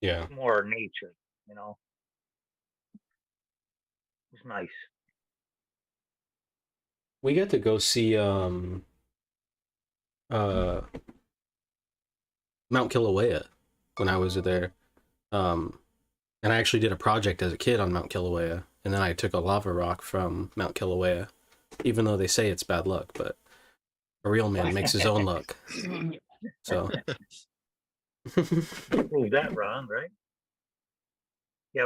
Yeah. It's more nature, you know? It's nice. We got to go see Mount Kilauea when I was there. And I actually did a project as a kid on Mount Kilauea, and then I took a lava rock from Mount Kilauea, even though they say it's bad luck, but a real man makes his own luck. So Prove that wrong, right? Yeah,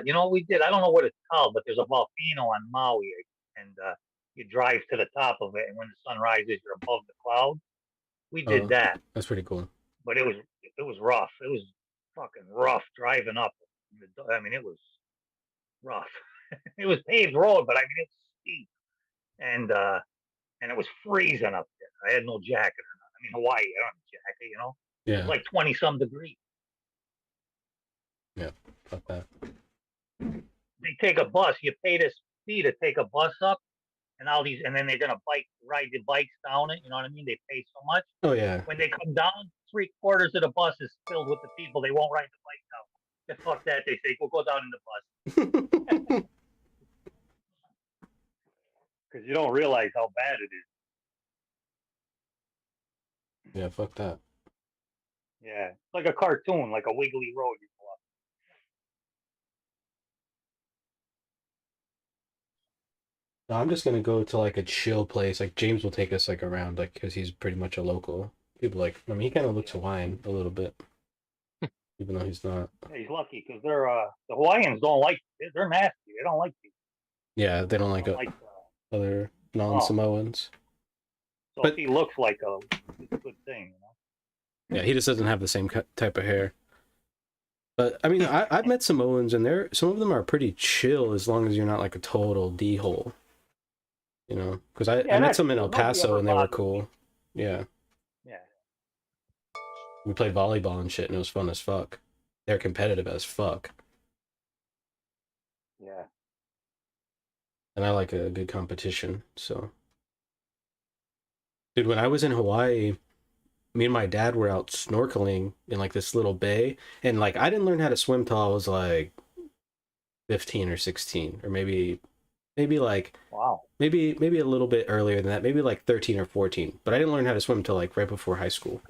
you know what we did? I don't know what it's called, but there's a volcano on Maui, and you drive to the top of it, and when the sun rises, you're above the cloud. We did that, that's pretty cool. but it was rough. It was fucking rough driving up. I mean, it was rough. It was paved road, but I mean, it's steep, and it was freezing up there. I had no jacket. I mean, Hawaii, I don't have a jacket, you know. It Yeah. was like 20-some degrees. Yeah. Fuck that. They take a bus. You pay this fee to take a bus up, and then they're gonna ride the bikes down it. You know what I mean? They pay so much. Oh yeah. When they come down, 3/4 of the bus is filled with the people. They won't ride the bike down. Yeah, fuck that. They say, we'll go down in the bus. Because you don't realize how bad it is. Yeah, fuck that. Yeah, it's like a cartoon, like a wiggly road you go up. No, I'm just gonna go to like a chill place. Like James will take us like around, like because he's pretty much a local. People like, I mean, he kind of looks Hawaiian a little bit, even though he's not. Yeah, he's lucky because the Hawaiians don't like. They're nasty. They don't like people. Yeah, they don't like, They don't like other non-Samoans. so But- if he looks like it's a good thing, you know. Yeah, he just doesn't have the same type of hair. But I mean, I've met Samoans, and some of them are pretty chill as long as you're not like a total d-hole. You know, because I met that's some in true. El Nobody Paso, ever and they were bothered me. cool. Yeah, Yeah. we played volleyball and shit, and it was fun as fuck. They're competitive as fuck, Yeah. and I like a good competition. So, dude, when I was in Hawaii, me and my dad were out snorkeling in like this little bay, and like I didn't learn how to swim till I was like 15 or 16, or maybe like Wow. maybe a little bit earlier than that, maybe like 13 or 14, but I didn't learn how to swim until like right before high school.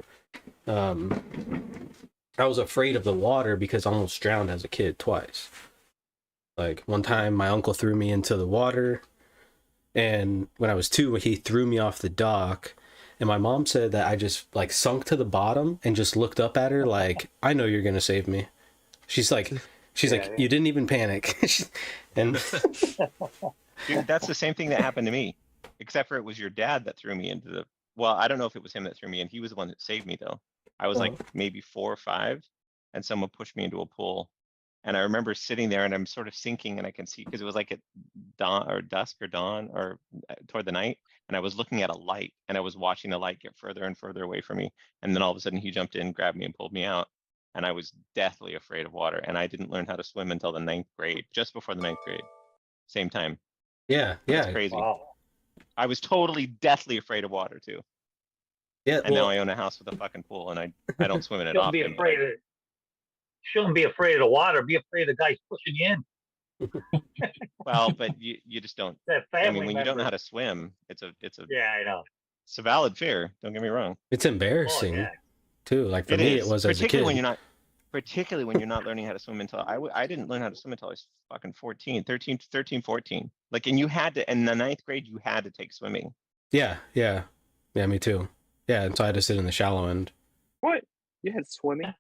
I was afraid of the water because I almost drowned as a kid twice. Like one time my uncle threw me into the water, and when I was 2, he threw me off the dock, and my mom said that I just like sunk to the bottom and just looked up at her like, I know you're gonna save me. She's like you didn't even panic. And Dude, that's the same thing that happened to me, except for it was your dad that threw me into the. Well, I don't know if it was him that threw me in. He was the one that saved me though. I was like maybe 4 or 5, and someone pushed me into a pool. And I remember sitting there, and I'm sort of sinking, and I can see because it was like at dawn or dusk or dawn or toward the night, and I was looking at a light, and I was watching the light get further and further away from me. And then all of a sudden, he jumped in, grabbed me, and pulled me out. And I was deathly afraid of water, and I didn't learn how to swim until the 9th grade, just before the 9th grade, same time. yeah, It's crazy. Wow. I was totally deathly afraid of water too. yeah. And Well, now I own a house with a fucking pool, and I don't swim in it Shouldn't be often. afraid of. Shouldn't be afraid of the water. Be afraid of the guys pushing you in. Well, but you just don't. That I family mean, when you don't know how member. to swim, it's a Yeah, I know. it's a valid fear. Don't get me wrong. it's embarrassing yeah. too. Like for It me, is, it was as a particularly kid. when you're not learning how to swim until I didn't learn how to swim until I was fucking 13, 14. Like, and you had to, in the 9th grade, you had to take swimming. Yeah, me too. Yeah, and so I had to sit in the shallow end What? You had swimming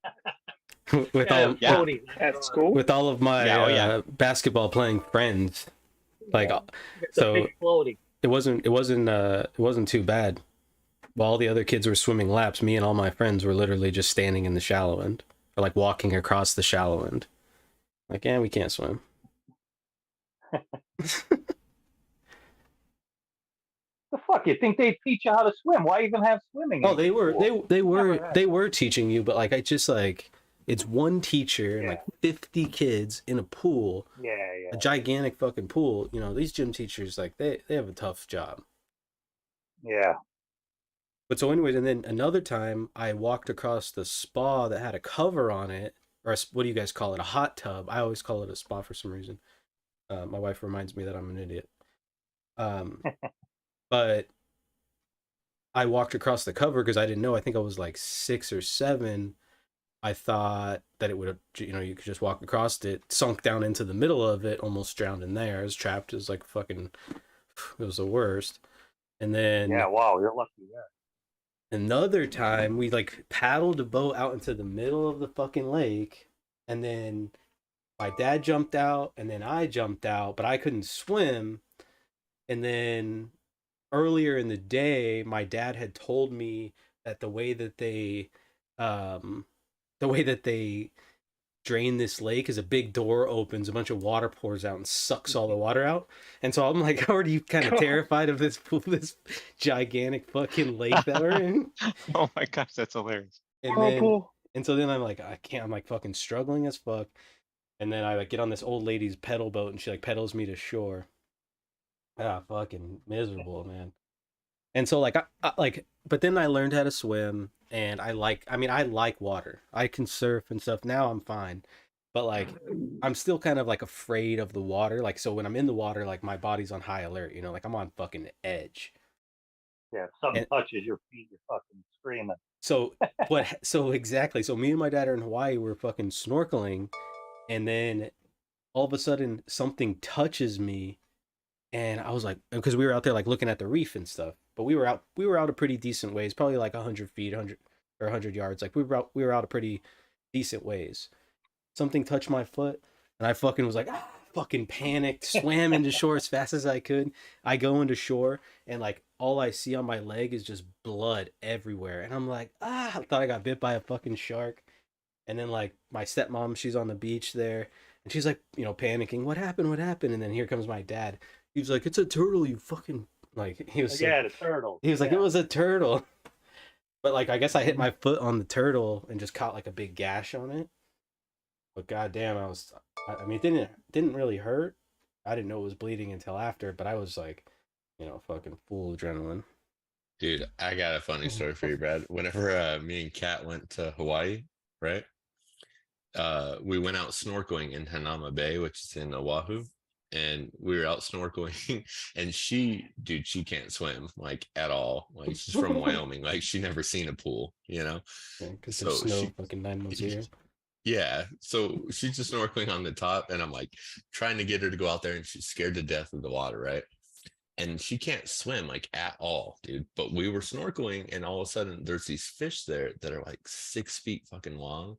with Yeah, all Yeah. floaties. at school? with all of my Yeah, oh, yeah. basketball playing friends. Like, It's a so big floaty. it wasn't too bad. While all the other kids were swimming laps, me and all my friends were literally just standing in the shallow end, or like walking across the shallow end. Like, yeah, we can't swim. The fuck? You think they teach you how to swim? Why even have swimming? Oh, in they your were pool? they were teaching you, but like I just like it's one teacher and like 50 kids in a pool, Yeah, a gigantic fucking pool. You know, these gym teachers like they have a tough job. yeah. But so anyways, and then another time I walked across the spa that had a cover on it, or what do you guys call it? A hot tub. I always call it a spa for some reason. My wife reminds me that I'm an idiot. But I walked across the cover because I didn't know. I think I was like 6 or 7. I thought that it would have, you know, you could just walk across it, sunk down into the middle of it, almost drowned in there. I was trapped. It was like fucking, it was the worst. And then Yeah, wow, you're lucky. Yeah. another time we like paddled a boat out into the middle of the fucking lake, and then my dad jumped out, and then I jumped out, but I couldn't swim. And then earlier in the day, my dad had told me that um, the way that they drain this lake is a big door opens, a bunch of water pours out and sucks all the water out. And so I'm like already kind of terrified of this pool, this gigantic fucking lake that we're in. Oh my gosh, that's hilarious. And so then I'm like, I can't, I'm like fucking struggling as fuck. And then I like get on this old lady's pedal boat and she like pedals me to shore. Ah, fucking miserable, man. And so like I like, but then I learned how to swim, and I like water. I can surf and stuff. Now I'm fine. But like I'm still kind of like afraid of the water. Like so when I'm in the water, like my body's on high alert, you know, like I'm on fucking edge. Yeah, if something And touches your feet, you're fucking screaming. so exactly. So me and my dad are in Hawaii, we're fucking snorkeling, and then all of a sudden something touches me, and I was like, because we were out there like looking at the reef and stuff, but we were out a pretty decent ways, probably like 100 feet, 100 or 100 yards. Like we were out a pretty decent ways. Something touched my foot, and I fucking was like, ah, fucking panicked, swam into shore as fast as I could. I go into shore, and like all I see on my leg is just blood everywhere, and I'm like, ah, I thought I got bit by a fucking shark. And then like my stepmom, she's on the beach there, and she's like, you know, panicking, what happened, what happened? And then here comes my dad. He was like, it's a turtle, you fucking, like he was Yeah, so, the turtle. he was like, Yeah. it was a turtle. But like I guess I hit my foot on the turtle and just caught like a big gash on it. But goddamn, I mean, it didn't really hurt. I didn't know it was bleeding until after, but I was like, you know, fucking full adrenaline. Dude, I got a funny story for you, Brad. Whenever me and Kat went to Hawaii, right? We went out snorkeling in Hanama Bay, which is in Oahu, and we were out snorkeling, and she can't swim like at all. Like she's from Wyoming, like she never seen a pool, you know. Yeah, because So there's snow she, fucking 9 months a year. yeah. So she's just snorkeling on the top, and I'm like trying to get her to go out there, and she's scared to death of the water, right? And she can't swim like at all, dude. But we were snorkeling, and all of a sudden there's these fish there that are like 6 feet fucking long,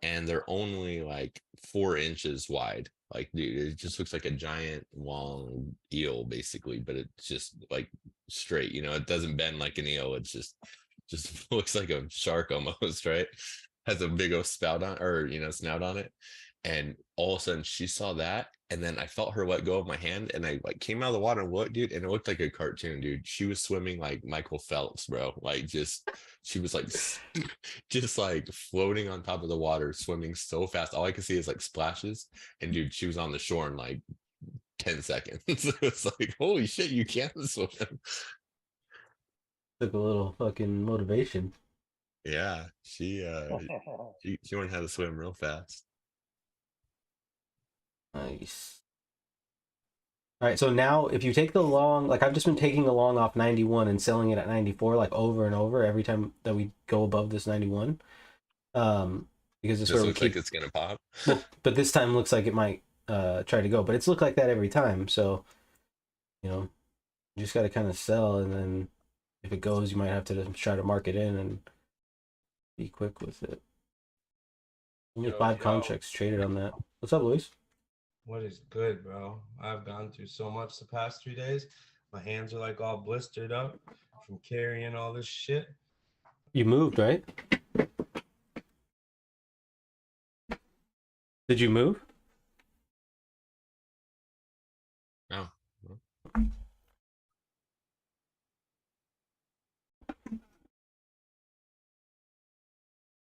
and they're only like 4 inches wide. Like, dude, it just looks like a giant long eel, basically, but it's just like straight. You know, it doesn't bend like an eel. It's just looks like a shark almost, right? Has a big old spout on, or you know, snout on it. And all of a sudden she saw that, and then I felt her let go of my hand, and I like came out of the water and looked, dude, and it looked like a cartoon, dude. She was swimming like Michael Phelps, bro. Like she was like just like floating on top of the water, swimming so fast. All I could see is like splashes, and dude, she was on the shore in like 10 seconds. It's like, holy shit, you can swim. Took a little fucking motivation. Yeah, she learned how to swim real fast. Nice. All right, so now if you take the long, like I've just been taking the long off 91 and selling it at 94, like over and over every time that we go above this 91. Because it's This where we looks keep, like it's gonna pop. well, but this time looks like it might try to go, but it's looked like that every time. So, you know, you just got to kind of sell, and then if it goes, you might have to just try to mark it in and be quick with it. Only 5 contracts traded on that. What's up, Luis? What is good, bro? I've gone through so much the past 3 days. My hands are like all blistered up from carrying all this shit. You moved, right? Did you move? No.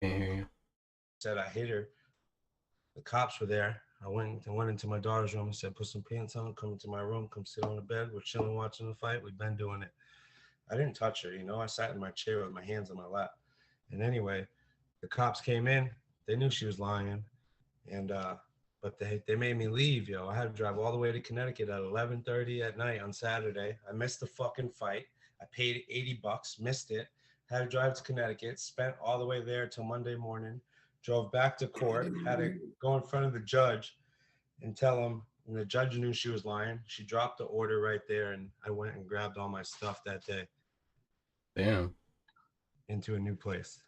Can't hear you. Said I hit her. The cops were there. I went into my daughter's room and said, put some pants on, come into my room, come sit on the bed. We're chilling, watching the fight. We've been doing it. I didn't touch her, you know. I sat in my chair with my hands on my lap. And anyway, the cops came in. They knew she was lying. And but they made me leave, yo. I had to drive all the way to Connecticut at 11:30 at night on Saturday. I missed the fucking fight. I paid $80, missed it. Had to drive to Connecticut, spent all the way there till Monday morning. drove back to court, had to go in front of the judge and tell him, and the judge knew she was lying. She dropped the order right there, and I went and grabbed all my stuff that day. Damn. Into a new place.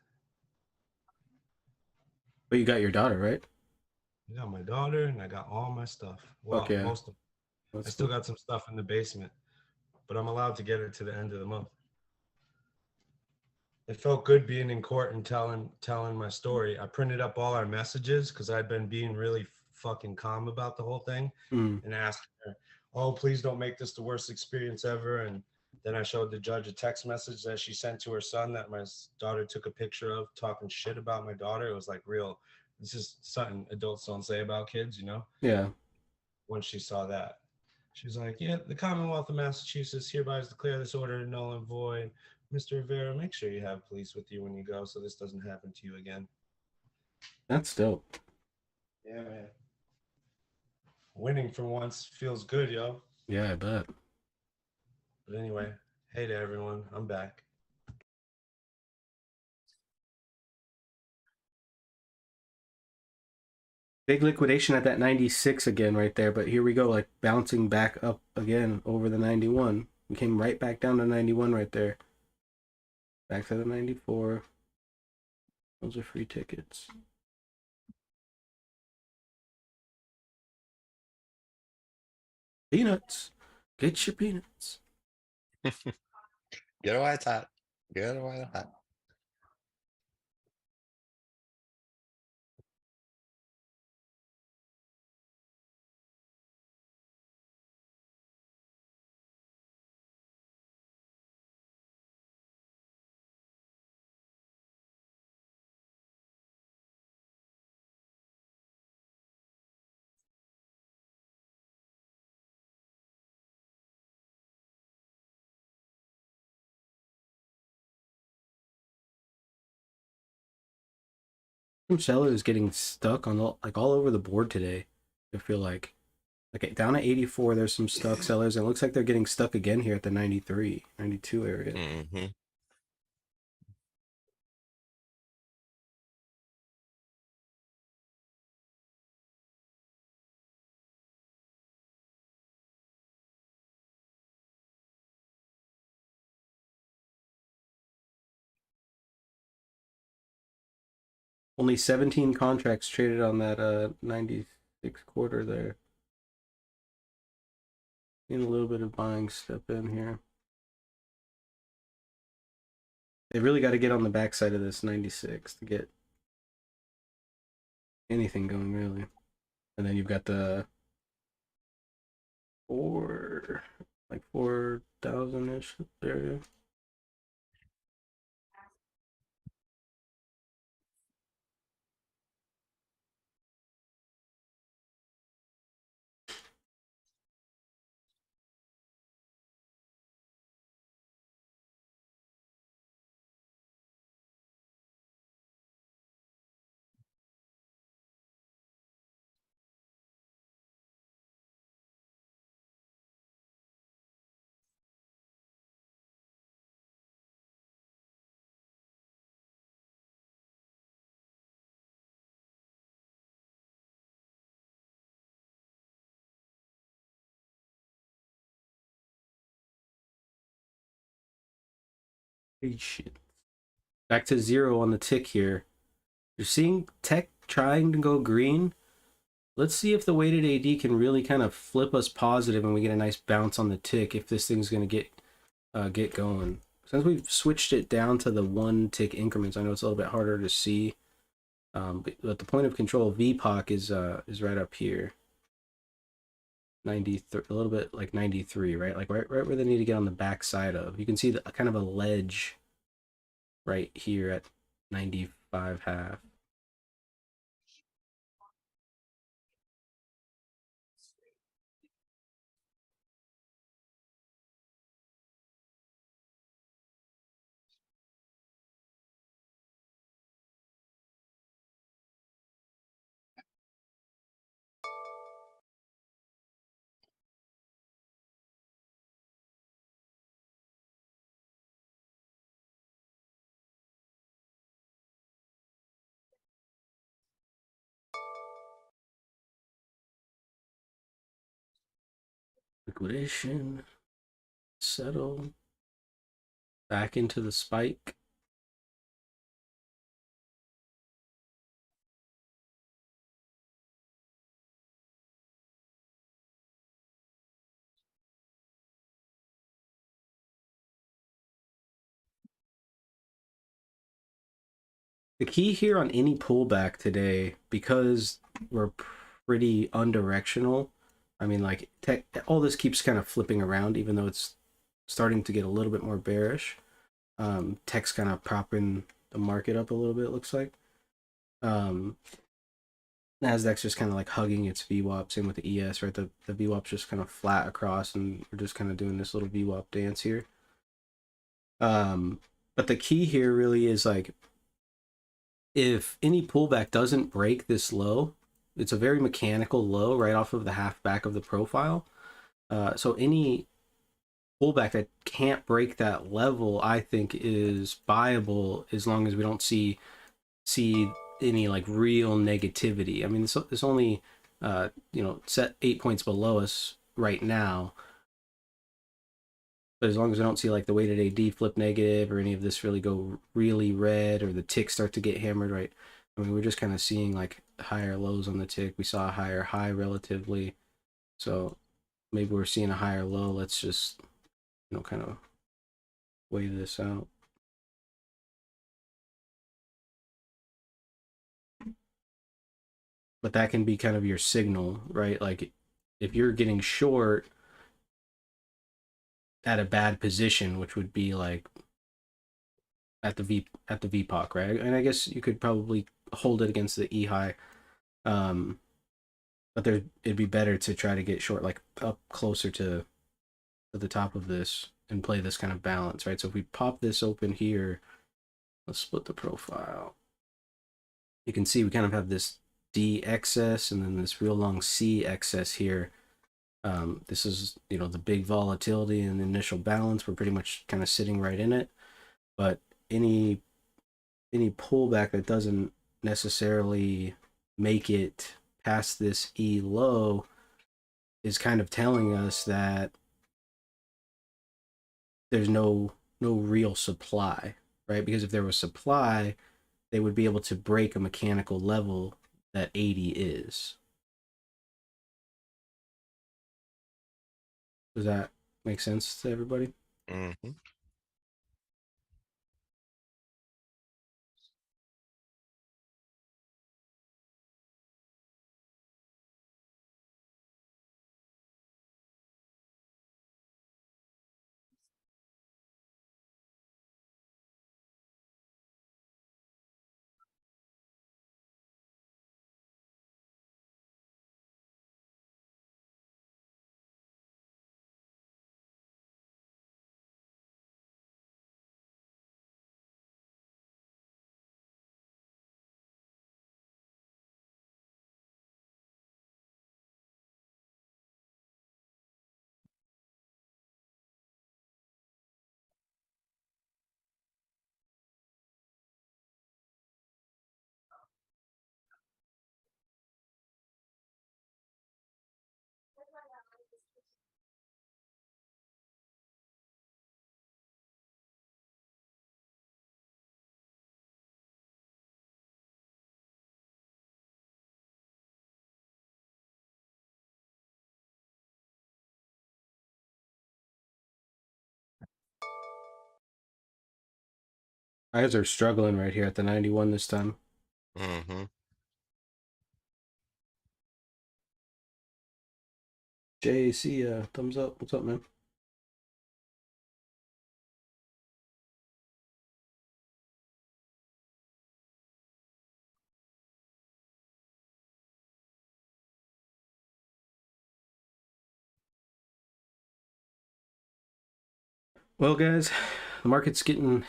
But you got your daughter, right? I got my daughter and I got all my stuff. Well, Fuck yeah. most of it. I still got some stuff in the basement, but I'm allowed to get it to the end of the month. It felt good being in court and telling my story. I printed up all our messages because I'd been being really fucking calm about the whole thing, and asked her, "Oh, please don't make this the worst experience ever." And then I showed the judge a text message that she sent to her son that my daughter took a picture of, talking shit about my daughter. It was like real. This is something adults don't say about kids, you know? Yeah. When she saw that, she's like, "Yeah, the Commonwealth of Massachusetts hereby declare this order null and void. Mr. Rivera, make sure you have police with you when you go so this doesn't happen to you again." That's dope. Yeah, man. Winning for once feels good, yo. Yeah, I bet. But anyway, hey to everyone. I'm back. Big liquidation at that 96 again right there, but here we go, like bouncing back up again over the 91. We came right back down to 91 right there. Back to the 94. Those are free tickets. Peanuts. Get your peanuts. Get a white hat. Get a white hat. Some sellers getting stuck on like all over the board today. I feel like down at 84, there's some stuck sellers, and it looks like they're getting stuck again here at the 93, 92 area. Mm-hmm. Only 17 contracts traded on that 96 quarter there. Seeing a little bit of buying step in here. They really got to get on the backside of this 96 to get anything going, really. And then you've got the 4,000-ish area. Hey, shit. Back to 0 on the tick here. You're seeing tech trying to go green. Let's see if the weighted AD can really kind of flip us positive and we get a nice bounce on the tick if this thing's going to get going. Since we've switched it down to the 1 tick increments, I know it's a little bit harder to see. But the point of control, VPOC, is right up here. 93, a little bit like 93, right? Like right where they need to get on the back side of. You can see the kind of a ledge right here at 95.5. Liquidation. Settle. Back into the spike. The key here on any pullback today, because we're pretty undirectional, I mean, like, all this keeps kind of flipping around, even though it's starting to get a little bit more bearish. Tech's kind of propping the market up a little bit, it looks like. Nasdaq's just kind of like hugging its VWAP, same with the ES, right? The VWAP's just kind of flat across, and we're just kind of doing this little VWAP dance here. But the key here really is, like, if any pullback doesn't break this low, it's a very mechanical low right off of the half back of the profile. So any pullback that can't break that level, I think, is viable as long as we don't see any like real negativity. I mean, it's only set 8 points below us right now, but as long as we don't see like the weighted AD flip negative or any of this really go really red or the tick start to get hammered, right? I mean, we're just kind of seeing like higher lows on the tick. We saw a higher high relatively, so maybe we're seeing a higher low. Let's just kind of weigh this out. But that can be kind of your signal, right? Like if you're getting short at a bad position, which would be like at the VPOC, right? And I guess you could probably hold it against the E high, but it'd be better to try to get short like up closer to the top of this and play this kind of balance, right? So if we pop this open here, let's split the profile. You can see we kind of have this D excess and then this real long C excess here. This is, the big volatility and the initial balance. We're pretty much kind of sitting right in it. But any pullback that doesn't necessarily make it past this E low is kind of telling us that there's no real supply, right? Because if there was supply, they would be able to break a mechanical level that 80 is. Does that make sense to everybody? Mm-hmm. Eyes are struggling right here at the 91 this time. Mm-hmm. JC, thumbs up. What's up, man? Well, guys, the market's getting,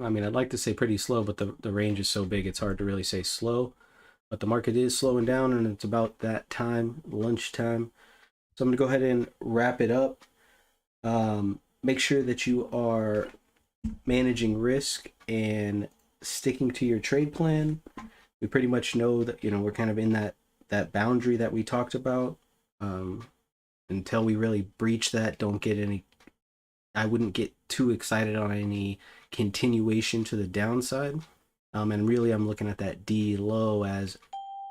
I mean, I'd like to say pretty slow, but the range is so big, it's hard to really say slow. But the market is slowing down, and it's about that time, lunchtime. So I'm going to go ahead and wrap it up. Make sure that you are managing risk and sticking to your trade plan. We pretty much know that, we're kind of in that boundary that we talked about. until we really breach that, don't get any. I wouldn't get too excited on any continuation to the downside. And really, I'm looking at that D low as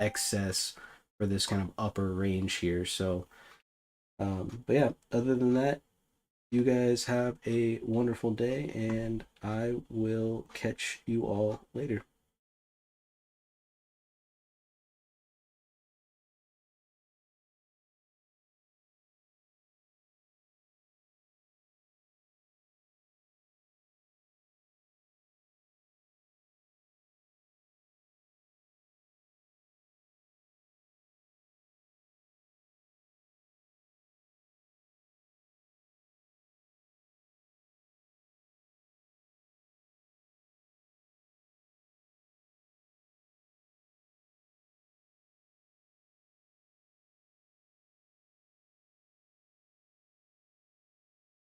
excess for this kind of upper range here. So, but yeah, other than that, you guys have a wonderful day, and I will catch you all later.